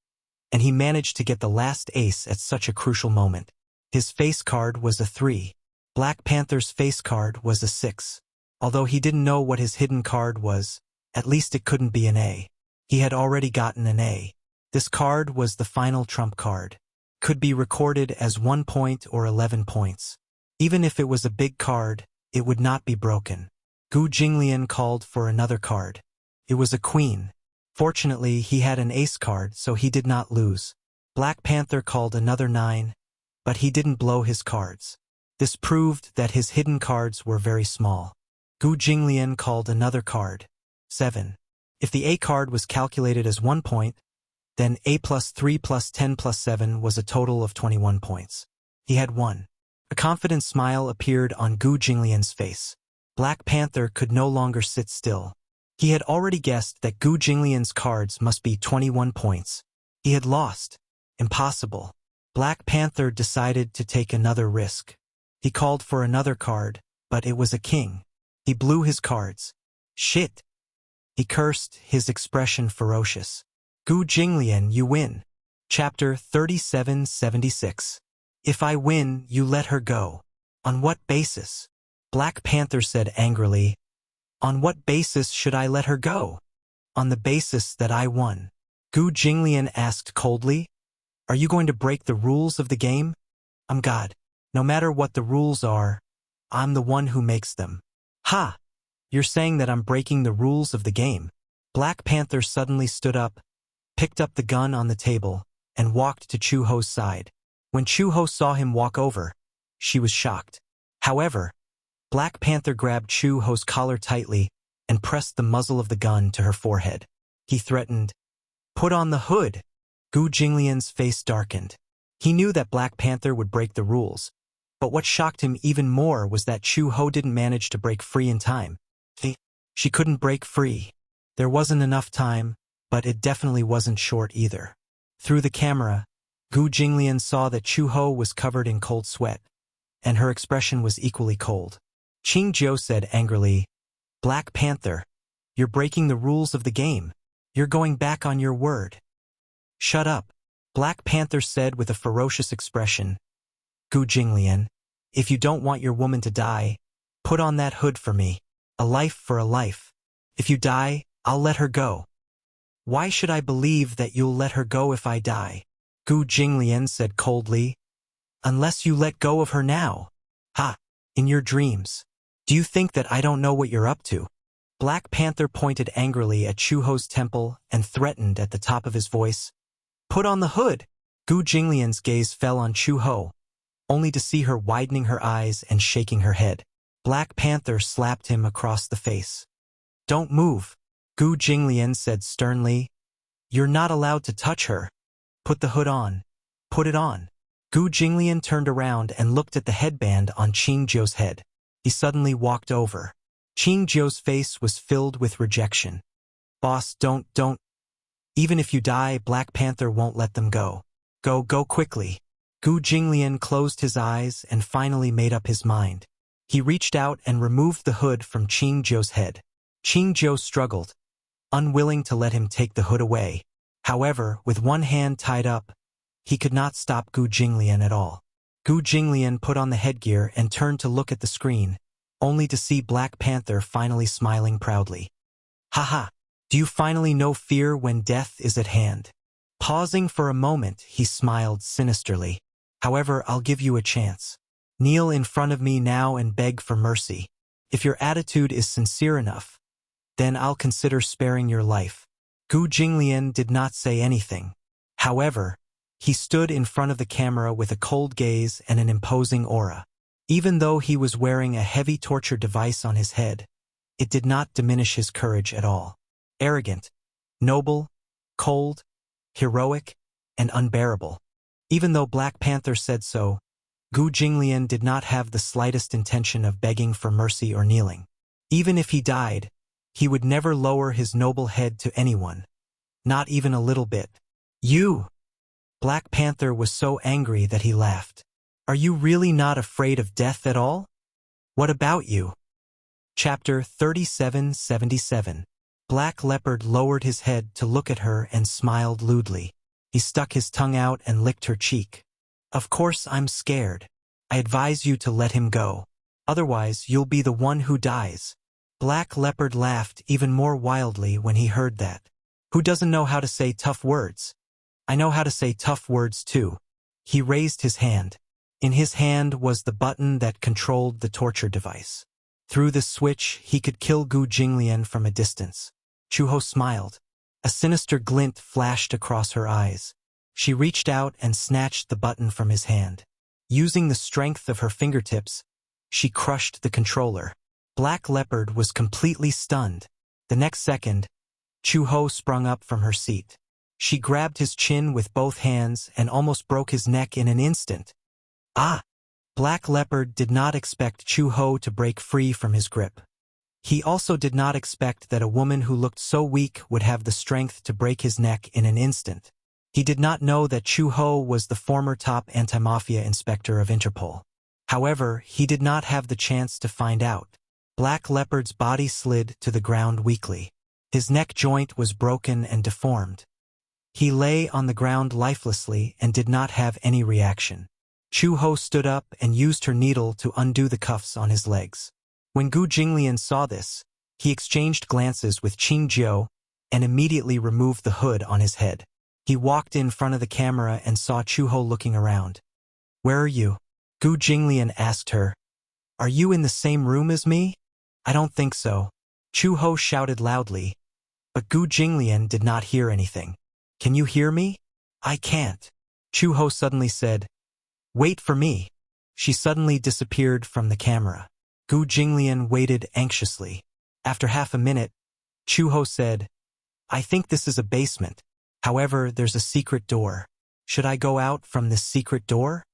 and he managed to get the last ace at such a crucial moment. His face card was a 3. Black Panther's face card was a 6. Although he didn't know what his hidden card was, at least it couldn't be an A. He had already gotten an A. This card was the final trump card. Could be recorded as 1 point or 11 points. Even if it was a big card, it would not be broken. Gu Jinglian called for another card. It was a queen. Fortunately, he had an ace card, so he did not lose. Black Panther called another 9, but he didn't blow his cards. This proved that his hidden cards were very small. Gu Jinglian called another card, 7. If the A card was calculated as 1 point, then A plus 3 plus 10 plus 7 was a total of 21 points. He had won. A confident smile appeared on Gu Jinglian's face. Black Panther could no longer sit still. He had already guessed that Gu Jinglian's cards must be 21 points. He had lost. Impossible. Black Panther decided to take another risk. He called for another card, but it was a king. He blew his cards. Shit. He cursed, his expression ferocious. Gu Jinglian, you win. Chapter 3776. If I win, you let her go. On what basis? Black Panther said angrily. On what basis should I let her go? On the basis that I won. Gu Jinglian asked coldly. Are you going to break the rules of the game? I'm God. No matter what the rules are, I'm the one who makes them. Ha! You're saying that I'm breaking the rules of the game. Black Panther suddenly stood up, picked up the gun on the table, and walked to Chu Ho's side. When Chu Ho saw him walk over, she was shocked. However, Black Panther grabbed Chu Ho's collar tightly and pressed the muzzle of the gun to her forehead. He threatened, "Put on the hood." Gu Jinglian's face darkened. He knew that Black Panther would break the rules, but what shocked him even more was that Chu Ho didn't manage to break free in time. She couldn't break free. There wasn't enough time, but it definitely wasn't short either. Through the camera, Gu Jinglian saw that Chu Ho was covered in cold sweat, and her expression was equally cold. Qing Jiu said angrily, Black Panther, you're breaking the rules of the game. You're going back on your word. Shut up, Black Panther said with a ferocious expression. Gu Jinglian, if you don't want your woman to die, put on that hood for me. A life for a life. If you die, I'll let her go. Why should I believe that you'll let her go if I die? Gu Jinglian said coldly. Unless you let go of her now. Ha! In your dreams. Do you think that I don't know what you're up to? Black Panther pointed angrily at Chu Ho's temple and threatened at the top of his voice. Put on the hood! Gu Jinglian's gaze fell on Chu Ho, only to see her widening her eyes and shaking her head. Black Panther slapped him across the face. Don't move, Gu Jinglian said sternly. You're not allowed to touch her. Put the hood on. Put it on. Gu Jinglian turned around and looked at the headband on Qing Jiu's head. He suddenly walked over. Qing Jiu's face was filled with rejection. Boss, don't. Even if you die, Black Panther won't let them go. Go quickly. Gu Jinglian closed his eyes and finally made up his mind. He reached out and removed the hood from Qing Jiu's head. Qing Jiu struggled, unwilling to let him take the hood away. However, with one hand tied up, he could not stop Gu Jinglian at all. Gu Jinglian put on the headgear and turned to look at the screen, only to see Black Panther finally smiling proudly. Haha, do you finally know fear when death is at hand? Pausing for a moment, he smiled sinisterly. However, I'll give you a chance. Kneel in front of me now and beg for mercy. If your attitude is sincere enough, then I'll consider sparing your life. Gu Jinglian did not say anything. However, he stood in front of the camera with a cold gaze and an imposing aura. Even though he was wearing a heavy torture device on his head, it did not diminish his courage at all. Arrogant, noble, cold, heroic, and unbearable. Even though Black Panther said so, Gu Jinglian did not have the slightest intention of begging for mercy or kneeling. Even if he died, he would never lower his noble head to anyone. Not even a little bit. You! Black Panther was so angry that he laughed. Are you really not afraid of death at all? What about you? Chapter 3777. Black Leopard lowered his head to look at her and smiled lewdly. He stuck his tongue out and licked her cheek. Of course I'm scared. I advise you to let him go. Otherwise, you'll be the one who dies. Black Leopard laughed even more wildly when he heard that. Who doesn't know how to say tough words? I know how to say tough words too. He raised his hand. In his hand was the button that controlled the torture device. Through the switch, he could kill Gu Jinglian from a distance. Chu Ho smiled. A sinister glint flashed across her eyes. She reached out and snatched the button from his hand. Using the strength of her fingertips, she crushed the controller. Black Leopard was completely stunned. The next second, Chu Ho sprung up from her seat. She grabbed his chin with both hands and almost broke his neck in an instant. Ah! Black Leopard did not expect Chu Ho to break free from his grip. He also did not expect that a woman who looked so weak would have the strength to break his neck in an instant. He did not know that Chu Ho was the former top anti-mafia inspector of Interpol. However, he did not have the chance to find out. Black Leopard's body slid to the ground weakly. His neck joint was broken and deformed. He lay on the ground lifelessly and did not have any reaction. Chu Ho stood up and used her needle to undo the cuffs on his legs. When Gu Jinglian saw this, he exchanged glances with Qing Jiu and immediately removed the hood on his head. He walked in front of the camera and saw Chu Ho looking around. "Where are you?" Gu Jinglian asked her. "Are you in the same room as me?" "I don't think so." Chu Ho shouted loudly, but Gu Jinglian did not hear anything. "Can you hear me?" "I can't." Chu Ho suddenly said, "Wait for me." She suddenly disappeared from the camera. Gu Jinglian waited anxiously. After half a minute, Chu Ho said, "I think this is a basement. However, there's a secret door. Should I go out from this secret door?"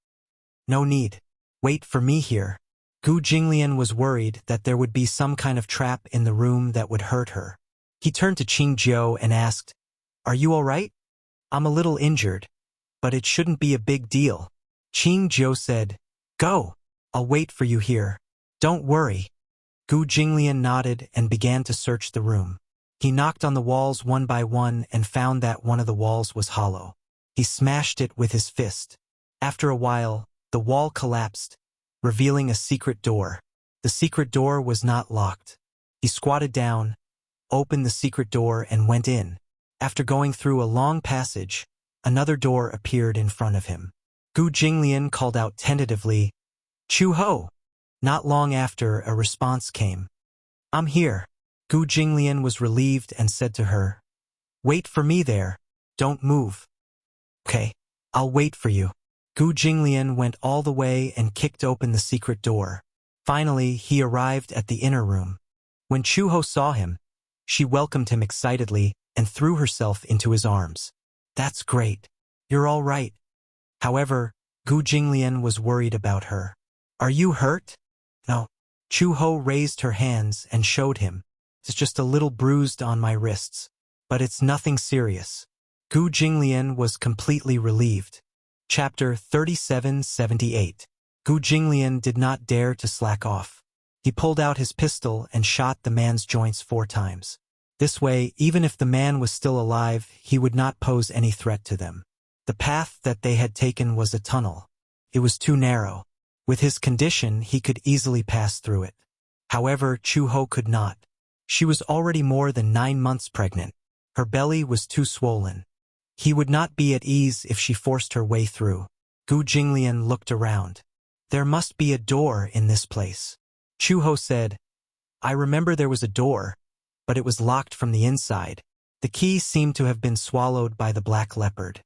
"No need. Wait for me here." Gu Jinglian was worried that there would be some kind of trap in the room that would hurt her. He turned to Qing Jiu and asked, "Are you all right?" "I'm a little injured, but it shouldn't be a big deal." Qing Jiu said, "Go. I'll wait for you here. Don't worry." Gu Jinglian nodded and began to search the room. He knocked on the walls one by one and found that one of the walls was hollow. He smashed it with his fist. After a while, the wall collapsed, revealing a secret door. The secret door was not locked. He squatted down, opened the secret door and went in. After going through a long passage, another door appeared in front of him. Gu Jinglian called out tentatively, "Chu Ho!" Not long after, a response came. "I'm here." Gu Jinglian was relieved and said to her, "Wait for me there. Don't move." "Okay, I'll wait for you." Gu Jinglian went all the way and kicked open the secret door. Finally, he arrived at the inner room. When Chu Ho saw him, she welcomed him excitedly and threw herself into his arms. "That's great. You're all right." However, Gu Jinglian was worried about her. "Are you hurt?" "No." Chu Ho raised her hands and showed him. "It's just a little bruised on my wrists, but it's nothing serious." Gu Jinglian was completely relieved. Chapter 3778. Gu Jinglian did not dare to slack off. He pulled out his pistol and shot the man's joints 4 times. This way, even if the man was still alive, he would not pose any threat to them. The path that they had taken was a tunnel. It was too narrow. With his condition, he could easily pass through it. However, Chu Ho could not. She was already more than 9 months pregnant. Her belly was too swollen. He would not be at ease if she forced her way through. Gu Jinglian looked around. "There must be a door in this place." Chu Ho said, "I remember there was a door, but it was locked from the inside. The key seemed to have been swallowed by the Black Leopard."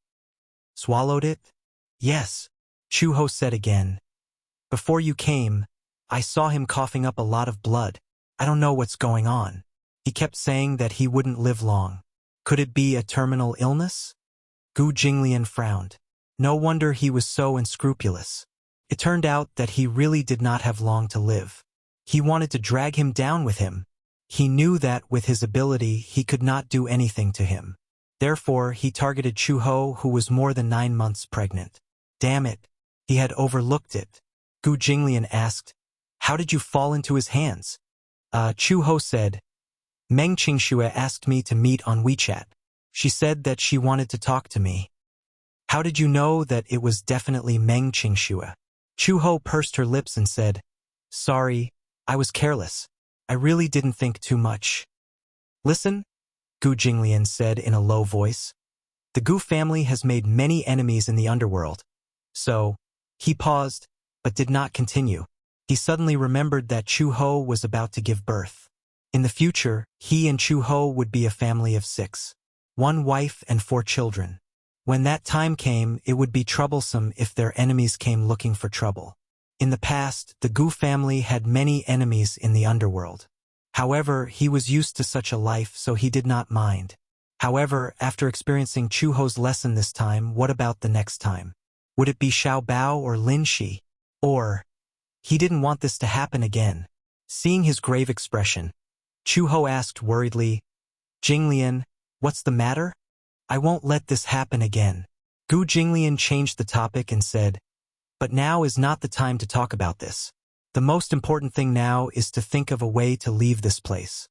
"Swallowed it?" "Yes," Chu Ho said again. "Before you came, I saw him coughing up a lot of blood. I don't know what's going on. He kept saying that he wouldn't live long. Could it be a terminal illness?" Gu Jinglian frowned. No wonder he was so unscrupulous. It turned out that he really did not have long to live. He wanted to drag him down with him. He knew that with his ability he could not do anything to him. Therefore, he targeted Chu Ho, who was more than 9 months pregnant. Damn it, he had overlooked it. Gu Jinglian asked, "How did you fall into his hands?" Chu Ho said, "Meng Qingxue asked me to meet on WeChat. She said that she wanted to talk to me." "How did you know that it was definitely Meng Qingxue?" Chu Ho pursed her lips and said, "Sorry, I was careless. I really didn't think too much." "Listen," Gu Jinglian said in a low voice. "The Gu family has made many enemies in the underworld." So, he paused, but did not continue. He suddenly remembered that Chu Ho was about to give birth. In the future, he and Chu Ho would be a family of 6. 1 wife and 4 children. When that time came, it would be troublesome if their enemies came looking for trouble. In the past, the Gu family had many enemies in the underworld. However, he was used to such a life, so he did not mind. However, after experiencing Chu Ho's lesson this time, what about the next time? Would it be Xiao Bao or Lin Shi? Or He didn't want this to happen again. Seeing his grave expression, Chu-ho asked worriedly, Jinglian, what's the matter? I won't let this happen again. Gu Jinglian changed the topic and said, but now is not the time to talk about this. The most important thing now is to think of a way to leave this place.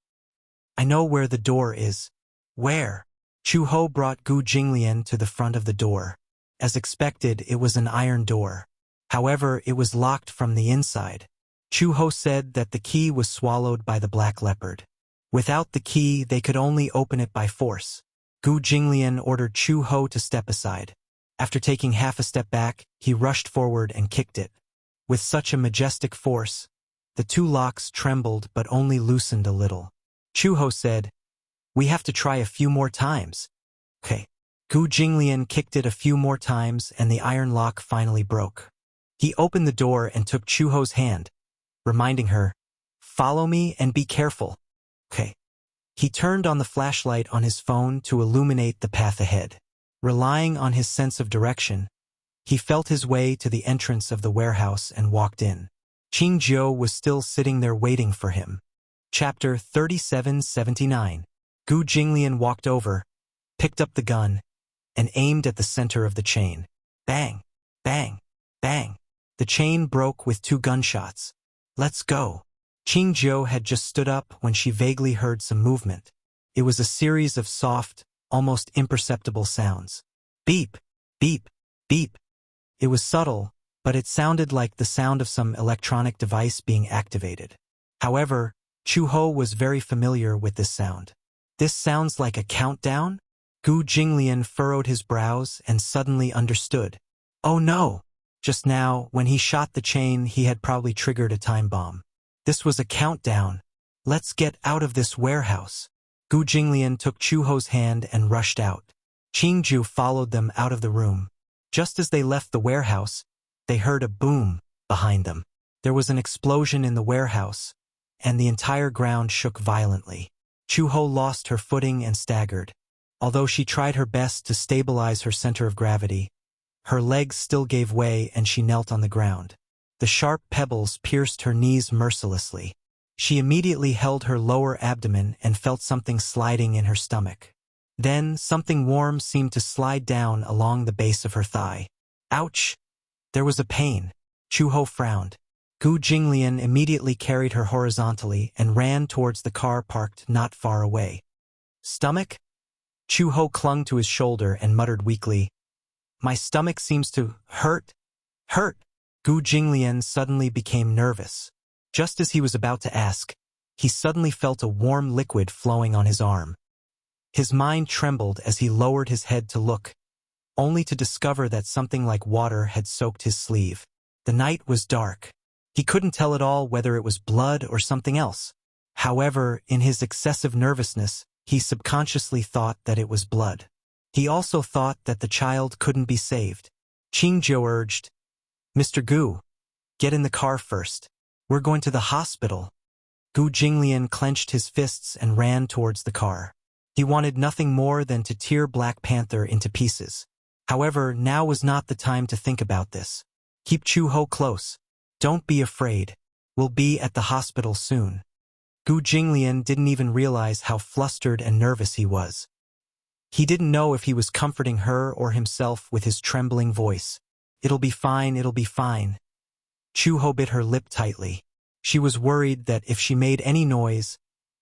I know where the door is. Where? Chu-ho brought Gu Jinglian to the front of the door. As expected, it was an iron door. However, it was locked from the inside. Chu-ho said that the key was swallowed by the black leopard. Without the key, they could only open it by force. Gu Jinglian ordered Chu-ho to step aside. After taking half a step back, he rushed forward and kicked it. With such a majestic force, the two locks trembled but only loosened a little. Chu-ho said, we have to try a few more times. Okay. Gu Jinglian kicked it a few more times and the iron lock finally broke. He opened the door and took Chu-ho's hand, reminding her, follow me and be careful. Okay. He turned on the flashlight on his phone to illuminate the path ahead. Relying on his sense of direction, he felt his way to the entrance of the warehouse and walked in. Qingjiu was still sitting there waiting for him. Chapter 3779. Gu Jinglian walked over, picked up the gun, and aimed at the center of the chain. Bang! Bang! Bang! The chain broke with 2 gunshots. Let's go. Qingjiu had just stood up when she vaguely heard some movement. It was a series of soft, almost imperceptible sounds. Beep! Beep! Beep! It was subtle, but it sounded like the sound of some electronic device being activated. However, Chu-ho was very familiar with this sound. This sounds like a countdown? Gu Jinglian furrowed his brows and suddenly understood. Oh no! Just now, when he shot the chain, he had probably triggered a time bomb. This was a countdown. Let's get out of this warehouse. Gu Jinglian took Chu-ho's hand and rushed out. Qingjiu followed them out of the room. Just as they left the warehouse, they heard a boom behind them. There was an explosion in the warehouse, and the entire ground shook violently. Chu-ho lost her footing and staggered. Although she tried her best to stabilize her center of gravity, her legs still gave way and she knelt on the ground. The sharp pebbles pierced her knees mercilessly. She immediately held her lower abdomen and felt something sliding in her stomach. Then, something warm seemed to slide down along the base of her thigh. Ouch! There was a pain. Chu-ho frowned. Gu Jinglian immediately carried her horizontally and ran towards the car parked not far away. Stomach? Chu-ho clung to his shoulder and muttered weakly, my stomach seems to hurt. Hurt! Gu Jinglian suddenly became nervous. Just as he was about to ask, he suddenly felt a warm liquid flowing on his arm. His mind trembled as he lowered his head to look, only to discover that something like water had soaked his sleeve. The night was dark. He couldn't tell at all whether it was blood or something else. However, in his excessive nervousness, he subconsciously thought that it was blood. He also thought that the child couldn't be saved. Qingjiu urged, Mr. Gu, get in the car first. We're going to the hospital. Gu Jinglian clenched his fists and ran towards the car. He wanted nothing more than to tear Black Panther into pieces. However, now was not the time to think about this. Keep Chu-ho close. Don't be afraid. We'll be at the hospital soon. Gu Jinglian didn't even realize how flustered and nervous he was. He didn't know if he was comforting her or himself with his trembling voice. It'll be fine, it'll be fine. Chu-ho bit her lip tightly. She was worried that if she made any noise,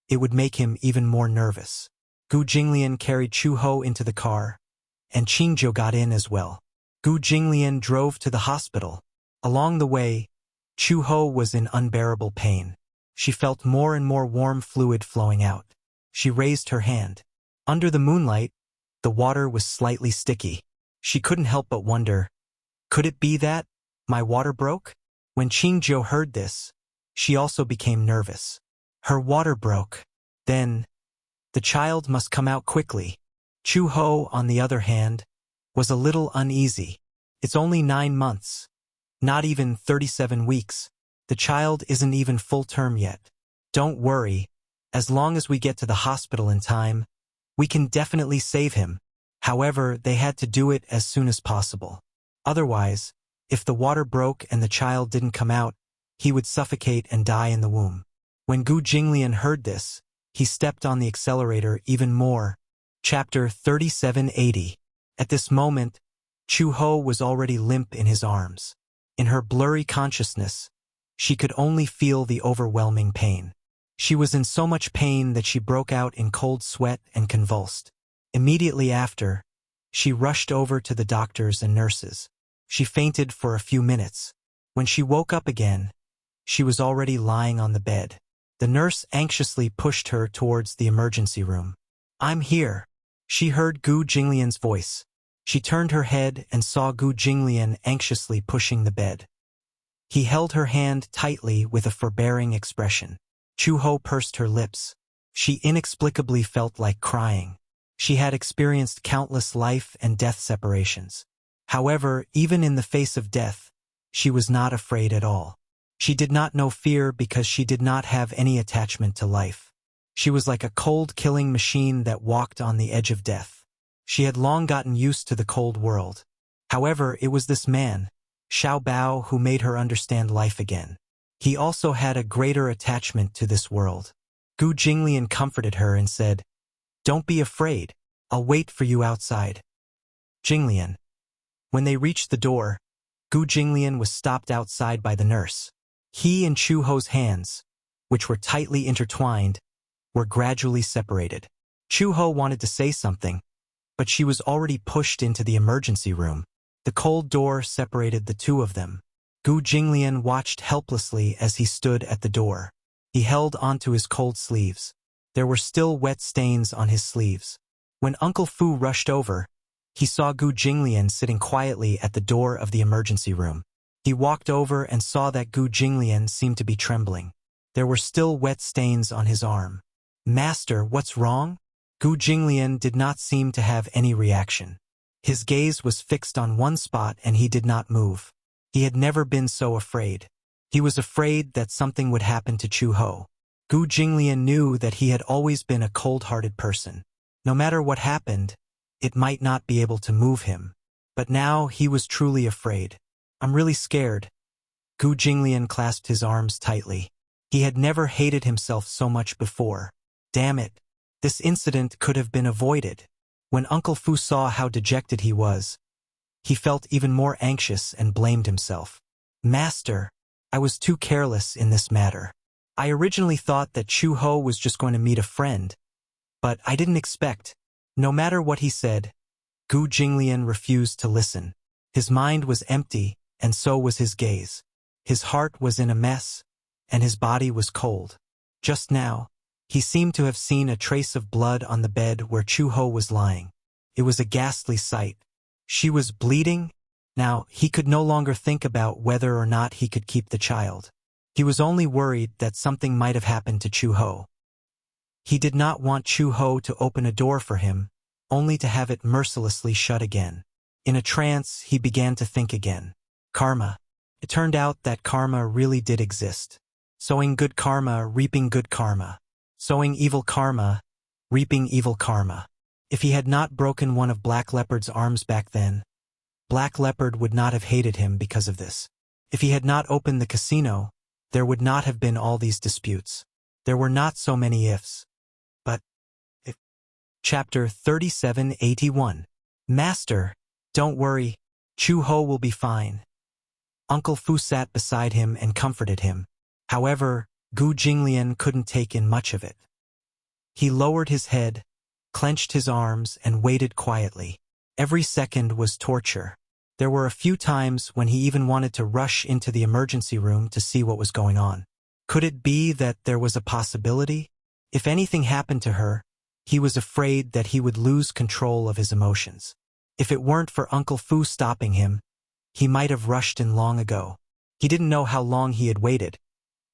it would make him even more nervous. Gu Jinglian carried Chu-ho into the car, and Qingjiu got in as well. Gu Jinglian drove to the hospital. Along the way, Chu-ho was in unbearable pain. She felt more and more warm fluid flowing out. She raised her hand. Under the moonlight, the water was slightly sticky. She couldn't help but wonder, could it be that my water broke? When Qingjiu heard this, she also became nervous. Her water broke. Then, the child must come out quickly. Chu-ho, on the other hand, was a little uneasy. It's only 9 months. Not even 37 weeks. The child isn't even full term yet. Don't worry. As long as we get to the hospital in time, we can definitely save him. However, they had to do it as soon as possible. Otherwise, if the water broke and the child didn't come out, he would suffocate and die in the womb. When Gu Jinglian heard this, he stepped on the accelerator even more. Chapter 3780. At this moment, Chu Ho was already limp in his arms. In her blurry consciousness, she could only feel the overwhelming pain. She was in so much pain that she broke out in cold sweat and convulsed. Immediately after, she rushed over to the doctors and nurses. She fainted for a few minutes. When she woke up again, she was already lying on the bed. The nurse anxiously pushed her towards the emergency room. "I'm here." She heard Gu Jinglian's voice. She turned her head and saw Gu Jinglian anxiously pushing the bed. He held her hand tightly with a forbearing expression. Chu Ho pursed her lips. She inexplicably felt like crying. She had experienced countless life and death separations. However, even in the face of death, she was not afraid at all. She did not know fear because she did not have any attachment to life. She was like a cold killing machine that walked on the edge of death. She had long gotten used to the cold world. However, it was this man, Xiao Bao, who made her understand life again. He also had a greater attachment to this world. Gu Jinglian comforted her and said, "Don't be afraid. I'll wait for you outside." Jinglian. When they reached the door, Gu Jinglian was stopped outside by the nurse. He and Chu Ho's hands, which were tightly intertwined, were gradually separated. Chu Ho wanted to say something, but she was already pushed into the emergency room. The cold door separated the two of them. Gu Jinglian watched helplessly as he stood at the door. He held onto his cold sleeves. There were still wet stains on his sleeves. When Uncle Fu rushed over, he saw Gu Jinglian sitting quietly at the door of the emergency room. He walked over and saw that Gu Jinglian seemed to be trembling. There were still wet stains on his arm. "Master, what's wrong?" Gu Jinglian did not seem to have any reaction. His gaze was fixed on one spot and he did not move. He had never been so afraid. He was afraid that something would happen to Chu Ho. Gu Jinglian knew that he had always been a cold-hearted person. No matter what happened, it might not be able to move him. But now he was truly afraid. "I'm really scared." Gu Jinglian clasped his arms tightly. He had never hated himself so much before. Damn it. This incident could have been avoided. When Uncle Fu saw how dejected he was, he felt even more anxious and blamed himself. "Master, I was too careless in this matter. I originally thought that Chu Ho was just going to meet a friend, but I didn't expect." No matter what he said, Gu Jinglian refused to listen. His mind was empty, and so was his gaze. His heart was in a mess, and his body was cold. Just now, he seemed to have seen a trace of blood on the bed where Chu Ho was lying. It was a ghastly sight. She was bleeding. Now, he could no longer think about whether or not he could keep the child. He was only worried that something might have happened to Chu Ho. He did not want Chu Ho to open a door for him, only to have it mercilessly shut again. In a trance, he began to think again. Karma. It turned out that karma really did exist. Sowing good karma, reaping good karma. Sowing evil karma, reaping evil karma. If he had not broken one of Black Leopard's arms back then, Black Leopard would not have hated him because of this. If he had not opened the casino, there would not have been all these disputes. There were not so many ifs. But if. Chapter 3781. Master, don't worry. Chu Ho will be fine. Uncle Fu sat beside him and comforted him. However, Gu Jinglian couldn't take in much of it. He lowered his head, clenched his arms, and waited quietly. Every second was torture. There were a few times when he even wanted to rush into the emergency room to see what was going on. Could it be that there was a possibility? If anything happened to her, he was afraid that he would lose control of his emotions. If it weren't for Uncle Fu stopping him, he might have rushed in long ago. He didn't know how long he had waited,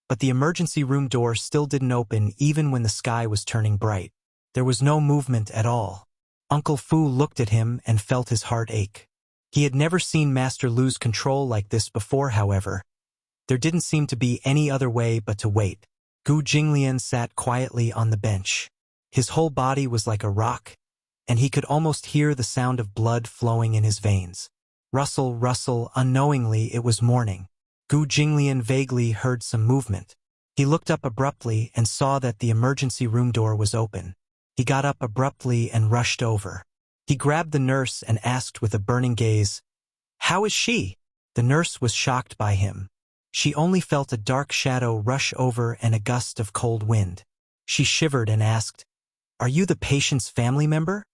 but the emergency room door still didn't open even when the sky was turning bright. There was no movement at all. Uncle Fu looked at him and felt his heart ache. He had never seen Master lose control like this before, however. There didn't seem to be any other way but to wait. Gu Jinglian sat quietly on the bench. His whole body was like a rock, and he could almost hear the sound of blood flowing in his veins. Rustle, rustle, unknowingly it was morning. Gu Jinglian vaguely heard some movement. He looked up abruptly and saw that the emergency room door was open. He got up abruptly and rushed over. He grabbed the nurse and asked with a burning gaze, "How is she?" The nurse was shocked by him. She only felt a dark shadow rush over and a gust of cold wind. She shivered and asked, "Are you the patient's family member?"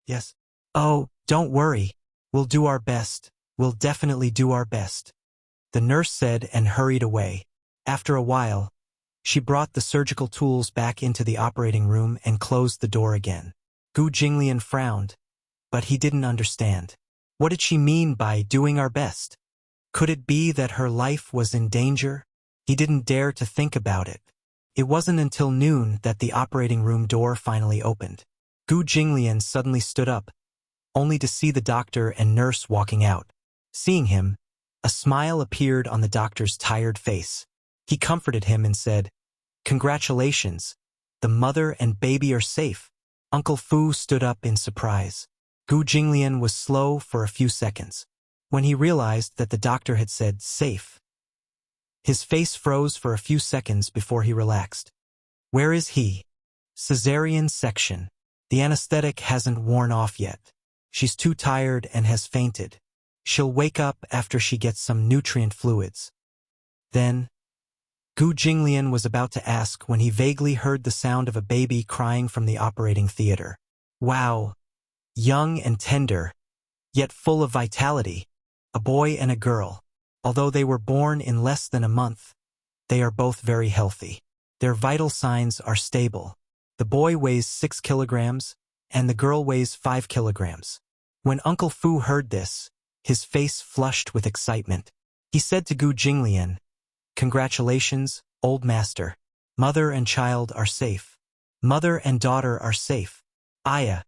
"Yes." "Oh, don't worry. We'll do our best. We'll definitely do our best," the nurse said and hurried away. After a while, she brought the surgical tools back into the operating room and closed the door again. Gu Jinglian frowned, but he didn't understand. What did she mean by doing our best? Could it be that her life was in danger? He didn't dare to think about it. It wasn't until noon that the operating room door finally opened. Gu Jinglian suddenly stood up, only to see the doctor and nurse walking out. Seeing him, a smile appeared on the doctor's tired face. He comforted him and said, "Congratulations. The mother and baby are safe." Uncle Fu stood up in surprise. Gu Jinglian was slow for a few seconds. When he realized that the doctor had said safe, his face froze for a few seconds before he relaxed. "Where is he?" "Cesarean section. The anesthetic hasn't worn off yet. She's too tired and has fainted. She'll wake up after she gets some nutrient fluids." Then, Gu Jinglian was about to ask when he vaguely heard the sound of a baby crying from the operating theater. Wow! Young and tender, yet full of vitality. A boy and a girl. Although they were born in less than a month, they are both very healthy. Their vital signs are stable. The boy weighs 6 kilograms, and the girl weighs 5 kilograms. When Uncle Fu heard this, his face flushed with excitement. He said to Gu Jinglian, "Congratulations, old master. Mother and child are safe. Mother and daughter are safe. Aya,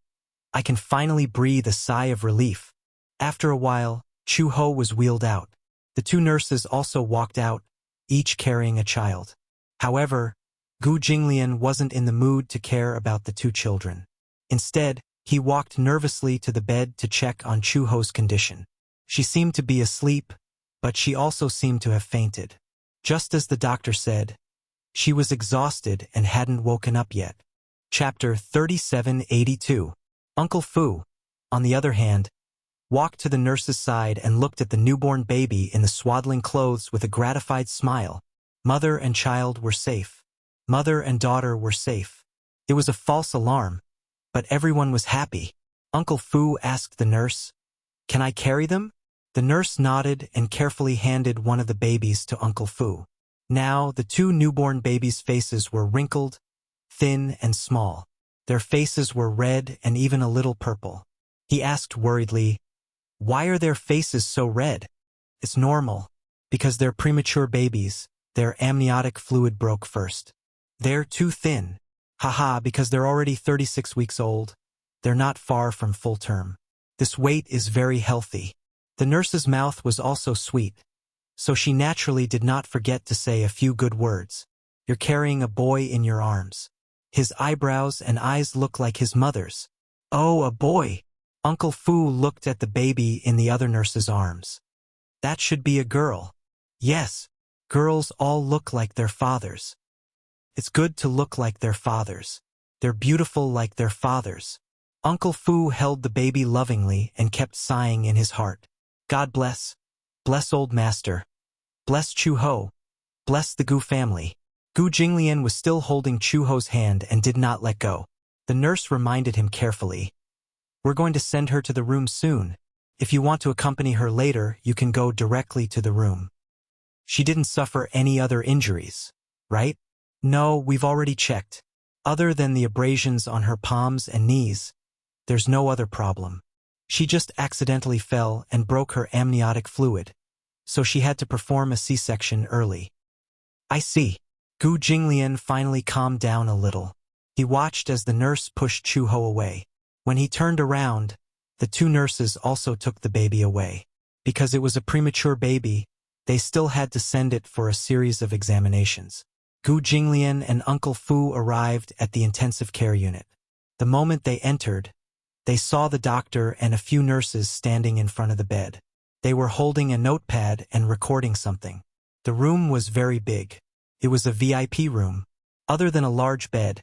I can finally breathe a sigh of relief." After a while, Chu Ho was wheeled out. The two nurses also walked out, each carrying a child. However, Gu Jinglian wasn't in the mood to care about the two children. Instead, he walked nervously to the bed to check on Chu Ho's condition. She seemed to be asleep, but she also seemed to have fainted. Just as the doctor said, she was exhausted and hadn't woken up yet. Chapter 3782. Uncle Fu, on the other hand, walked to the nurse's side and looked at the newborn baby in the swaddling clothes with a gratified smile. Mother and child were safe. Mother and daughter were safe. It was a false alarm, but everyone was happy. Uncle Fu asked the nurse, "Can I carry them?" The nurse nodded and carefully handed one of the babies to Uncle Fu. Now, the two newborn babies' faces were wrinkled, thin, and small. Their faces were red and even a little purple. He asked worriedly, "Why are their faces so red?" "It's normal. Because they're premature babies, their amniotic fluid broke first. They're too thin. Haha, because they're already 36 weeks old. They're not far from full term. This weight is very healthy." The nurse's mouth was also sweet, so she naturally did not forget to say a few good words. "You're carrying a boy in your arms. His eyebrows and eyes look like his mother's." "Oh, a boy!" Uncle Fu looked at the baby in the other nurse's arms. "That should be a girl." "Yes, girls all look like their fathers. It's good to look like their fathers. They're beautiful like their fathers." Uncle Fu held the baby lovingly and kept sighing in his heart. "God bless. Bless old master. Bless Chu Ho. Bless the Gu family." Gu Jinglian was still holding Chu Ho's hand and did not let go. The nurse reminded him carefully, "We're going to send her to the room soon. If you want to accompany her later, you can go directly to the room. She didn't suffer any other injuries, right?" "No, we've already checked. Other than the abrasions on her palms and knees, there's no other problem. She just accidentally fell and broke her amniotic fluid, so she had to perform a C-section early." "I see." Gu Jinglian finally calmed down a little. He watched as the nurse pushed Chu Ho away. When he turned around, the two nurses also took the baby away. Because it was a premature baby, they still had to send it for a series of examinations. Gu Jinglian and Uncle Fu arrived at the intensive care unit. The moment they entered, they saw the doctor and a few nurses standing in front of the bed. They were holding a notepad and recording something. The room was very big. It was a VIP room. Other than a large bed,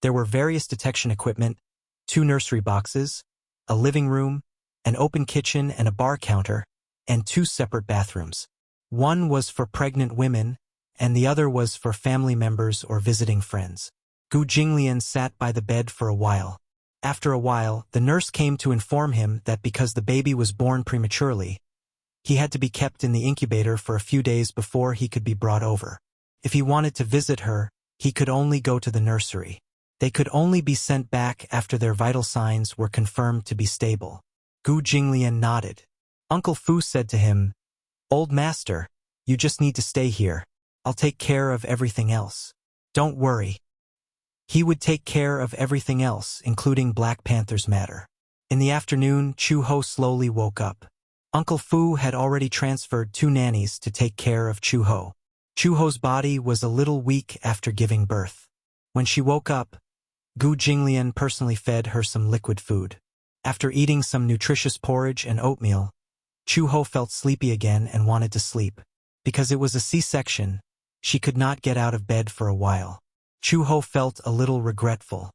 there were various detection equipment, 2 nursery boxes, a living room, an open kitchen and a bar counter, and 2 separate bathrooms. One was for pregnant women, and the other was for family members or visiting friends. Gu Jinglian sat by the bed for a while. After a while, the nurse came to inform him that because the baby was born prematurely, he had to be kept in the incubator for a few days before he could be brought over. If he wanted to visit her, he could only go to the nursery. They could only be sent back after their vital signs were confirmed to be stable. Gu Jinglian nodded. Uncle Fu said to him, "Old master, you just need to stay here. I'll take care of everything else. Don't worry." He would take care of everything else, including Black Panther's matter. In the afternoon, Chu Ho slowly woke up. Uncle Fu had already transferred 2 nannies to take care of Chu Ho. Chu Ho's body was a little weak after giving birth. When she woke up, Gu Jinglian personally fed her some liquid food. After eating some nutritious porridge and oatmeal, Chu Ho felt sleepy again and wanted to sleep. Because it was a C-section, she could not get out of bed for a while. Chu Ho felt a little regretful.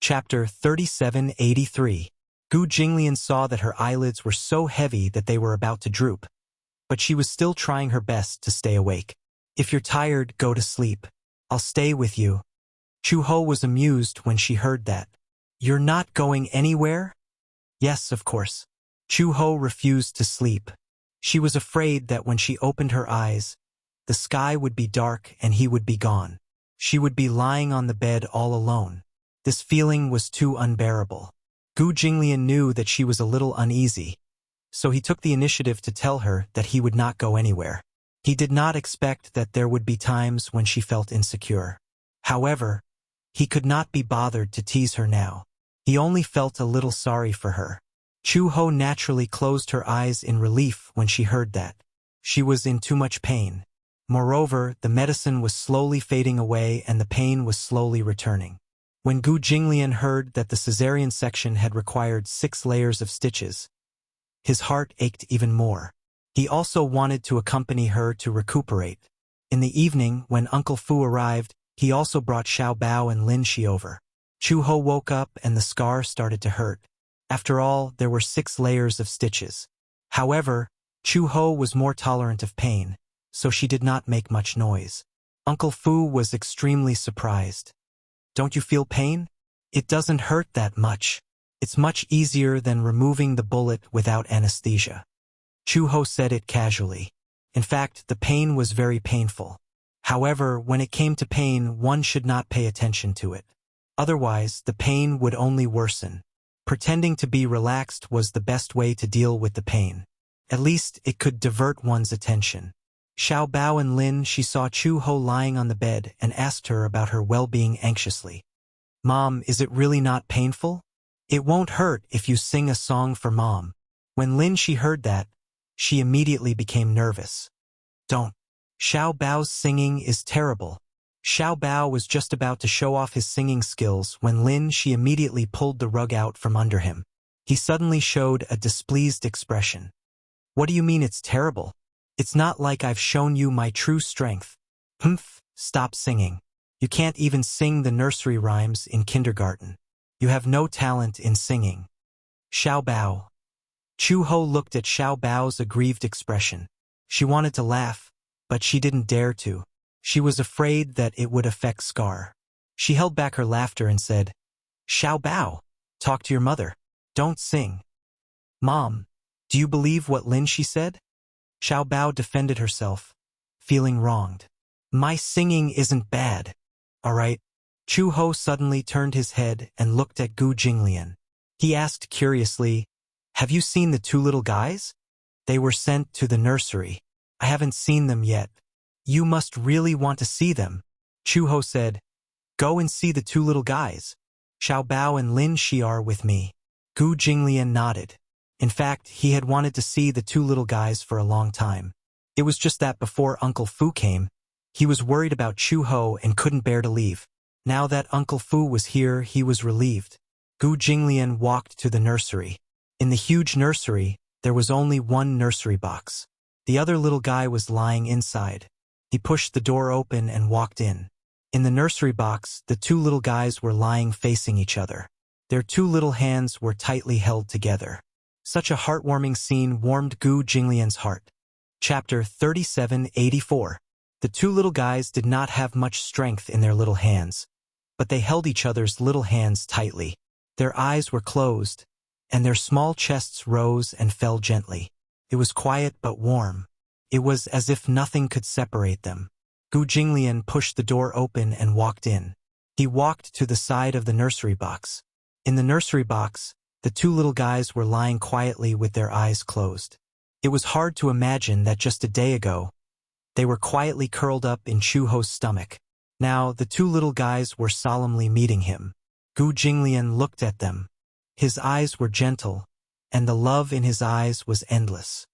Chapter 3783. Gu Jinglian saw that her eyelids were so heavy that they were about to droop, but she was still trying her best to stay awake. "If you're tired, go to sleep. I'll stay with you." Chu Ho was amused when she heard that. "You're not going anywhere?" "Yes, of course." Chu Ho refused to sleep. She was afraid that when she opened her eyes, the sky would be dark and he would be gone. She would be lying on the bed all alone. This feeling was too unbearable. Gu Jinglian knew that she was a little uneasy, so he took the initiative to tell her that he would not go anywhere. He did not expect that there would be times when she felt insecure. However, he could not be bothered to tease her now. He only felt a little sorry for her. Chu Ho naturally closed her eyes in relief when she heard that. She was in too much pain. Moreover, the medicine was slowly fading away and the pain was slowly returning. When Gu Jinglian heard that the cesarean section had required 6 layers of stitches, his heart ached even more. He also wanted to accompany her to recuperate. In the evening, when Uncle Fu arrived, he also brought Xiao Bao and Lin Shi over. Chu Ho woke up and the scar started to hurt. After all, there were 6 layers of stitches. However, Chu Ho was more tolerant of pain, so she did not make much noise. Uncle Fu was extremely surprised. "Don't you feel pain? It doesn't hurt that much. It's much easier than removing the bullet without anesthesia." Chu Ho said it casually. In fact, the pain was very painful. However, when it came to pain, one should not pay attention to it. Otherwise, the pain would only worsen. Pretending to be relaxed was the best way to deal with the pain. At least, it could divert one's attention. Xiao Bao and Lin Shi saw Chu Ho lying on the bed and asked her about her well-being anxiously. "Mom, is it really not painful? It won't hurt if you sing a song for Mom." When Lin Shi heard that, she immediately became nervous. "Don't. Xiao Bao's singing is terrible." Xiao Bao was just about to show off his singing skills when Lin Shi immediately pulled the rug out from under him. He suddenly showed a displeased expression. "What do you mean it's terrible? It's not like I've shown you my true strength." "Humph, stop singing. You can't even sing the nursery rhymes in kindergarten. You have no talent in singing." Xiao Bao. Chu Ho looked at Xiao Bao's aggrieved expression. She wanted to laugh, but she didn't dare to. She was afraid that it would affect Scar. She held back her laughter and said, "Xiao Bao, talk to your mother. Don't sing." "Mom, do you believe what Lin Shi said?" Xiao Bao defended herself, feeling wronged. "My singing isn't bad. All right." Chu Ho suddenly turned his head and looked at Gu Jinglian. He asked curiously, "Have you seen the 2 little guys? They were sent to the nursery. I haven't seen them yet." "You must really want to see them." Chu Ho said, "Go and see the 2 little guys. Xiao Bao and Lin Shi are with me." Gu Jinglian nodded. In fact, he had wanted to see the 2 little guys for a long time. It was just that before Uncle Fu came, he was worried about Chu Ho and couldn't bear to leave. Now that Uncle Fu was here, he was relieved. Gu Jinglian walked to the nursery. In the huge nursery, there was only 1 nursery box. The other little guy was lying inside. He pushed the door open and walked in. In the nursery box, the two little guys were lying facing each other. Their two little hands were tightly held together. Such a heartwarming scene warmed Gu Jinglian's heart. Chapter 3784. The two little guys did not have much strength in their little hands, but they held each other's little hands tightly. Their eyes were closed, and their small chests rose and fell gently. It was quiet but warm. It was as if nothing could separate them. Gu Jinglian pushed the door open and walked in. He walked to the side of the nursery box. In the nursery box, the two little guys were lying quietly with their eyes closed. It was hard to imagine that just a day ago, they were quietly curled up in Chu Ho's stomach. Now, the two little guys were solemnly meeting him. Gu Jinglian looked at them. His eyes were gentle, and the love in his eyes was endless.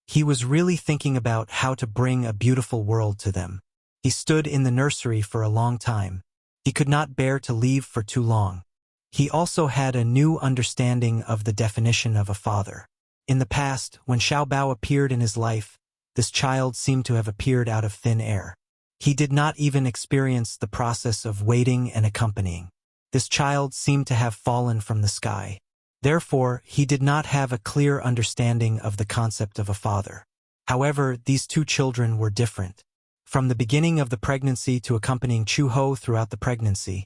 He was really thinking about how to bring a beautiful world to them. He stood in the nursery for a long time. He could not bear to leave for too long. He also had a new understanding of the definition of a father. In the past, when Xiao Bao appeared in his life, this child seemed to have appeared out of thin air. He did not even experience the process of waiting and accompanying. This child seemed to have fallen from the sky. Therefore, he did not have a clear understanding of the concept of a father. However, these two children were different. From the beginning of the pregnancy to accompanying Chu Ho throughout the pregnancy,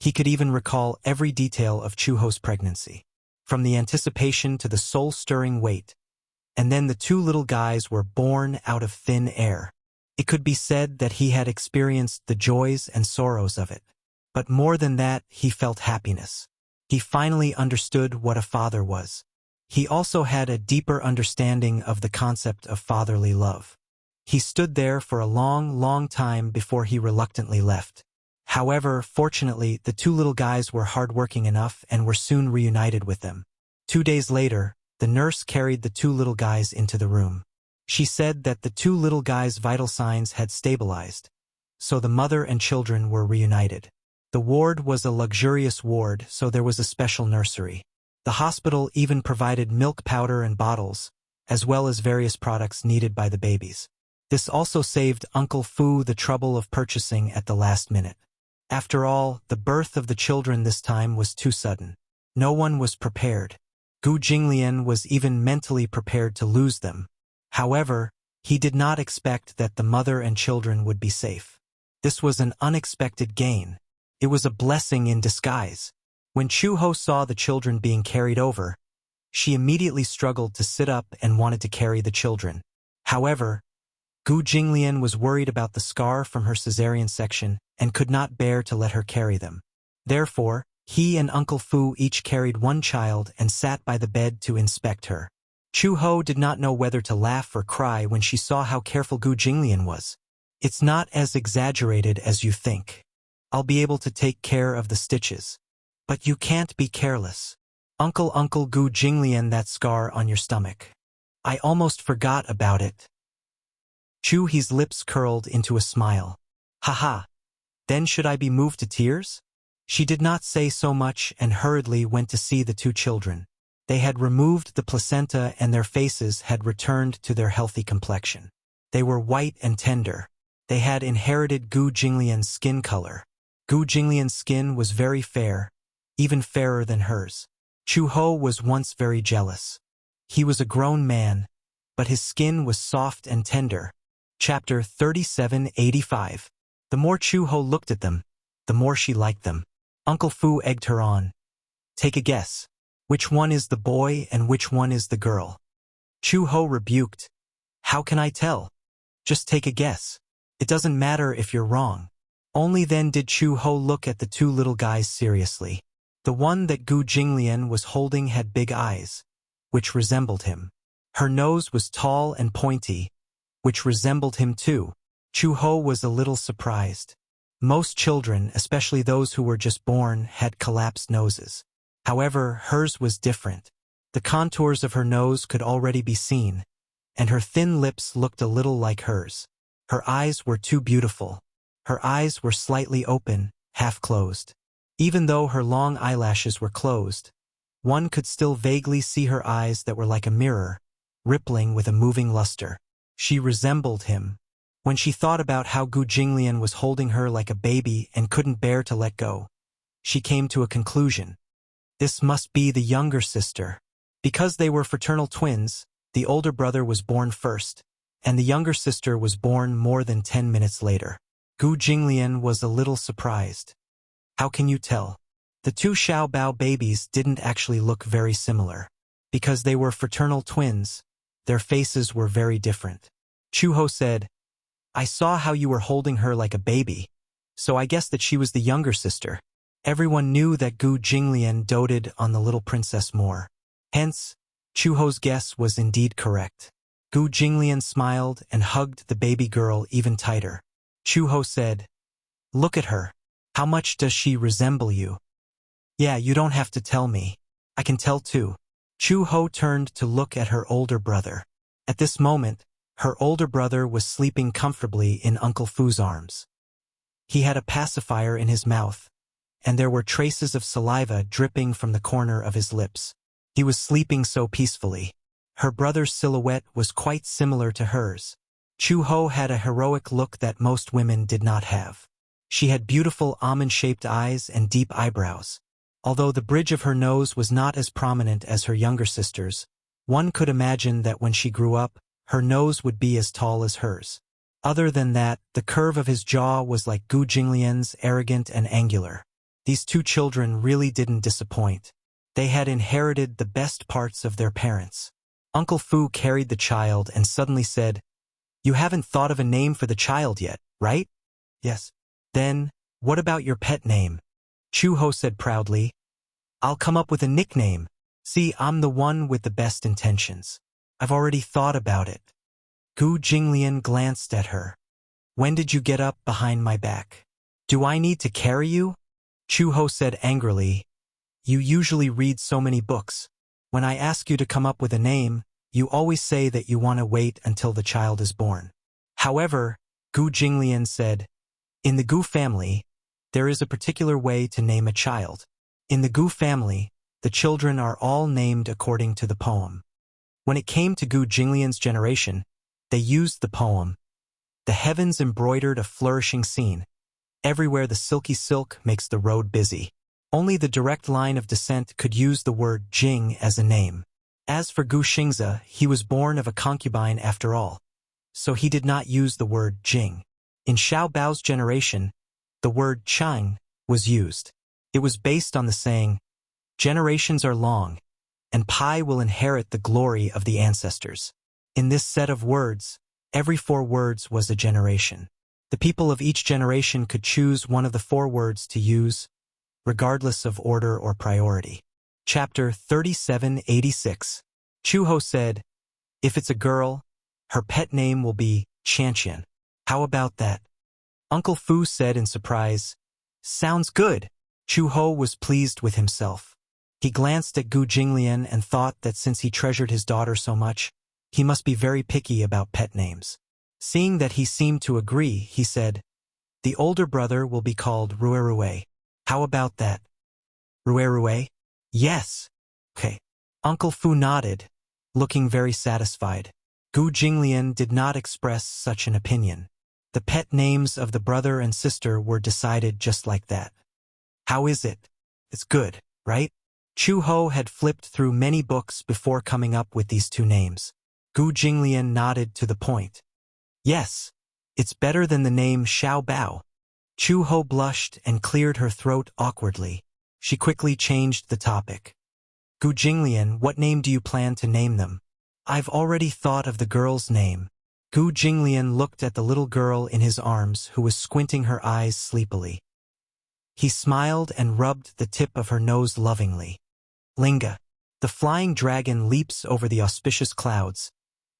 he could even recall every detail of Chu Ho's pregnancy. From the anticipation to the soul-stirring wait. And then the two little guys were born out of thin air. It could be said that he had experienced the joys and sorrows of it. But more than that, he felt happiness. He finally understood what a father was. He also had a deeper understanding of the concept of fatherly love. He stood there for a long, long time before he reluctantly left. However, fortunately, the two little guys were hardworking enough and were soon reunited with them. 2 days later, the nurse carried the two little guys into the room. She said that the two little guys' vital signs had stabilized, so the mother and children were reunited. The ward was a luxurious ward, so there was a special nursery. The hospital even provided milk powder and bottles, as well as various products needed by the babies. This also saved Uncle Fu the trouble of purchasing at the last minute. After all, the birth of the children this time was too sudden. No one was prepared. Gu Jinglian was even mentally prepared to lose them. However, he did not expect that the mother and children would be safe. This was an unexpected gain. It was a blessing in disguise. When Chu Ho saw the children being carried over, she immediately struggled to sit up and wanted to carry the children. However, Gu Jinglian was worried about the scar from her cesarean section and could not bear to let her carry them. Therefore, he and Uncle Fu each carried one child and sat by the bed to inspect her. Chu Ho did not know whether to laugh or cry when she saw how careful Gu Jinglian was. It's not as exaggerated as you think. I'll be able to take care of the stitches. But you can't be careless. Uncle Gu Jinglian, that scar on your stomach. I almost forgot about it. Chu He's lips curled into a smile. Haha. Then should I be moved to tears? She did not say so much and hurriedly went to see the two children. They had removed the placenta and their faces had returned to their healthy complexion. They were white and tender. They had inherited Gu Jinglian's skin color. Gu Jinglian's skin was very fair, even fairer than hers. Chu Ho was once very jealous. He was a grown man, but his skin was soft and tender. Chapter 3785. The more Chu Ho looked at them, the more she liked them. Uncle Fu egged her on. Take a guess. Which one is the boy and which one is the girl? Chu Ho rebuked. How can I tell? Just take a guess. It doesn't matter if you're wrong. Only then did Chu Ho look at the two little guys seriously. The one that Gu Jinglian was holding had big eyes, which resembled him. Her nose was tall and pointy, which resembled him too. Chu Ho was a little surprised. Most children, especially those who were just born, had collapsed noses. However, hers was different. The contours of her nose could already be seen, and her thin lips looked a little like hers. Her eyes were too beautiful. Her eyes were slightly open, half closed. Even though her long eyelashes were closed, one could still vaguely see her eyes that were like a mirror, rippling with a moving luster. She resembled him. When she thought about how Gu Jinglian was holding her like a baby and couldn't bear to let go, she came to a conclusion. This must be the younger sister. Because they were fraternal twins, the older brother was born first, and the younger sister was born more than 10 minutes later. Gu Jinglian was a little surprised. How can you tell? The two Xiaobao babies didn't actually look very similar. Because they were fraternal twins, their faces were very different. Chuho said, I saw how you were holding her like a baby, so I guessed that she was the younger sister. Everyone knew that Gu Jinglian doted on the little princess more. Hence, Chuho's guess was indeed correct. Gu Jinglian smiled and hugged the baby girl even tighter. Chuho said, Look at her. How much does she resemble you? Yeah, you don't have to tell me. I can tell too. Chuho turned to look at her older brother. At this moment, her older brother was sleeping comfortably in Uncle Fu's arms. He had a pacifier in his mouth, and there were traces of saliva dripping from the corner of his lips. He was sleeping so peacefully. Her brother's silhouette was quite similar to hers. Chuho had a heroic look that most women did not have. She had beautiful almond-shaped eyes and deep eyebrows. Although the bridge of her nose was not as prominent as her younger sister's, one could imagine that when she grew up, her nose would be as tall as hers. Other than that, the curve of his jaw was like Gu Jinglian's, arrogant and angular. These two children really didn't disappoint. They had inherited the best parts of their parents. Uncle Fu carried the child and suddenly said, You haven't thought of a name for the child yet, right? Yes. Then, what about your pet name? Chuho said proudly, I'll come up with a nickname. See, I'm the one with the best intentions. I've already thought about it. Gu Jinglian glanced at her. When did you get up behind my back? Do I need to carry you? Chuho said angrily, You usually read so many books. When I ask you to come up with a name, you always say that you want to wait until the child is born. However, Gu Jinglian said, In the Gu family, there is a particular way to name a child. In the Gu family, the children are all named according to the poem. When it came to Gu Jinglian's generation, they used the poem. The heavens embroidered a flourishing scene. Everywhere the silky silk makes the road busy. Only the direct line of descent could use the word Jing as a name. As for Gu Xingzi, he was born of a concubine after all, so he did not use the word Jing. In Xiao Bao's generation, the word Chang was used. It was based on the saying, Generations are long, and Pai will inherit the glory of the ancestors. In this set of words, every 4 words was a generation. The people of each generation could choose one of the 4 words to use, regardless of order or priority. Chapter 3786. Chuho said, If it's a girl, her pet name will be Chanqian. How about that? Uncle Fu said in surprise, Sounds good. Chuho was pleased with himself. He glanced at Gu Jinglian and thought that since he treasured his daughter so much, he must be very picky about pet names. Seeing that he seemed to agree, he said, The older brother will be called Ruerue. How about that? Ruerue? Yes. Okay. Uncle Fu nodded, looking very satisfied. Gu Jinglian did not express such an opinion. The pet names of the brother and sister were decided just like that. How is it? It's good, right? Chuho had flipped through many books before coming up with these 2 names. Gu Jinglian nodded to the point. Yes, it's better than the name Xiao Bao. Chuho blushed and cleared her throat awkwardly. She quickly changed the topic. Gu Jinglian, what name do you plan to name them? I've already thought of the girl's name. Gu Jinglian looked at the little girl in his arms who was squinting her eyes sleepily. He smiled and rubbed the tip of her nose lovingly. Linga. The flying dragon leaps over the auspicious clouds.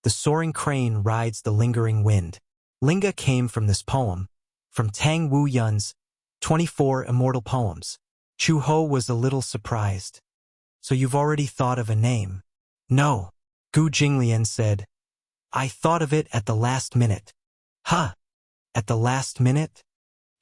The soaring crane rides the lingering wind. Linga came from this poem, from Tang Wu Yun's 24 Immortal Poems. Chuho was a little surprised. So you've already thought of a name? No. Gu Jinglian said, I thought of it at the last minute. Huh? At the last minute?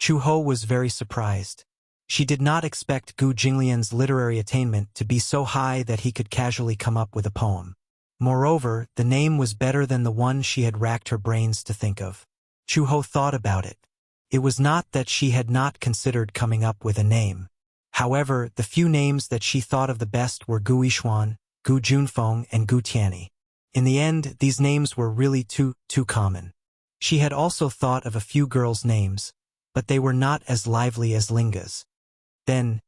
Chuho was very surprised. She did not expect Gu Jinglian's literary attainment to be so high that he could casually come up with a poem. Moreover, the name was better than the one she had racked her brains to think of. Chu-ho thought about it. It was not that she had not considered coming up with a name. However, the few names that she thought of the best were Gu Yishuan, Gu Junfeng, and Gu Tianyi. In the end, these names were really too common. She had also thought of a few girls' names, but they were not as lively as Linga's. Then,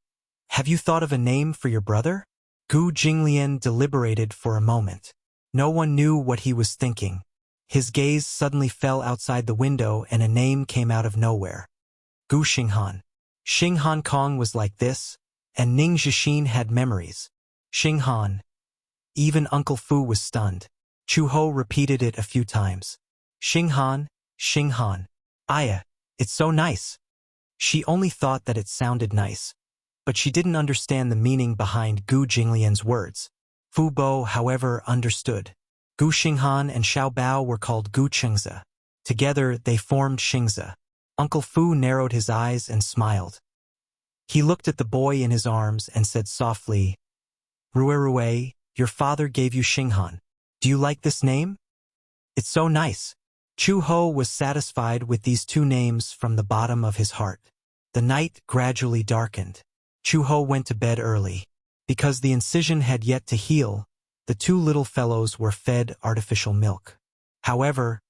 have you thought of a name for your brother? Gu Jinglian deliberated for a moment. No one knew what he was thinking. His gaze suddenly fell outside the window and a name came out of nowhere. Gu Xinghan. Xinghan Kong was like this, and Ning Zhixin had memories. Xinghan. Even Uncle Fu was stunned. Chu-ho repeated it a few times. Xinghan, Xinghan. Aya, it's so nice. She only thought that it sounded nice, but she didn't understand the meaning behind Gu Jinglian's words. Fu Bo, however, understood. Gu Xinghan and Xiao Bao were called Gu Qingzi. Together, they formed Xingzi. Uncle Fu narrowed his eyes and smiled. He looked at the boy in his arms and said softly, Rue, your father gave you Xinghan. Do you like this name? It's so nice. Chu-ho was satisfied with these two names from the bottom of his heart. The night gradually darkened. Chu-ho went to bed early. Because the incision had yet to heal, the two little fellows were fed artificial milk. However,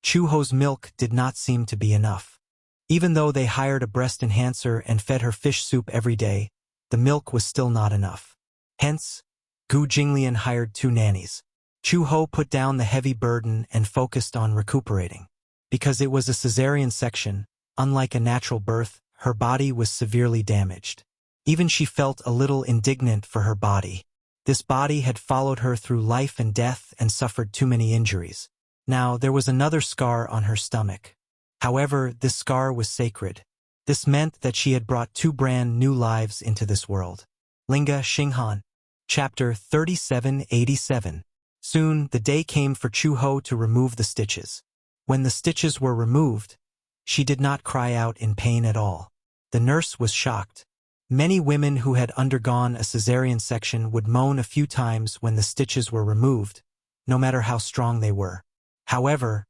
Chu-ho's milk did not seem to be enough. Even though they hired a breast enhancer and fed her fish soup every day, the milk was still not enough. Hence, Gu Jinglian hired 2 nannies. Chu-ho put down the heavy burden and focused on recuperating. Because it was a cesarean section, unlike a natural birth, her body was severely damaged. Even she felt a little indignant for her body. This body had followed her through life and death and suffered too many injuries. Now there was another scar on her stomach. However, this scar was sacred. This meant that she had brought 2 brand new lives into this world. Linga Xinghan. Chapter 3787. Soon, the day came for Chu-ho to remove the stitches. When the stitches were removed, she did not cry out in pain at all. The nurse was shocked. Many women who had undergone a cesarean section would moan a few times when the stitches were removed, no matter how strong they were. However,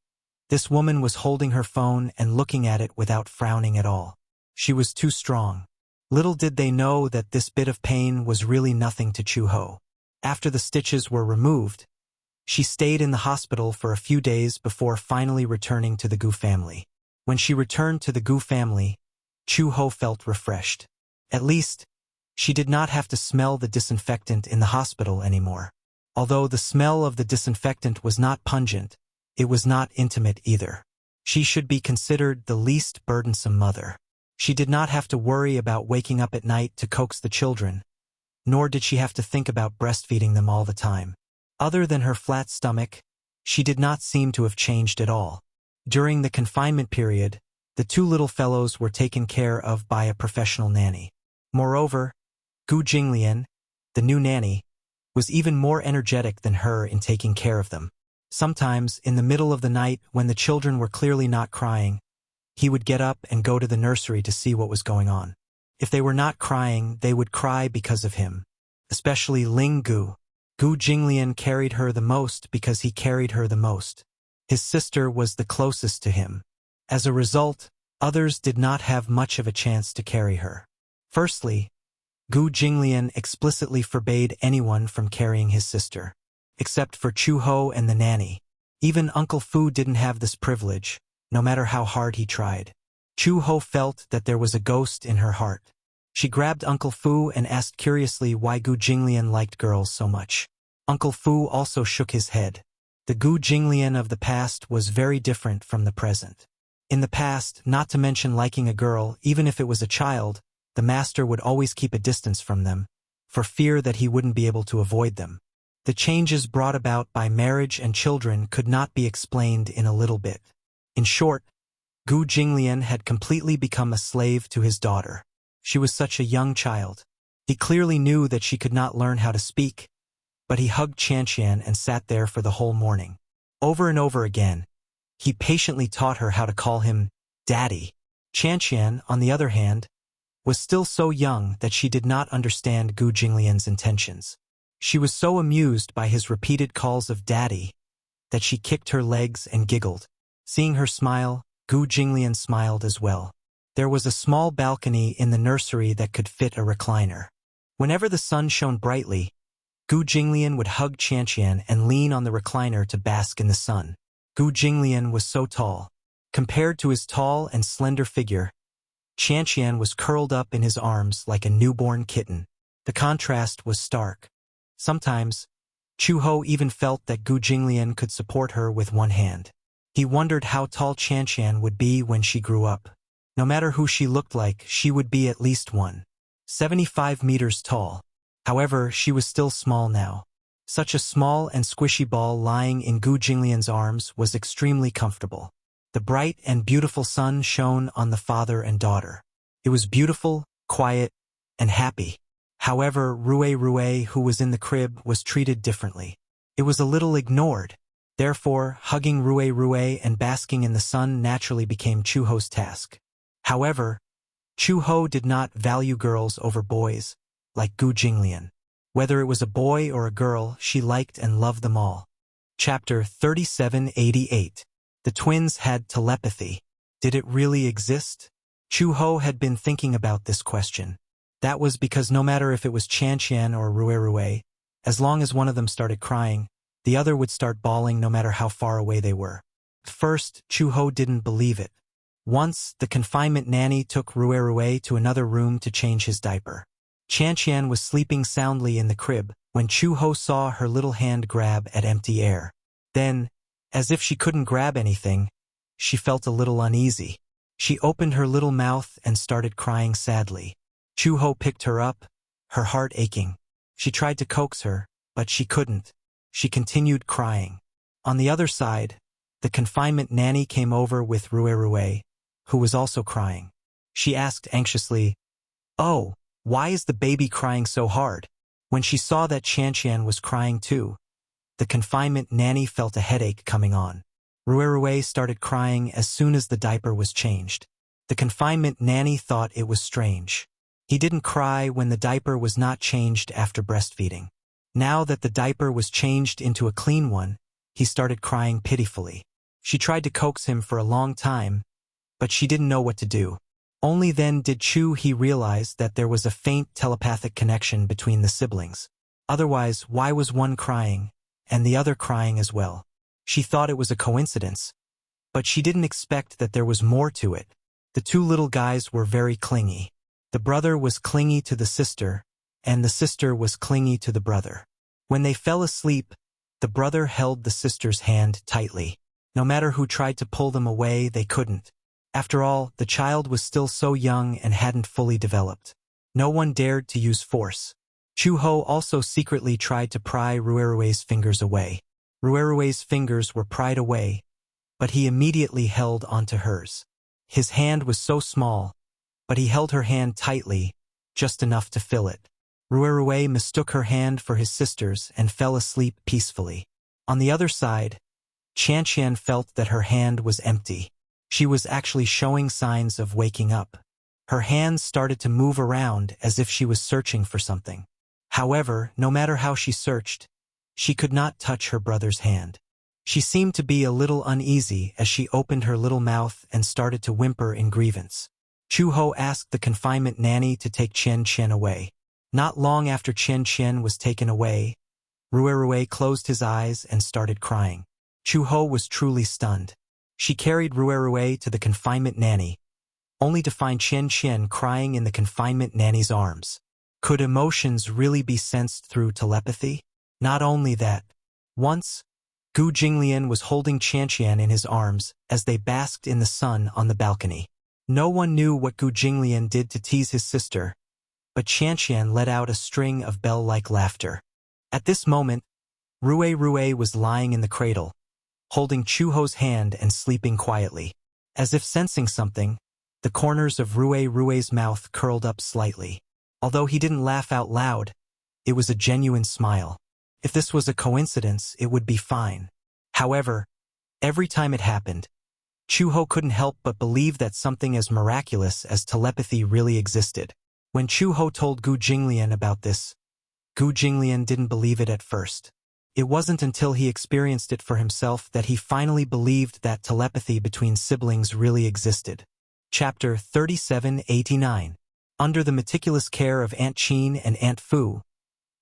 this woman was holding her phone and looking at it without frowning at all. She was too strong. Little did they know that this bit of pain was really nothing to Chu-ho. After the stitches were removed, she stayed in the hospital for a few days before finally returning to the Gu family. When she returned to the Gu family, Chu-ho felt refreshed. At least, she did not have to smell the disinfectant in the hospital anymore. Although the smell of the disinfectant was not pungent, it was not intimate either. She should be considered the least burdensome mother. She did not have to worry about waking up at night to coax the children, nor did she have to think about breastfeeding them all the time. Other than her flat stomach, she did not seem to have changed at all. During the confinement period, the 2 little fellows were taken care of by a professional nanny. Moreover, Gu Jinglian, the new nanny, was even more energetic than her in taking care of them. Sometimes, in the middle of the night when the children were clearly not crying, he would get up and go to the nursery to see what was going on. If they were not crying, they would cry because of him. Especially Ling Gu. Gu Jinglian carried her the most because he carried her the most. His sister was the closest to him. As a result, others did not have much of a chance to carry her. Firstly, Gu Jinglian explicitly forbade anyone from carrying his sister. Except for Chu-ho and the nanny. Even Uncle Fu didn't have this privilege, no matter how hard he tried. Chu-ho felt that there was a ghost in her heart. She grabbed Uncle Fu and asked curiously why Gu Jinglian liked girls so much. Uncle Fu also shook his head. The Gu Jinglian of the past was very different from the present. In the past, not to mention liking a girl, even if it was a child, the master would always keep a distance from them, for fear that he wouldn't be able to avoid them. The changes brought about by marriage and children could not be explained in a little bit. In short, Gu Jinglian had completely become a slave to his daughter. She was such a young child. He clearly knew that she could not learn how to speak, but he hugged Qianqian and sat there for the whole morning. Over and over again, he patiently taught her how to call him Daddy. Qianqian, on the other hand, was still so young that she did not understand Gu Jinglian's intentions. She was so amused by his repeated calls of Daddy that she kicked her legs and giggled. Seeing her smile, Gu Jinglian smiled as well. There was a small balcony in the nursery that could fit a recliner. Whenever the sun shone brightly, Gu Jinglian would hug Qianqian and lean on the recliner to bask in the sun. Gu Jinglian was so tall. Compared to his tall and slender figure, Qianqian was curled up in his arms like a newborn kitten. The contrast was stark. Sometimes, Chu Ho even felt that Gu Jinglian could support her with one hand. He wondered how tall Qianqian would be when she grew up. No matter who she looked like, she would be at least 1.75 meters tall. However, she was still small now. Such a small and squishy ball lying in Gu Jinglian's arms was extremely comfortable. The bright and beautiful sun shone on the father and daughter. It was beautiful, quiet, and happy. However, Rue, who was in the crib, was treated differently. It was a little ignored. Therefore, hugging Rue and basking in the sun naturally became Chu Ho's task. However, Chu Ho did not value girls over boys, like Gu Jinglian. Whether it was a boy or a girl, she liked and loved them all. Chapter 3788. The twins had telepathy. Did it really exist? Chu Ho had been thinking about this question. That was because no matter if it was Qianqian or Rue, as long as one of them started crying, the other would start bawling no matter how far away they were. At first, Chu Ho didn't believe it. Once, the confinement nanny took Rue to another room to change his diaper. Qianqian was sleeping soundly in the crib when Chu Ho saw her little hand grab at empty air. Then, as if she couldn't grab anything, she felt a little uneasy. She opened her little mouth and started crying sadly. Chu Ho picked her up, her heart aching. She tried to coax her, but she couldn't. She continued crying. On the other side, the confinement nanny came over with Rue, who was also crying. She asked anxiously, "Oh, why is the baby crying so hard?" When she saw that Qianqian was crying too, the confinement nanny felt a headache coming on. Rue started crying as soon as the diaper was changed. The confinement nanny thought it was strange. He didn't cry when the diaper was not changed after breastfeeding. Now that the diaper was changed into a clean one, he started crying pitifully. She tried to coax him for a long time, but she didn't know what to do. Only then did He realize that there was a faint telepathic connection between the siblings. Otherwise, why was one crying, and the other crying as well? She thought it was a coincidence, but she didn't expect that there was more to it. The two little guys were very clingy. The brother was clingy to the sister, and the sister was clingy to the brother. When they fell asleep, the brother held the sister's hand tightly. No matter who tried to pull them away, they couldn't. After all, the child was still so young and hadn't fully developed. No one dared to use force. Chu Ho also secretly tried to pry Ruerue's fingers away. Ruerue's fingers were pried away, but he immediately held onto hers. His hand was so small, but he held her hand tightly, just enough to fill it. Rue mistook her hand for his sister's and fell asleep peacefully. On the other side, Qianqian felt that her hand was empty. She was actually showing signs of waking up. Her hands started to move around as if she was searching for something. However, no matter how she searched, she could not touch her brother's hand. She seemed to be a little uneasy as she opened her little mouth and started to whimper in grievance. Chu Ho asked the confinement nanny to take Qianqian away. Not long after Qianqian was taken away, Rue closed his eyes and started crying. Chu Ho was truly stunned. She carried Rue to the confinement nanny, only to find Qianqian crying in the confinement nanny's arms. Could emotions really be sensed through telepathy? Not only that, once, Gu Jinglian was holding Qianqian in his arms as they basked in the sun on the balcony. No one knew what Gu Jinglian did to tease his sister, but Qianqian let out a string of bell-like laughter. At this moment, Rue was lying in the cradle, holding Chu Ho's hand and sleeping quietly. As if sensing something, the corners of Rue's mouth curled up slightly. Although he didn't laugh out loud, it was a genuine smile. If this was a coincidence, it would be fine. However, every time it happened, Chu Ho couldn't help but believe that something as miraculous as telepathy really existed. When Chu Ho told Gu Jinglian about this, Gu Jinglian didn't believe it at first. It wasn't until he experienced it for himself that he finally believed that telepathy between siblings really existed. Chapter 3789. Under the meticulous care of Aunt Chin and Aunt Fu,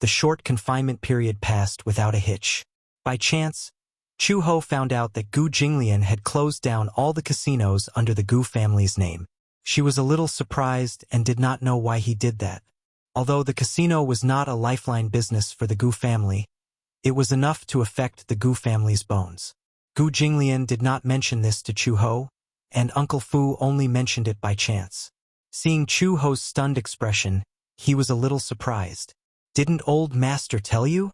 the short confinement period passed without a hitch. By chance, Chu Ho found out that Gu Jinglian had closed down all the casinos under the Gu family's name. She was a little surprised and did not know why he did that. Although the casino was not a lifeline business for the Gu family, it was enough to affect the Gu family's bones. Gu Jinglian did not mention this to Chu Ho, and Uncle Fu only mentioned it by chance. Seeing Chu Ho's stunned expression, he was a little surprised. "Didn't old master tell you?"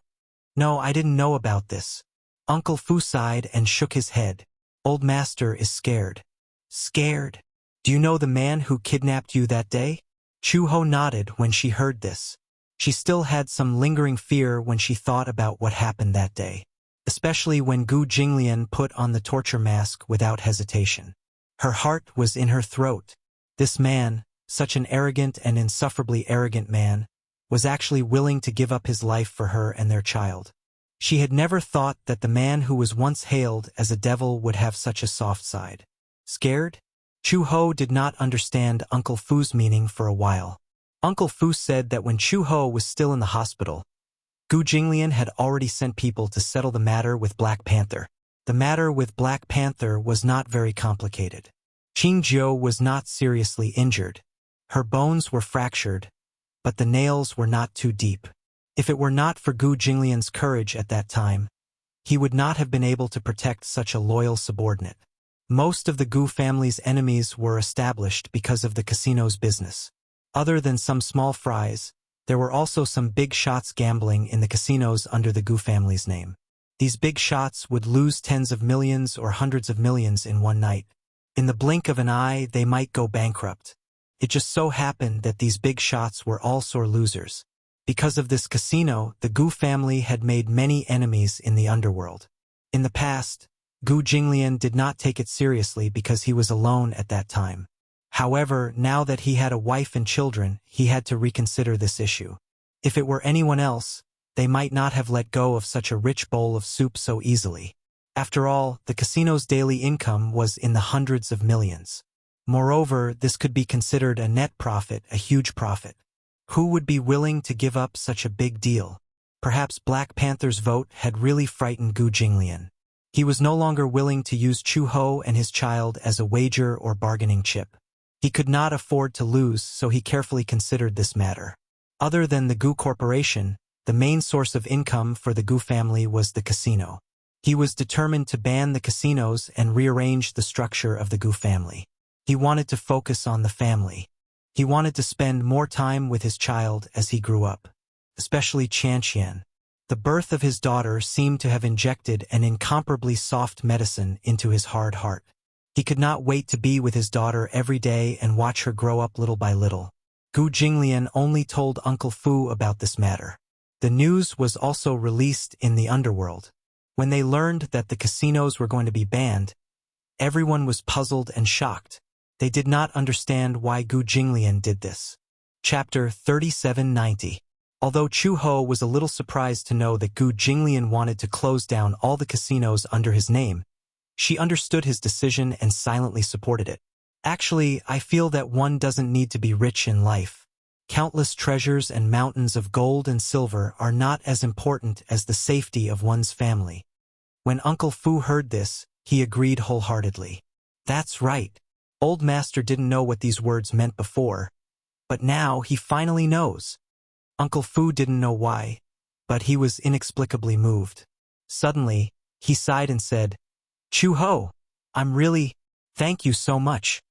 "No, I didn't know about this." Uncle Fu sighed and shook his head. "Old master is scared." "Scared? Do you know the man who kidnapped you that day?" Chu Ho nodded when she heard this. She still had some lingering fear when she thought about what happened that day, especially when Gu Jinglian put on the torture mask without hesitation. Her heart was in her throat. This man, such an arrogant and insufferably arrogant man, was actually willing to give up his life for her and their child. She had never thought that the man who was once hailed as a devil would have such a soft side. Scared? Chu Ho did not understand Uncle Fu's meaning for a while. Uncle Fu said that when Chu Ho was still in the hospital, Gu Jinglian had already sent people to settle the matter with Black Panther. The matter with Black Panther was not very complicated. Qing Jiu was not seriously injured. Her bones were fractured, but the nails were not too deep. If it were not for Gu Jinglian's courage at that time, he would not have been able to protect such a loyal subordinate. Most of the Gu family's enemies were established because of the casino's business. Other than some small fries, there were also some big shots gambling in the casinos under the Gu family's name. These big shots would lose tens of millions or hundreds of millions in one night. In the blink of an eye, they might go bankrupt. It just so happened that these big shots were all sore losers. Because of this casino, the Gu family had made many enemies in the underworld. In the past, Gu Jinglian did not take it seriously because he was alone at that time. However, now that he had a wife and children, he had to reconsider this issue. If it were anyone else, they might not have let go of such a rich bowl of soup so easily. After all, the casino's daily income was in the hundreds of millions. Moreover, this could be considered a net profit, a huge profit. Who would be willing to give up such a big deal? Perhaps Black Panther's vote had really frightened Gu Jinglian. He was no longer willing to use Chu Ho and his child as a wager or bargaining chip. He could not afford to lose, so he carefully considered this matter. Other than the Gu Corporation, the main source of income for the Gu family was the casino. He was determined to ban the casinos and rearrange the structure of the Gu family. He wanted to focus on the family. He wanted to spend more time with his child as he grew up, especially Qianqian. The birth of his daughter seemed to have injected an incomparably soft medicine into his hard heart. He could not wait to be with his daughter every day and watch her grow up little by little. Gu Jinglian only told Uncle Fu about this matter. The news was also released in the underworld. When they learned that the casinos were going to be banned, everyone was puzzled and shocked. They did not understand why Gu Jinglian did this. Chapter 3790. Although Chu Ho was a little surprised to know that Gu Jinglian wanted to close down all the casinos under his name, she understood his decision and silently supported it. "Actually, I feel that one doesn't need to be rich in life. Countless treasures and mountains of gold and silver are not as important as the safety of one's family." When Uncle Fu heard this, he agreed wholeheartedly. That's right. Old Master didn't know what these words meant before, but now he finally knows. Uncle Fu didn't know why, but he was inexplicably moved. Suddenly, he sighed and said, "Chu Ho, thank you so much."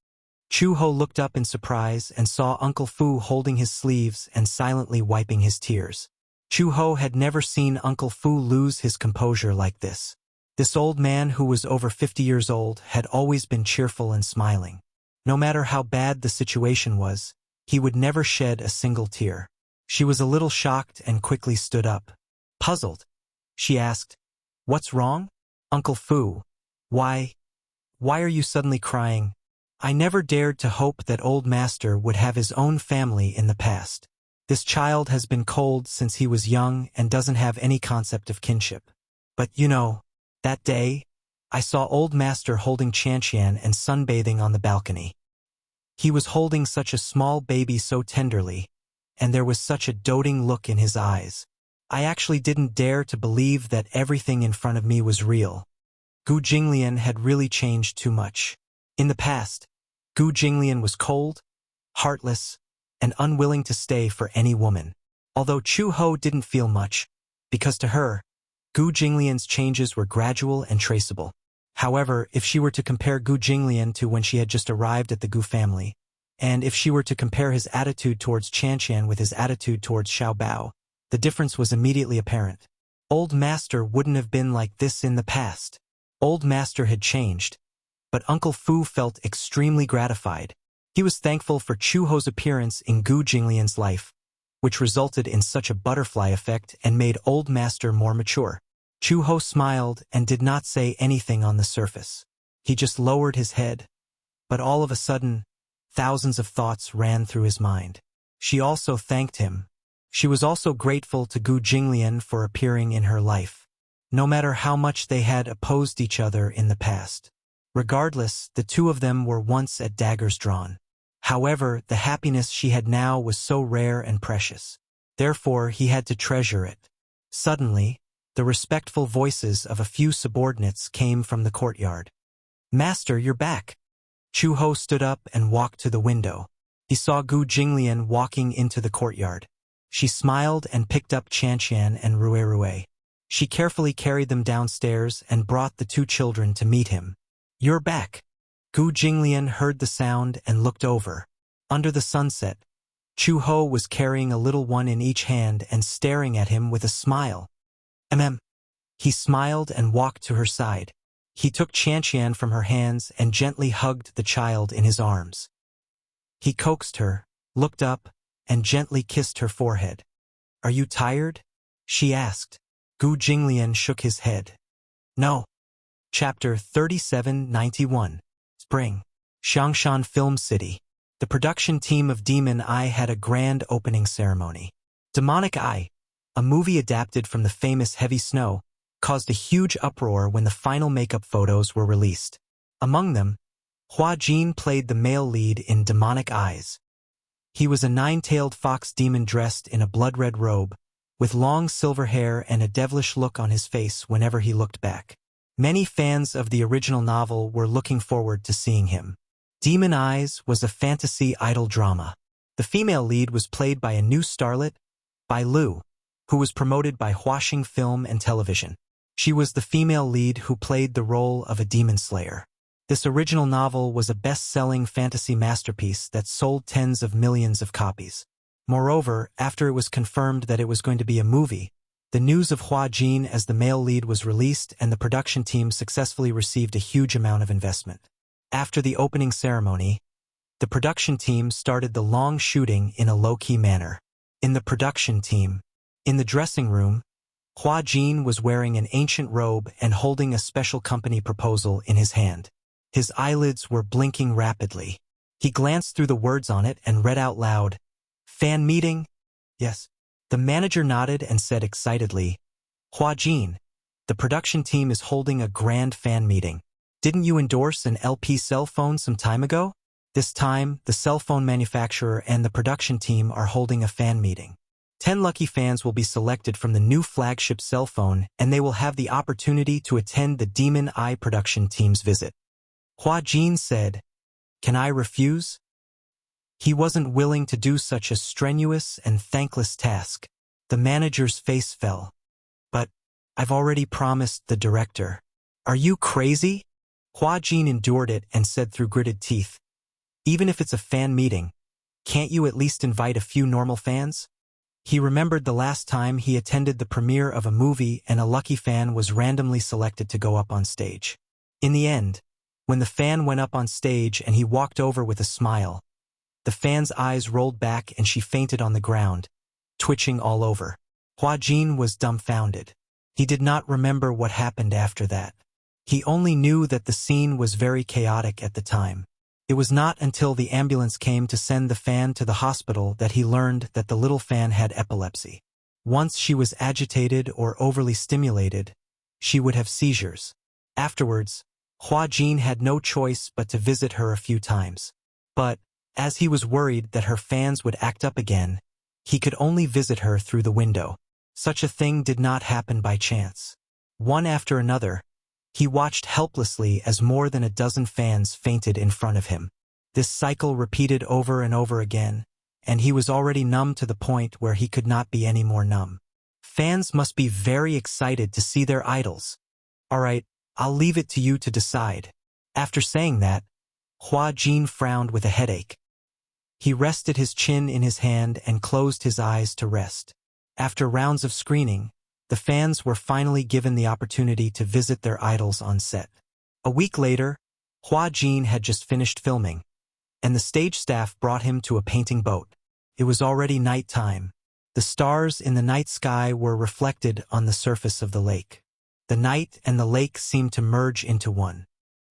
Chu Ho looked up in surprise and saw Uncle Fu holding his sleeves and silently wiping his tears. Chu Ho had never seen Uncle Fu lose his composure like this. This old man who was over 50 years old had always been cheerful and smiling. No matter how bad the situation was, he would never shed a single tear. She was a little shocked and quickly stood up. Puzzled, she asked, "What's wrong? Uncle Fu, why are you suddenly crying?" "I never dared to hope that old master would have his own family in the past. This child has been cold since he was young and doesn't have any concept of kinship. But that day, I saw old master holding Chanqian and sunbathing on the balcony. He was holding such a small baby so tenderly, and there was such a doting look in his eyes. I actually didn't dare to believe that everything in front of me was real. Gu Jinglian had really changed too much. In the past, Gu Jinglian was cold, heartless, and unwilling to stay for any woman. Although Chu Ho didn't feel much, because to her, Gu Jinglian's changes were gradual and traceable. However, if she were to compare Gu Jinglian to when she had just arrived at the Gu family, and if she were to compare his attitude towards Chanqian with his attitude towards Xiao Bao, the difference was immediately apparent. Old master wouldn't have been like this in the past. Old master had changed, but Uncle Fu felt extremely gratified. He was thankful for Chu Ho's appearance in Gu Jinglian's life, which resulted in such a butterfly effect and made old master more mature. Chu Ho smiled and did not say anything on the surface. He just lowered his head, but all of a sudden, thousands of thoughts ran through his mind. She also thanked him. She was also grateful to Gu Jinglian for appearing in her life, no matter how much they had opposed each other in the past. Regardless, the two of them were once at daggers drawn. However, the happiness she had now was so rare and precious. Therefore, he had to treasure it. Suddenly, the respectful voices of a few subordinates came from the courtyard. "Master, you're back." Chu Ho stood up and walked to the window. He saw Gu Jinglian walking into the courtyard. She smiled and picked up Chanqian and Rue. She carefully carried them downstairs and brought the two children to meet him. "You're back." Gu Jinglian heard the sound and looked over. Under the sunset, Chu Ho was carrying a little one in each hand and staring at him with a smile. He smiled and walked to her side. He took Chanqian from her hands and gently hugged the child in his arms. He coaxed her, looked up, and gently kissed her forehead. "Are you tired?" she asked. Gu Jinglian shook his head. "No." Chapter 3791. Spring. Xiangshan Film City. The production team of Demon Eye had a grand opening ceremony. Demonic Eye, a movie adapted from the famous Heavy Snow, caused a huge uproar when the final makeup photos were released. Among them, Hua Jin played the male lead in Demonic Eyes. He was a nine-tailed fox demon dressed in a blood-red robe, with long silver hair and a devilish look on his face whenever he looked back. Many fans of the original novel were looking forward to seeing him. Demon Eyes was a fantasy idol drama. The female lead was played by a new starlet, Bai Lu, who was promoted by Huaxing Film and Television. She was the female lead who played the role of a demon slayer. This original novel was a best-selling fantasy masterpiece that sold tens of millions of copies. Moreover, after it was confirmed that it was going to be a movie, the news of Hua Jin as the male lead was released and the production team successfully received a huge amount of investment. After the opening ceremony, the production team started the long shooting in a low-key manner. In the production team, in the dressing room, Hua Jin was wearing an ancient robe and holding a special company proposal in his hand. His eyelids were blinking rapidly. He glanced through the words on it and read out loud, "Fan meeting?" "Yes." The manager nodded and said excitedly, "Hua Jin, the production team is holding a grand fan meeting. Didn't you endorse an LP cell phone some time ago? This time, the cell phone manufacturer and the production team are holding a fan meeting. 10 lucky fans will be selected from the new flagship cell phone and they will have the opportunity to attend the Demon Eye production team's visit." Hua Jin said, "Can I refuse?" He wasn't willing to do such a strenuous and thankless task. The manager's face fell. "But I've already promised the director." "Are you crazy?" Hua Jin endured it and said through gritted teeth, "Even if it's a fan meeting, can't you at least invite a few normal fans?" He remembered the last time he attended the premiere of a movie and a lucky fan was randomly selected to go up on stage. In the end, when the fan went up on stage and he walked over with a smile, the fan's eyes rolled back and she fainted on the ground, twitching all over. Hua Jin was dumbfounded. He did not remember what happened after that. He only knew that the scene was very chaotic at the time. It was not until the ambulance came to send the fan to the hospital that he learned that the little fan had epilepsy. Once she was agitated or overly stimulated, she would have seizures. Afterwards, Hua Jin had no choice but to visit her a few times. But, as he was worried that her fans would act up again, he could only visit her through the window. Such a thing did not happen by chance. One after another, he watched helplessly as more than a dozen fans fainted in front of him. This cycle repeated over and over again, and he was already numb to the point where he could not be any more numb. Fans must be very excited to see their idols. All right, I'll leave it to you to decide. After saying that, Hua Jin frowned with a headache. He rested his chin in his hand and closed his eyes to rest. After rounds of screening, the fans were finally given the opportunity to visit their idols on set. A week later, Hua Jin had just finished filming, and the stage staff brought him to a painting boat. It was already night time. The stars in the night sky were reflected on the surface of the lake. The night and the lake seemed to merge into one.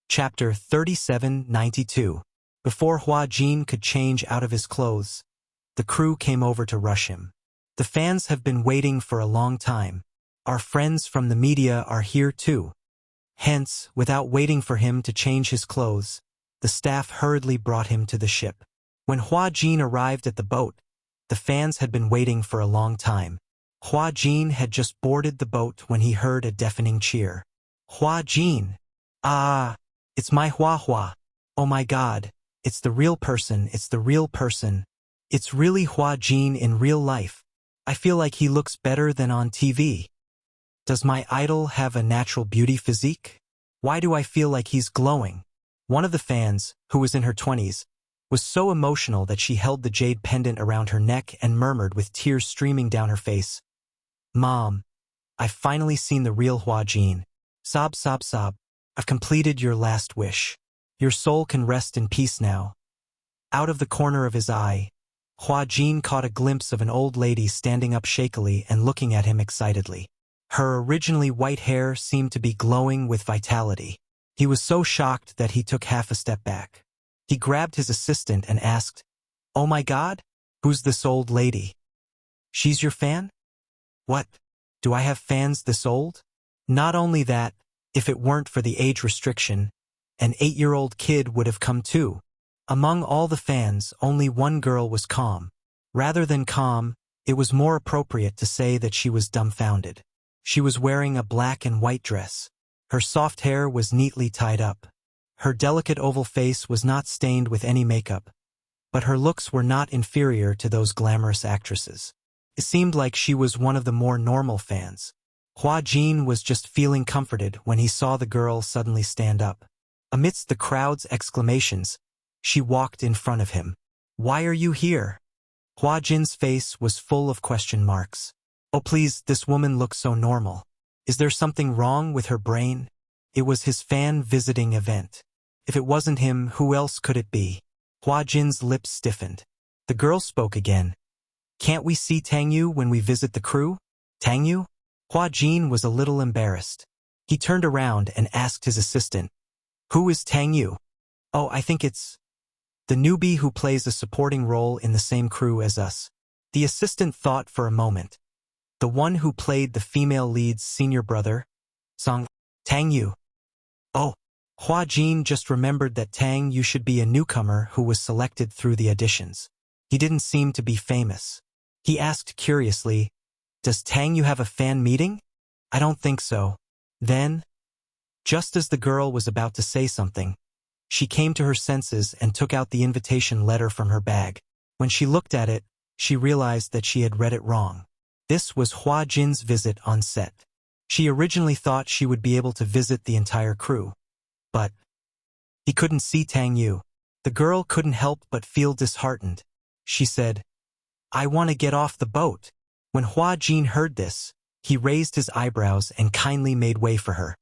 Chapter 3792. Before Hua Jin could change out of his clothes, the crew came over to rush him. The fans have been waiting for a long time. Our friends from the media are here too. Hence, without waiting for him to change his clothes, the staff hurriedly brought him to the ship. When Hua Jin arrived at the boat, the fans had been waiting for a long time. Hua Jin had just boarded the boat when he heard a deafening cheer. Hua Jin! Ah! It's my Hua Hua! Oh my God! It's the real person, it's the real person. It's really Hua Jin in real life. I feel like he looks better than on TV. Does my idol have a natural beauty physique? Why do I feel like he's glowing? One of the fans, who was in her 20s, was so emotional that she held the jade pendant around her neck and murmured with tears streaming down her face, "Mom, I've finally seen the real Hua Jin. Sob, sob, sob. I've completed your last wish. Your soul can rest in peace now." Out of the corner of his eye, Hua Jin caught a glimpse of an old lady standing up shakily and looking at him excitedly. Her originally white hair seemed to be glowing with vitality. He was so shocked that he took half a step back. He grabbed his assistant and asked, "Oh my God? Who's this old lady? She's your fan? What? Do I have fans this old?" Not only that, if it weren't for the age restriction, an 8-year-old kid would have come too. Among all the fans, only one girl was calm. Rather than calm, it was more appropriate to say that she was dumbfounded. She was wearing a black and white dress. Her soft hair was neatly tied up. Her delicate oval face was not stained with any makeup, but her looks were not inferior to those glamorous actresses. It seemed like she was one of the more normal fans. Hua Jin was just feeling comforted when he saw the girl suddenly stand up. Amidst the crowd's exclamations, she walked in front of him. "Why are you here?" Hua Jin's face was full of question marks. "Oh please, this woman looks so normal. Is there something wrong with her brain?" It was his fan visiting event. If it wasn't him, who else could it be? Hua Jin's lips stiffened. The girl spoke again. "Can't we see Tang Yu when we visit the crew?" "Tang Yu?" Hua Jin was a little embarrassed. He turned around and asked his assistant, "Who is Tang Yu?" "Oh, I think it's the newbie who plays a supporting role in the same crew as us." The assistant thought for a moment. "The one who played the female lead's senior brother? Song Tang Yu." "Oh." Hua Jin just remembered that Tang Yu should be a newcomer who was selected through the auditions. He didn't seem to be famous. He asked curiously, "Does Tang Yu have a fan meeting?" "I don't think so." Then, just as the girl was about to say something, she came to her senses and took out the invitation letter from her bag. When she looked at it, she realized that she had read it wrong. This was Hua Jin's visit on set. She originally thought she would be able to visit the entire crew. But he couldn't see Tang Yu. The girl couldn't help but feel disheartened. She said, "I want to get off the boat." When Hua Jin heard this, he raised his eyebrows and kindly made way for her.